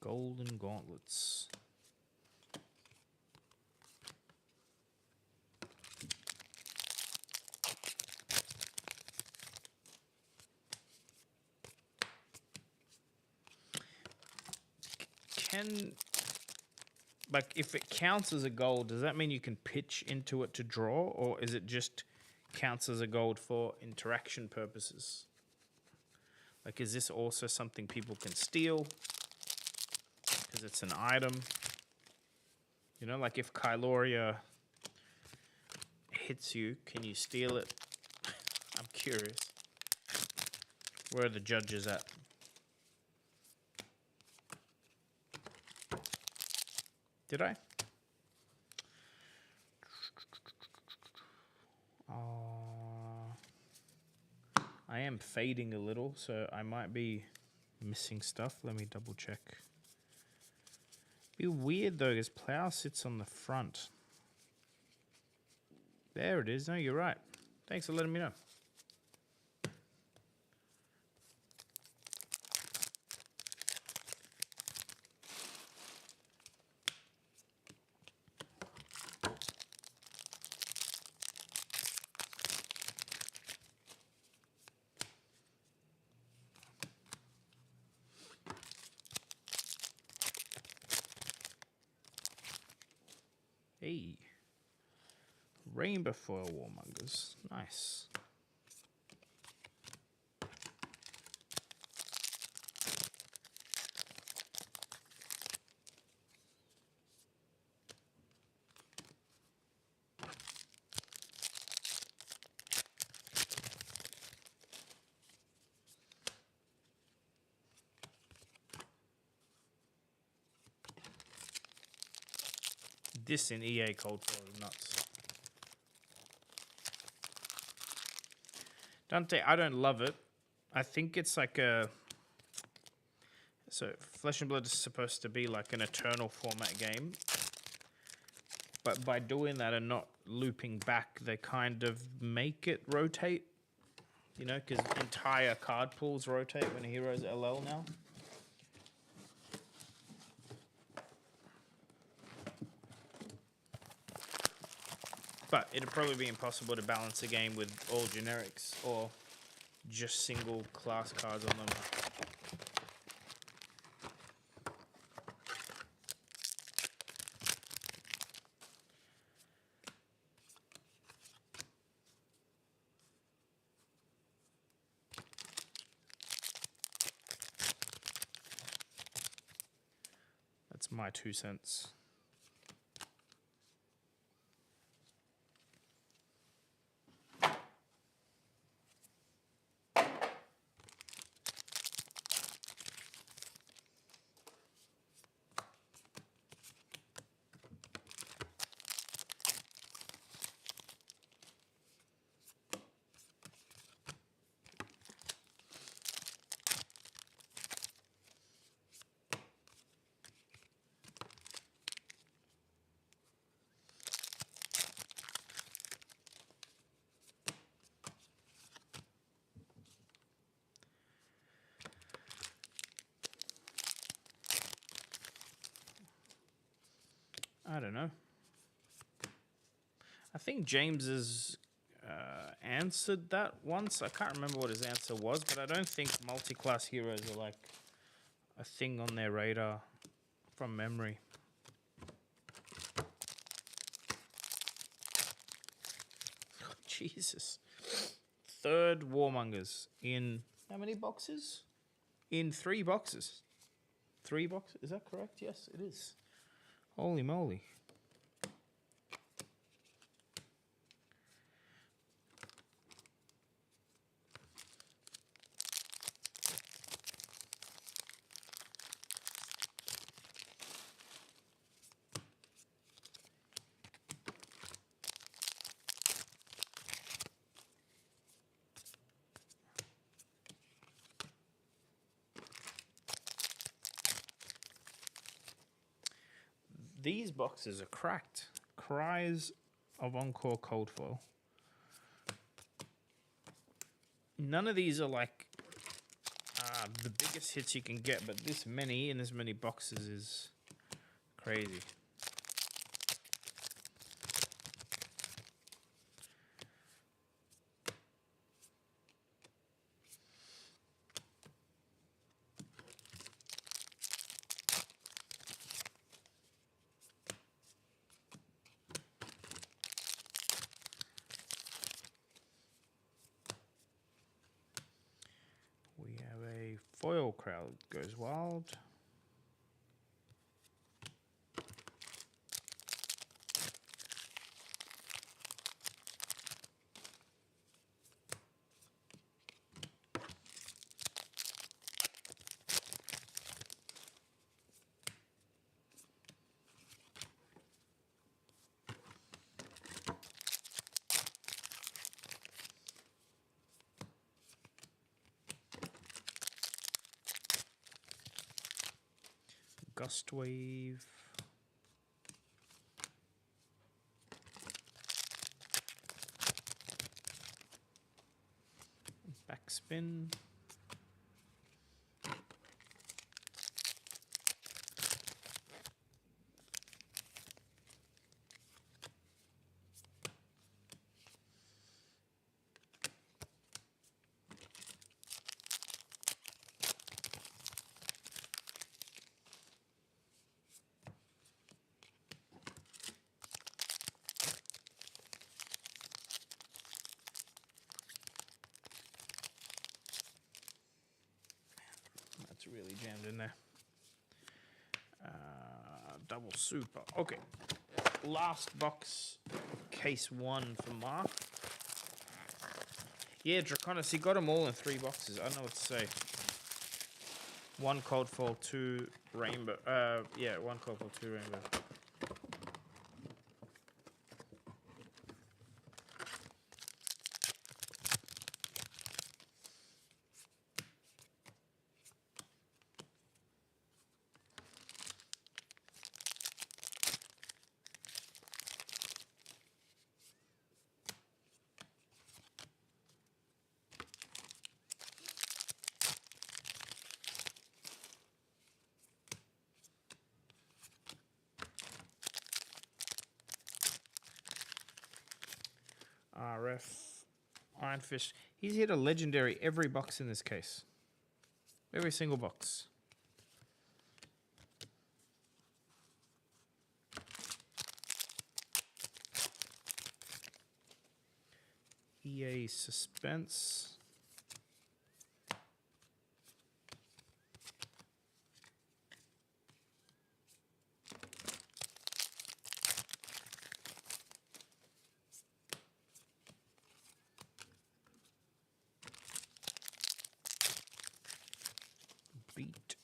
Speaker 1: Golden gauntlets. Like, if it counts as a gold, does that mean you can pitch into it to draw, or is it just counts as a gold for interaction purposes? Like, is this also something people can steal because it's an item? You know, like if Kyloria hits you, can you steal it? I'm curious. Where are the judges at? Did I? I am fading a little, so I might be missing stuff. Let me double check. Be weird though, because Plow sits on the front. There it is. No, you're right. Thanks for letting me know. Hey. Rainbow foil warmongers. Nice. This in EA cold foil is nuts. Dante, I don't love it. I think it's like a... So, Flesh and Blood is supposed to be like an eternal format game. But by doing that and not looping back, they kind of make it rotate. You know, because entire card pools rotate when a hero's LL now. But it'd probably be impossible to balance a game with all generics or just single class cards on them. That's my 2 cents. I don't know. I think James has answered that once. I can't remember what his answer was, but I don't think multi-class heroes are like a thing on their radar from memory. Oh, Jesus. 3rd Warmongers in how many boxes? In 3 boxes. 3 boxes? Is that correct? Yes, it is. Holy moly. These boxes are cracked. Cries of Encore Cold Foil. None of these are like the biggest hits you can get, but this many in as many boxes is crazy. We have a foil crowd goes wild. Gust Wave. Next spin. That's really jammed in there. Double super. Okay. Last box, case 1 for Mark. Yeah, Draconis, he got them all in 3 boxes. I don't know what to say. 1 cold foil, 2 rainbow. Yeah, 1 cold foil, 2 rainbow. RF, Ironfish. He's hit a legendary every box in this case. Every single box. EA Suspense. Beat.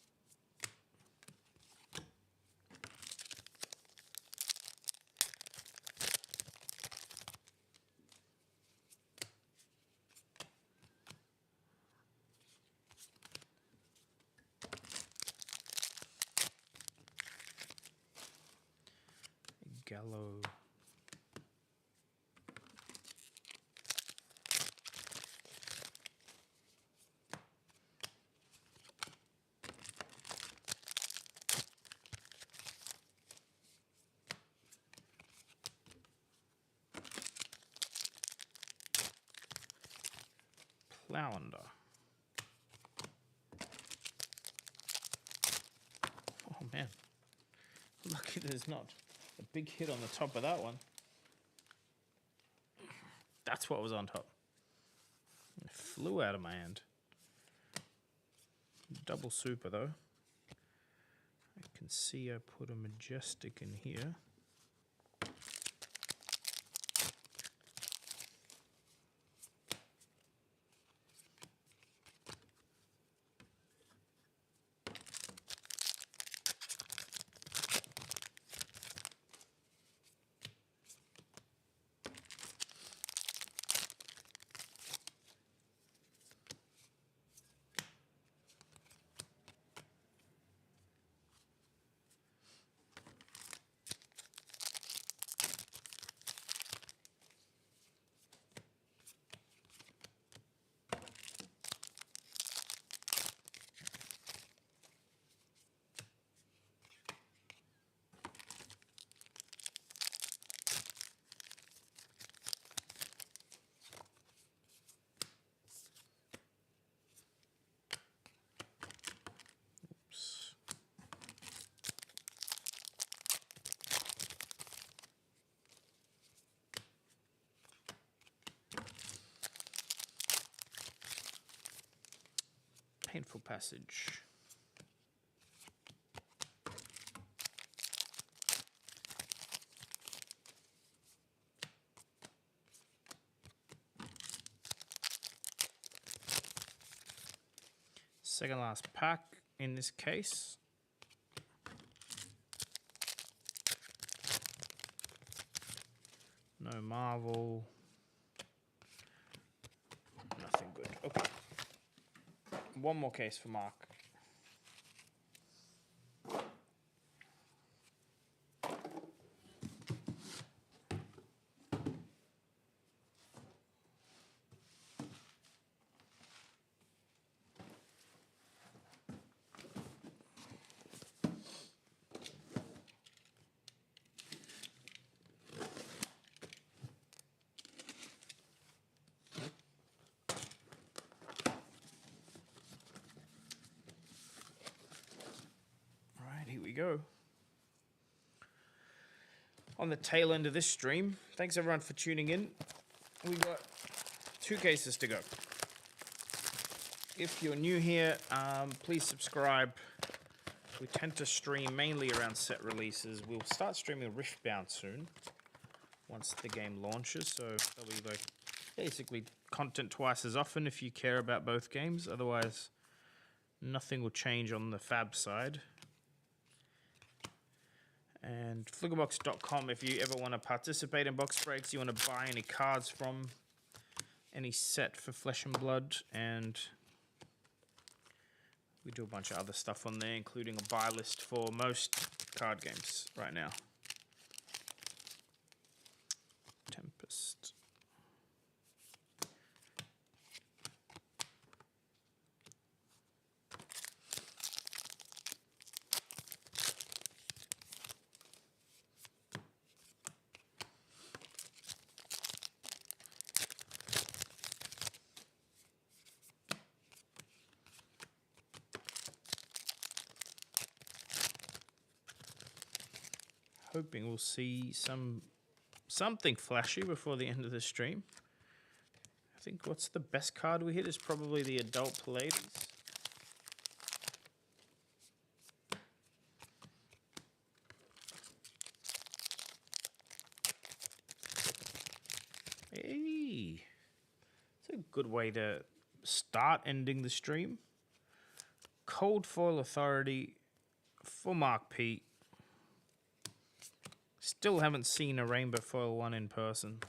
Speaker 1: Gallo. Flounder. Oh man. Lucky there's not a big hit on the top of that one. That's what was on top. It flew out of my hand. Double super though. I can see I put a majestic in here. Painful Passage. Second last pack in this case. No Marvel. Nothing good. Okay. One more case for Mark. go. On the tail end of this stream, thanks everyone for tuning in. We got 2 cases to go. If you're new here, please subscribe. We tend to stream mainly around set releases. We'll start streaming Riftbound soon, once the game launches. So that'll be like basically content twice as often if you care about both games. Otherwise, nothing will change on the Fab side. And fliggerbox.com if you ever want to participate in box breaks, you want to buy any cards from any set for Flesh and Blood, and we do a bunch of other stuff on there, including a buy list for most card games right now. Tempest. Hoping we'll see something flashy before the end of the stream. I think what's the best card we hit is probably the Adult Pallades. Hey, it's a good way to start ending the stream. Cold Foil Authority for Mark P. Still haven't seen a Rainbow Foil one in person.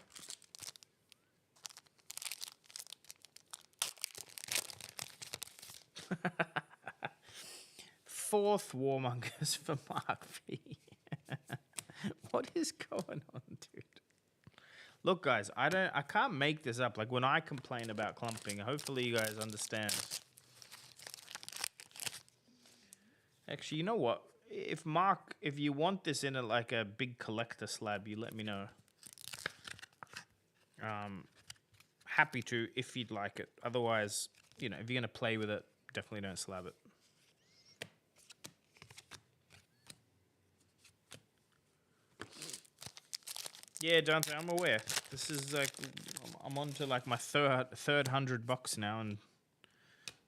Speaker 1: Fourth Warmongers for Mark P. What is going on, dude? Look, guys, I can't make this up. Like when I complain about clumping, hopefully you guys understand. Actually, you know what? If you want this in like a big collector slab, you let me know. Happy to if you'd like it. Otherwise, you know, if you're gonna play with it, definitely don't slab it. Yeah, Dante, I'm aware. This is like I'm on to like my third $100 now, and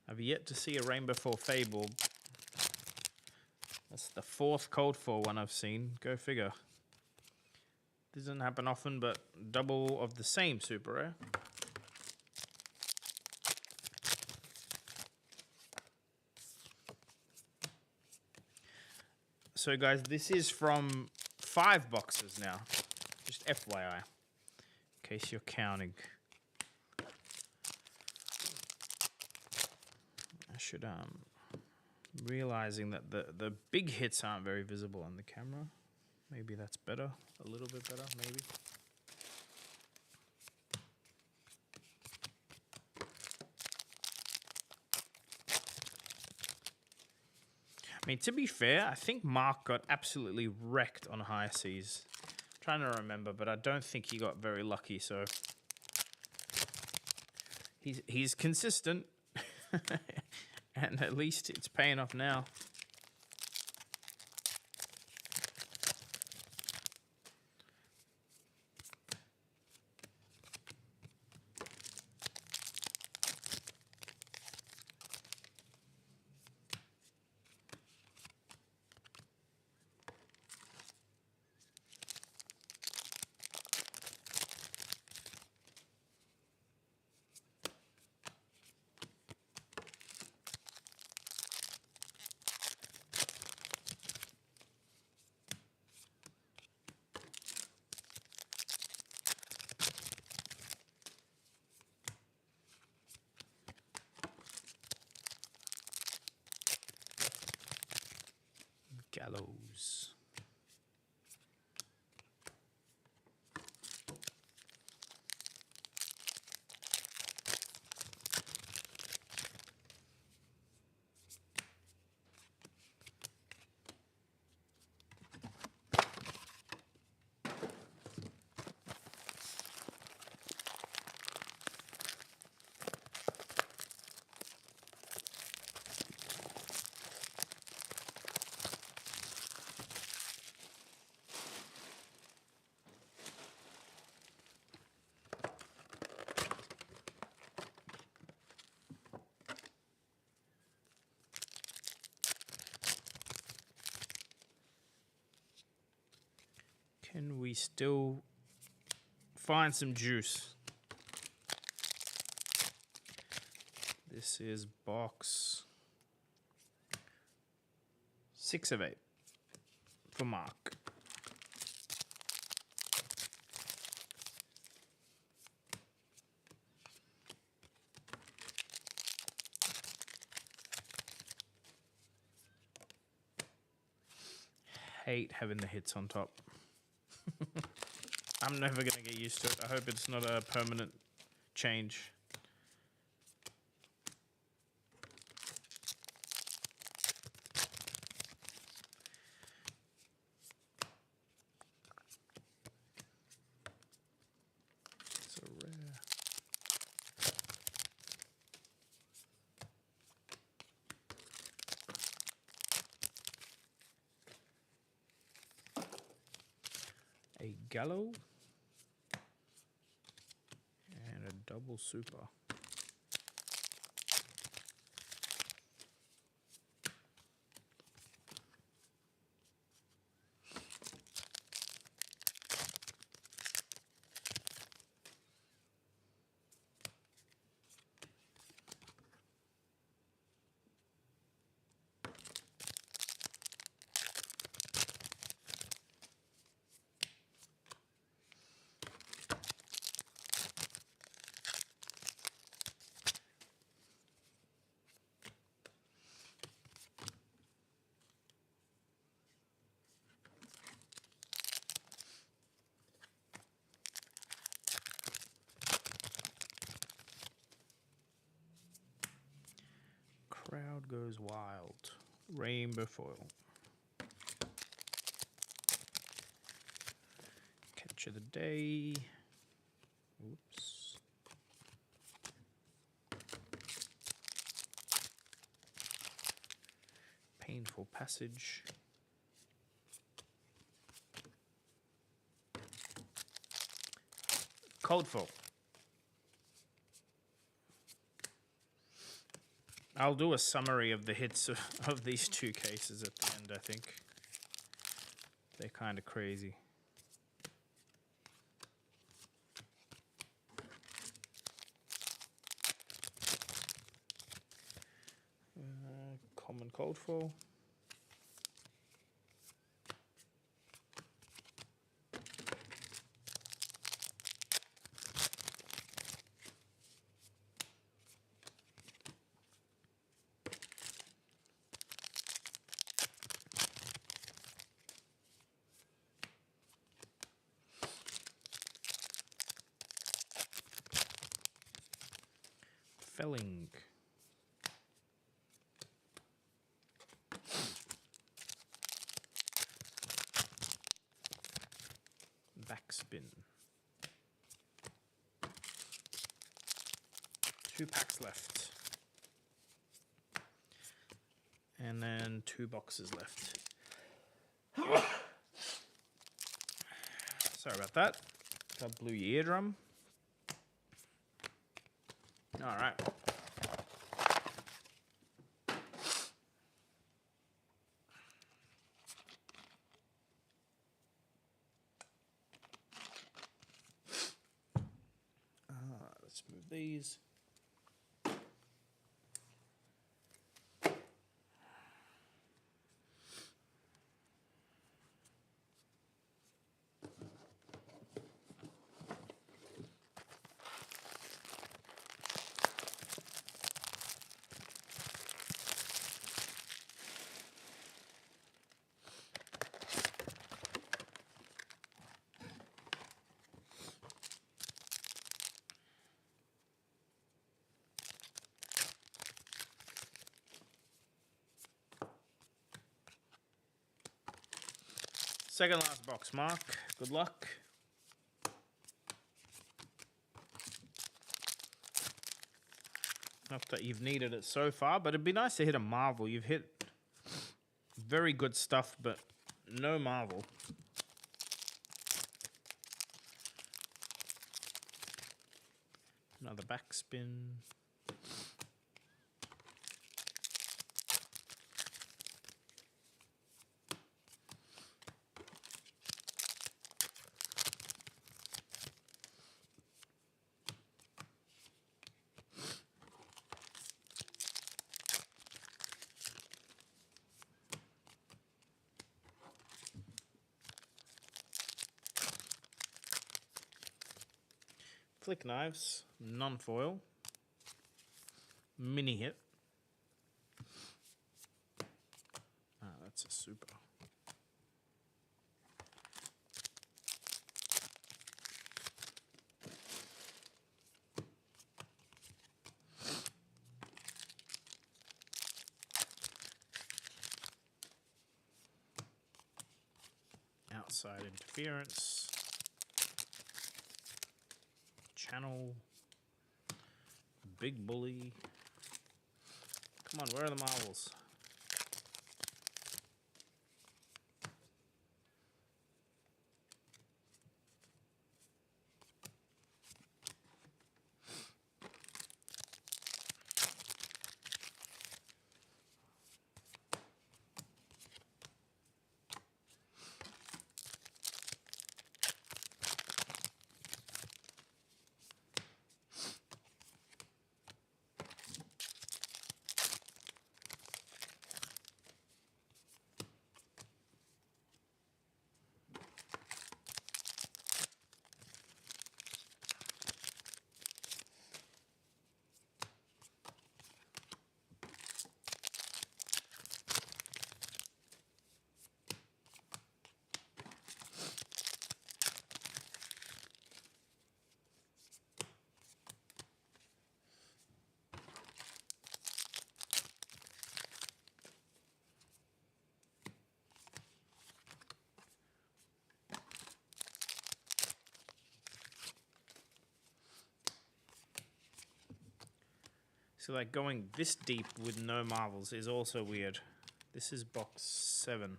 Speaker 1: I've yet to see a Rainbow Foil Fable. That's the 4th Cold Foil one I've seen. Go figure. Doesn't happen often, but double of the same super rare. So guys, this is from 5 boxes now. Just FYI, in case you're counting. I should realizing that the big hits aren't very visible on the camera. Maybe that's better. A little bit better, maybe. I mean, to be fair, I think Mark got absolutely wrecked on High Seas. I'm trying to remember, but I don't think he got very lucky, so he's consistent. And at least it's paying off now. Can we still find some juice? This is box 6 of 8 for Mark. Hate having the hits on top. I'm never going to get used to it. I hope it's not a permanent change. It's a rare. A Gallo and a double super. Crowd goes wild. Rainbow foil. Catch of the day. Oops. Painful passage. Cold foil. I'll do a summary of the hits of these two cases at the end, I think. They're kind of crazy. Common cold foil. Felling. Backspin. 2 packs left. And then 2 boxes left. Sorry about that. That blew your eardrum. All right. Let's move these. Second last box, Mark. Good luck. Not that you've needed it so far, but it'd be nice to hit a Marvel. You've hit very good stuff, but no Marvel. Another backspin. Flick Knives, non-foil. Mini hit. Ah, that's a super. Outside interference. Channel. Big bully. Come on, where are the marbles? So like going this deep with no marbles is also weird. This is box 7.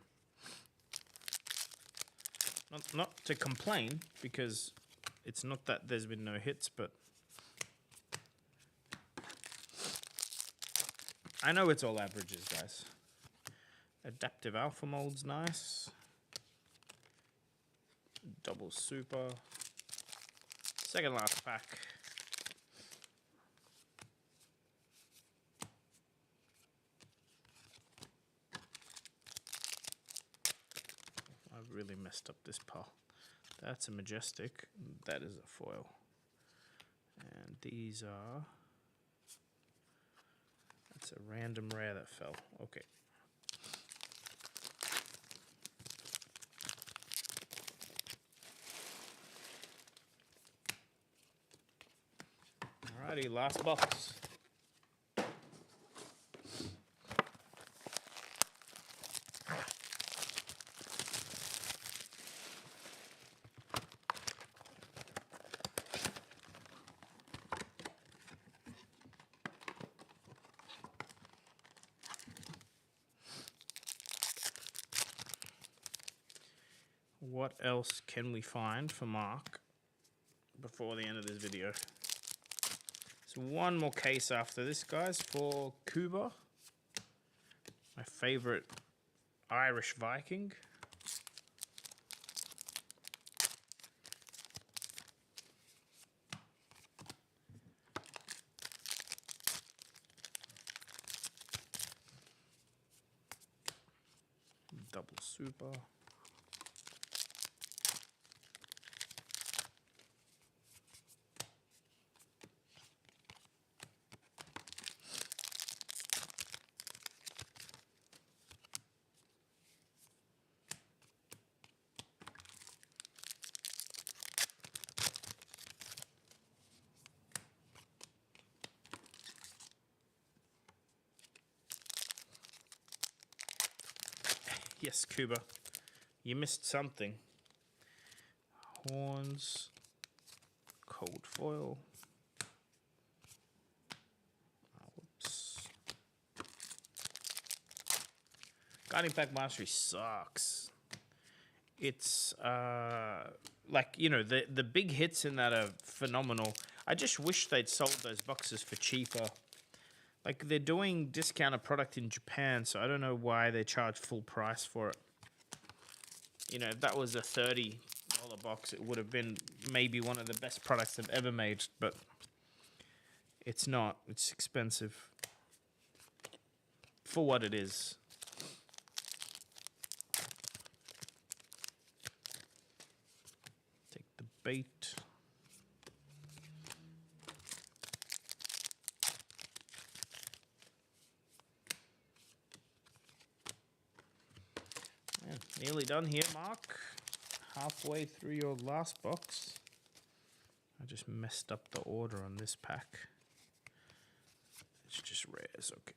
Speaker 1: Not to complain, because it's not that there's been no hits, but I know it's all averages, guys. Adaptive Alpha Mold's nice. Double Super. Second last pack. I've really messed up this pile. That's a Majestic. That is a foil. And these are... That's a random rare that fell. Okay. Alrighty, last box. What else can we find for Mark before the end of this video? So one more case after this, guys, for Cuba. My favorite Irish Viking. Double Super. Yes, Cuba. You missed something. Horns. Cold foil. Whoops. Guiding Pack Mastery sucks. It's like, you know, the big hits in that are phenomenal. I just wish they'd sold those boxes for cheaper. Like, they're doing discounted product in Japan, so I don't know why they charge full price for it. You know, if that was a $30 box, it would have been maybe one of the best products they've ever made, but it's not. It's expensive for what it is. Take the bait. Nearly done here, Mark. Halfway through your last box. I just messed up the order on this pack. It's just rares, okay.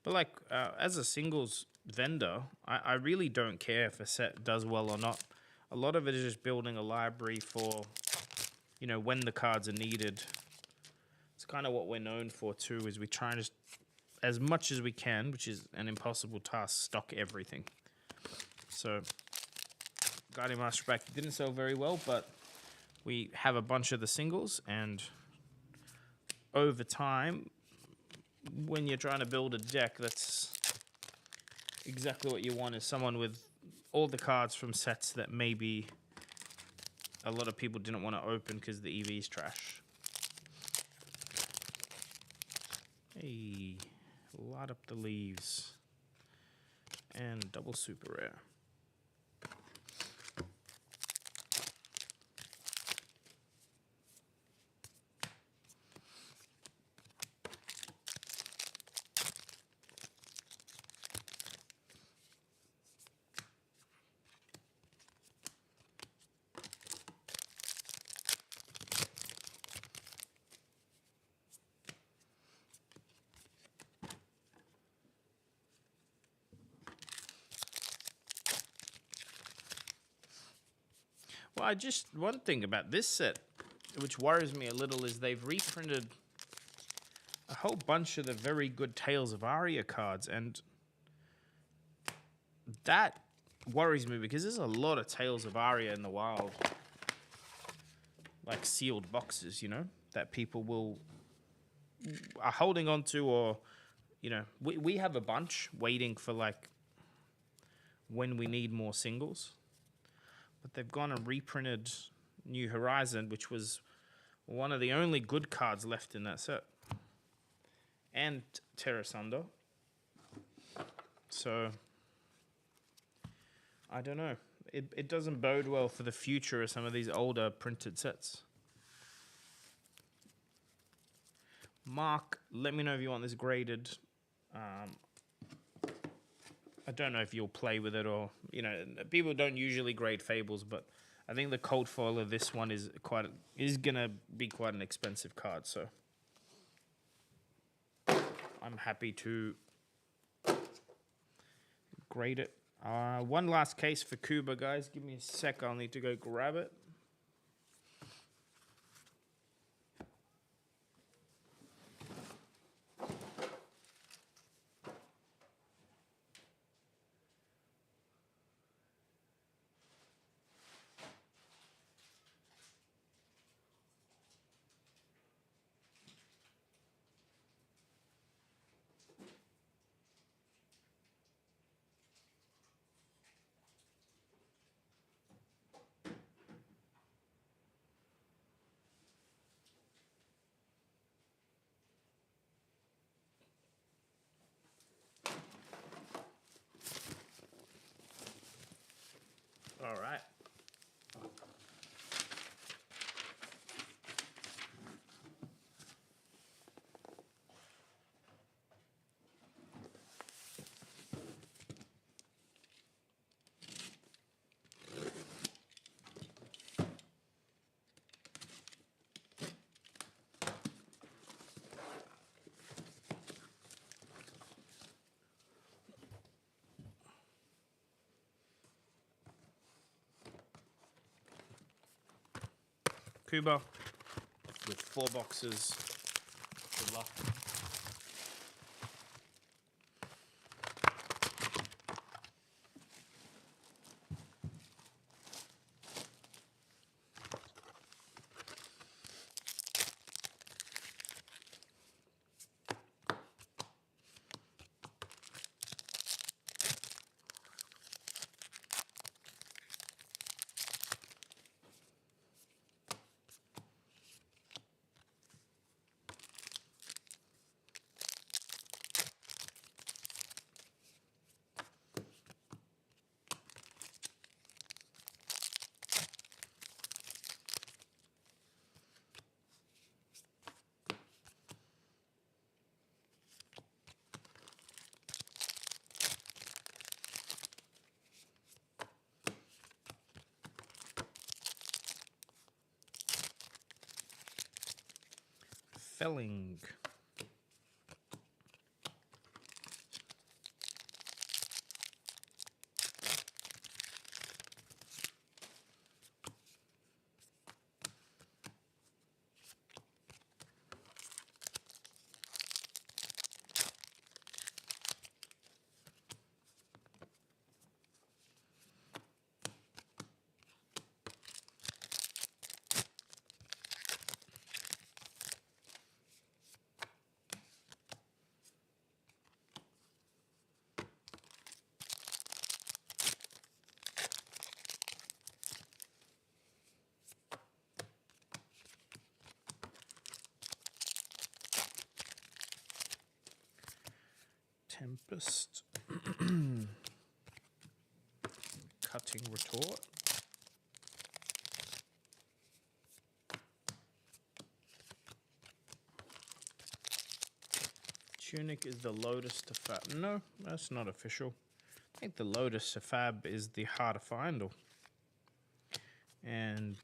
Speaker 1: But like, as a singles vendor, I really don't care if a set does well or not. A lot of it is just building a library for, you know, when the cards are needed. It's kind of what we're known for too, is we try and just, as much as we can, which is an impossible task, stock everything. So, Guardian Master Pack didn't sell very well, but we have a bunch of the singles, and over time, when you're trying to build a deck, that's exactly what you want, is someone with all the cards from sets that maybe a lot of people didn't want to open because the EV is trash. Hey, light up the leaves. And double super rare. Well, one thing about this set, which worries me a little, is they've reprinted a whole bunch of the very good Tales of Aria cards, and that worries me because there's a lot of Tales of Aria in the wild, like sealed boxes, you know, that people are holding on to, or, you know, we have a bunch waiting for like when we need more singles. But they've gone and reprinted New Horizon, which was one of the only good cards left in that set. And Terra Sunder. So, I don't know. It doesn't bode well for the future of some of these older printed sets. Mark, let me know if you want this graded. I don't know if you'll play with it, or, you know, people don't usually grade Fables, but I think the cold foil of this one is gonna be quite an expensive card, so I'm happy to grade it. One last case for Kuba, guys. Give me a sec, I'll need to go grab it. All right. Kuba with 4 boxes. Good luck. Felling. Tempest. Cutting retort. Tunic is the Lotus to Fab. No, that's not official. I think the Lotus to Fab is the harder findle. And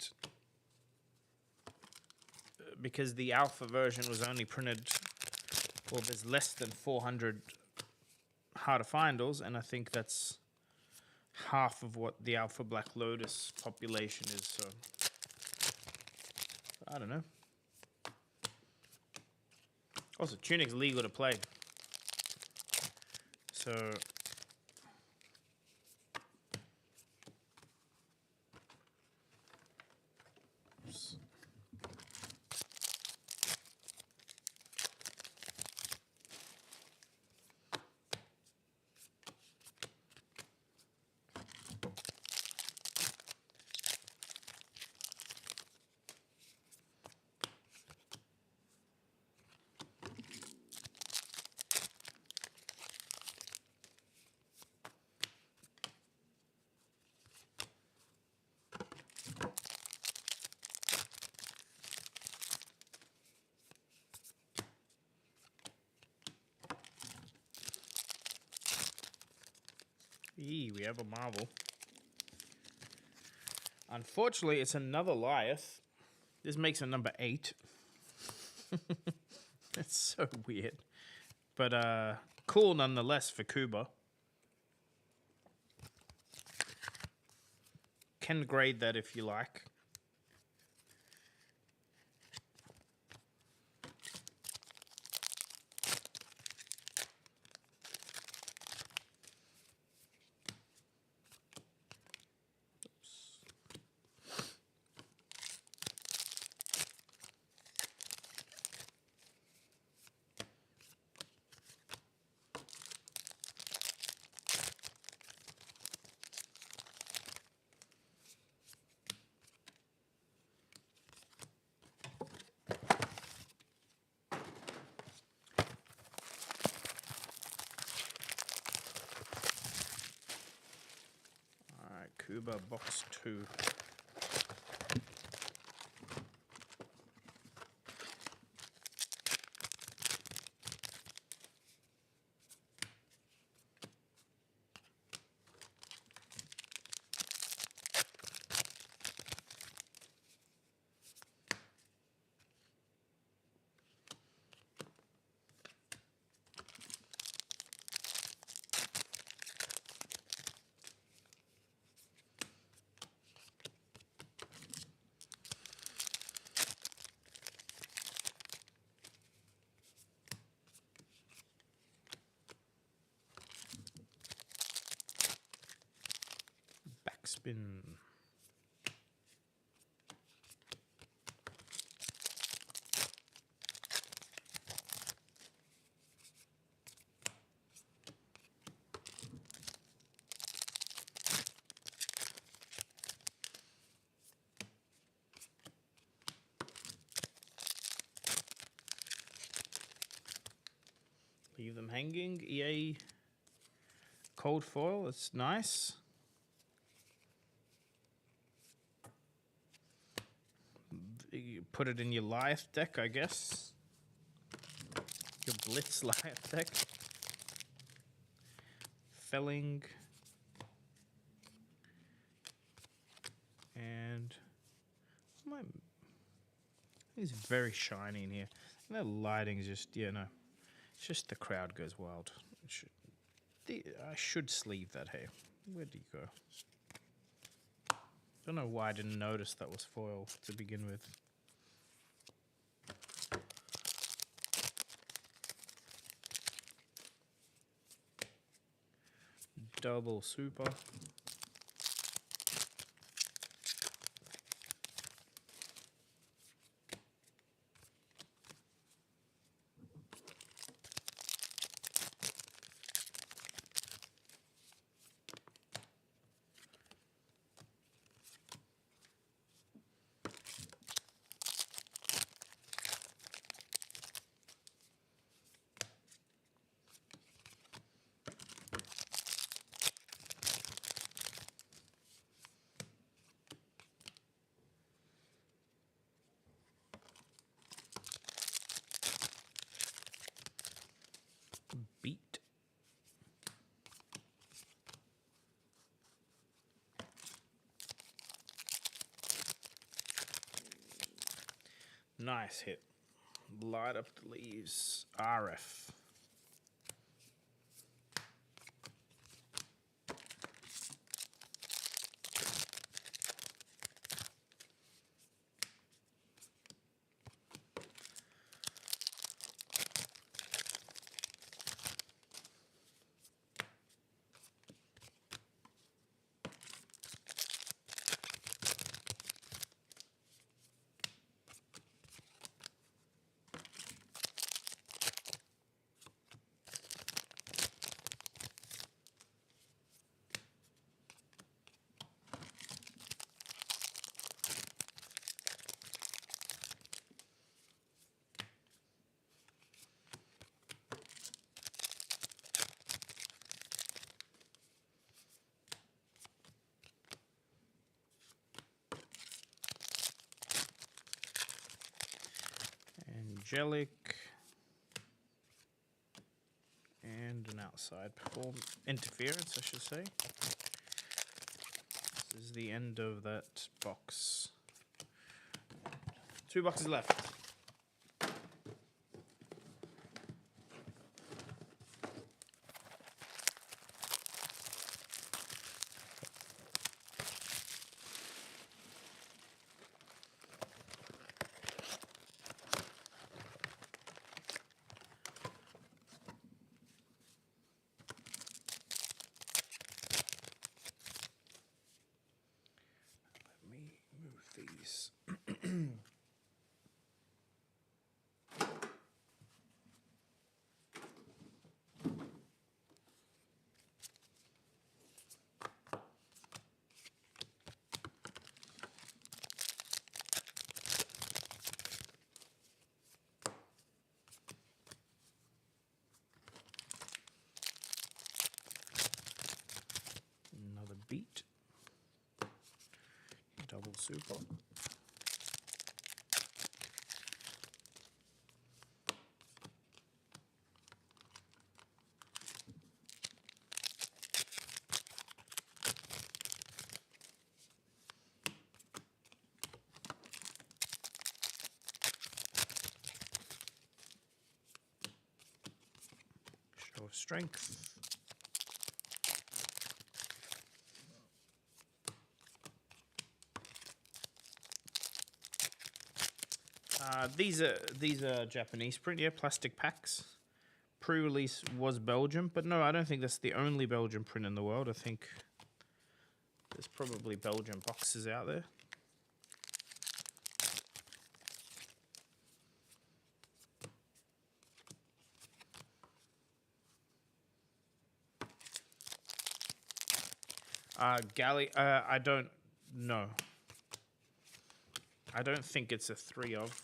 Speaker 1: because the alpha version was only printed, well, there's less than 400 harder findles, and I think that's half of what the alpha Black Lotus population is, so I don't know. Also, Tunic's legal to play, so we have a Marvel. Unfortunately, it's another Lyeth. This makes it number 8. That's so weird. But cool nonetheless for Kuba. Can grade that if you like. Kuba box 2. Backspin. Leave them hanging. EA cold foil. It's nice. You put it in your Lyeth deck, I guess. Your Blitz Lyeth deck. Felling. And he's very shiny in here. The lighting's just, yeah, no. It's just the crowd goes wild. I should sleeve that hair. Where did you go? Don't know why I didn't notice that was foil to begin with. Double super. Beat. Nice hit. Light up the leaves. RF. Angelic. And an outside interference, I should say. This is the end of that box. 2 boxes left. Let me move these. Another beat. Double super. Show of strength. These are Japanese print, yeah, plastic packs. Pre-release was Belgium, but no, I don't think that's the only Belgian print in the world. I think there's probably Belgian boxes out there. Galley, I don't know. I don't think it's a 3 of.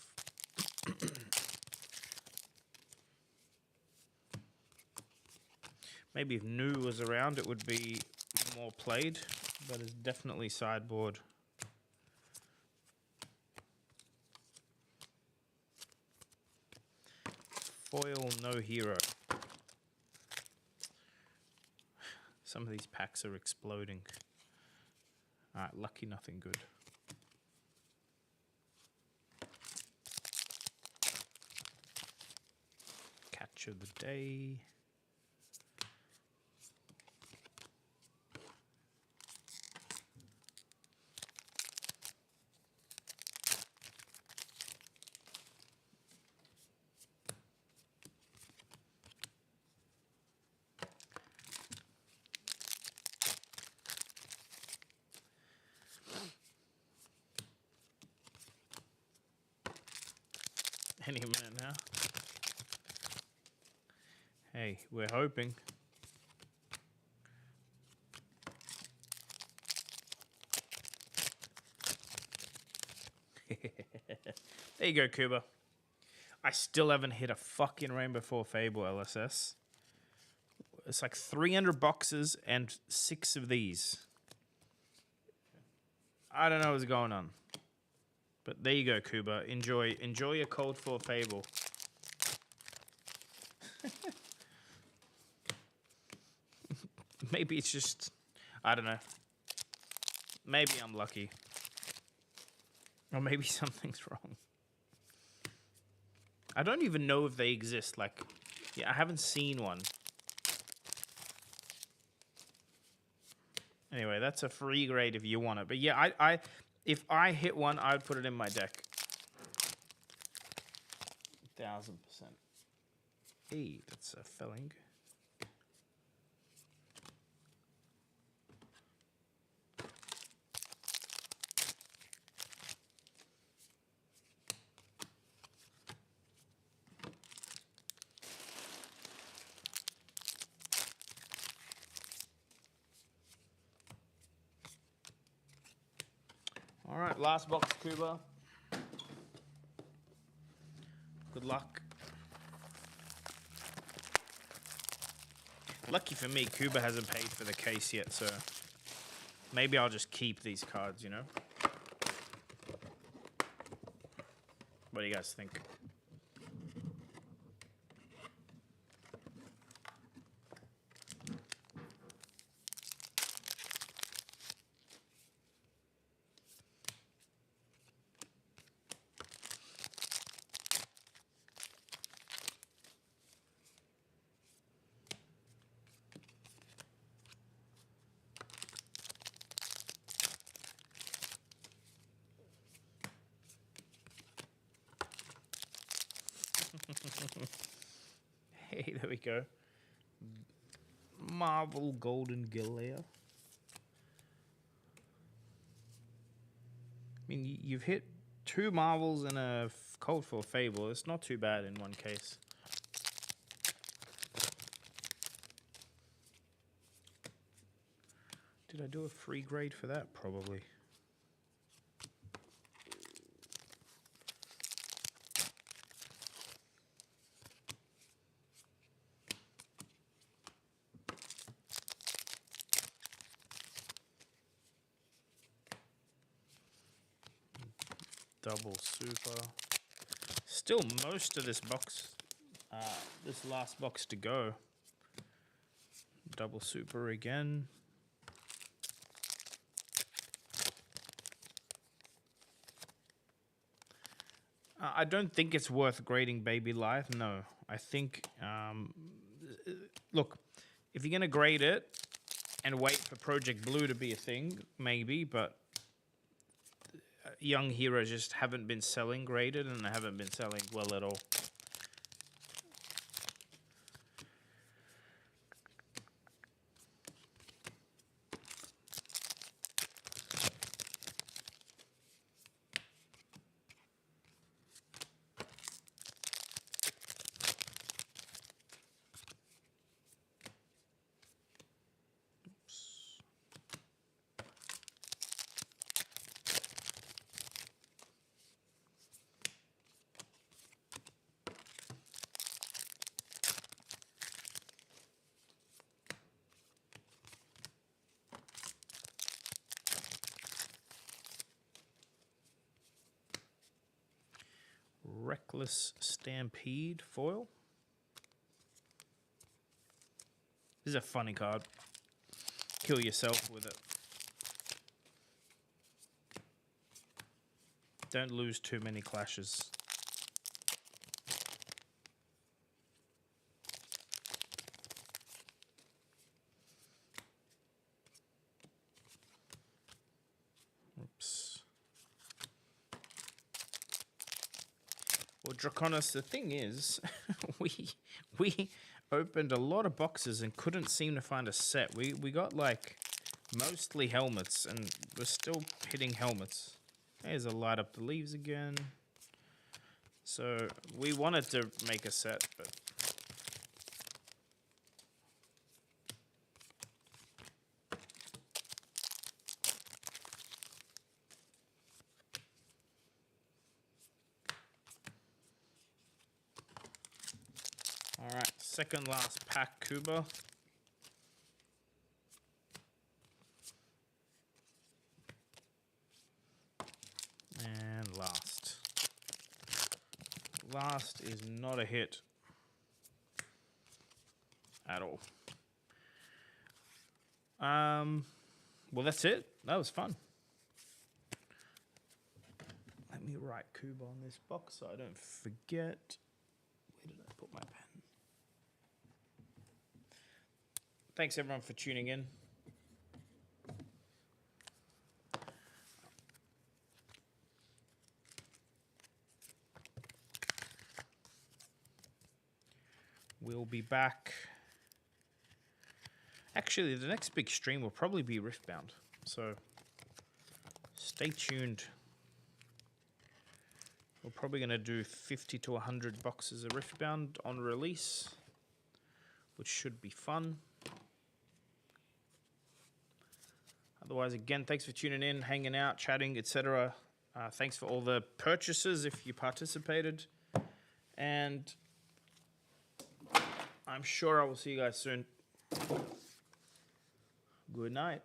Speaker 1: Maybe if New was around, it would be more played, but it's definitely sideboard. Foil, no hero. Some of these packs are exploding. Alright, lucky nothing good. Match of the day. Any minute now. Hey, we're hoping. There you go, Cuba. I still haven't hit a fucking Rainbow 4 Fable LSS. It's like 300 boxes and 6 of these. I don't know what's going on. But there you go, Cuba. Enjoy your Cold 4 Fable. Maybe it's just, I don't know. Maybe I'm lucky. Or maybe something's wrong. I don't even know if they exist. Like, yeah, I haven't seen one. Anyway, that's a free grade if you want it. But yeah, if I hit one, I'd put it in my deck. 1000%. Hey, that's a filling. All right, last box, Cuba. Good luck. Lucky for me, Cuba hasn't paid for the case yet, so maybe I'll just keep these cards, you know? What do you guys think? Hey, there we go. Marvel Golden Galea. I mean, you've hit 2 Marvels and a Cold 4 Fable. It's not too bad in one case. Did I do a free grade for that? Probably. Double super. Still most of this box, this last box to go. Double super again. I don't think it's worth grading Baby Life. No, I think, look, if you're going to grade it and wait for Project Blue to be a thing, maybe, but Young Heroes just haven't been selling graded and they haven't been selling well at all. Reckless Stampede foil. This is a funny card. Kill yourself with it. Don't lose too many clashes. Draconis, the thing is, we opened a lot of boxes and couldn't seem to find a set. We got like mostly helmets, and we're still hitting helmets. There's a light up the leaves again. So we wanted to make a set, but all right, second last pack, Kuba. And last. Last is not a hit at all. Well, that's it. That was fun. Let me write Kuba on this box so I don't forget. Where did I put my pen? Thanks everyone for tuning in. We'll be back. Actually, the next big stream will probably be Riftbound, so stay tuned. We're probably going to do 50 to 100 boxes of Riftbound on release, which should be fun. Otherwise, again, thanks for tuning in, hanging out, chatting, etc. Thanks for all the purchases if you participated. And I'm sure I will see you guys soon. Good night.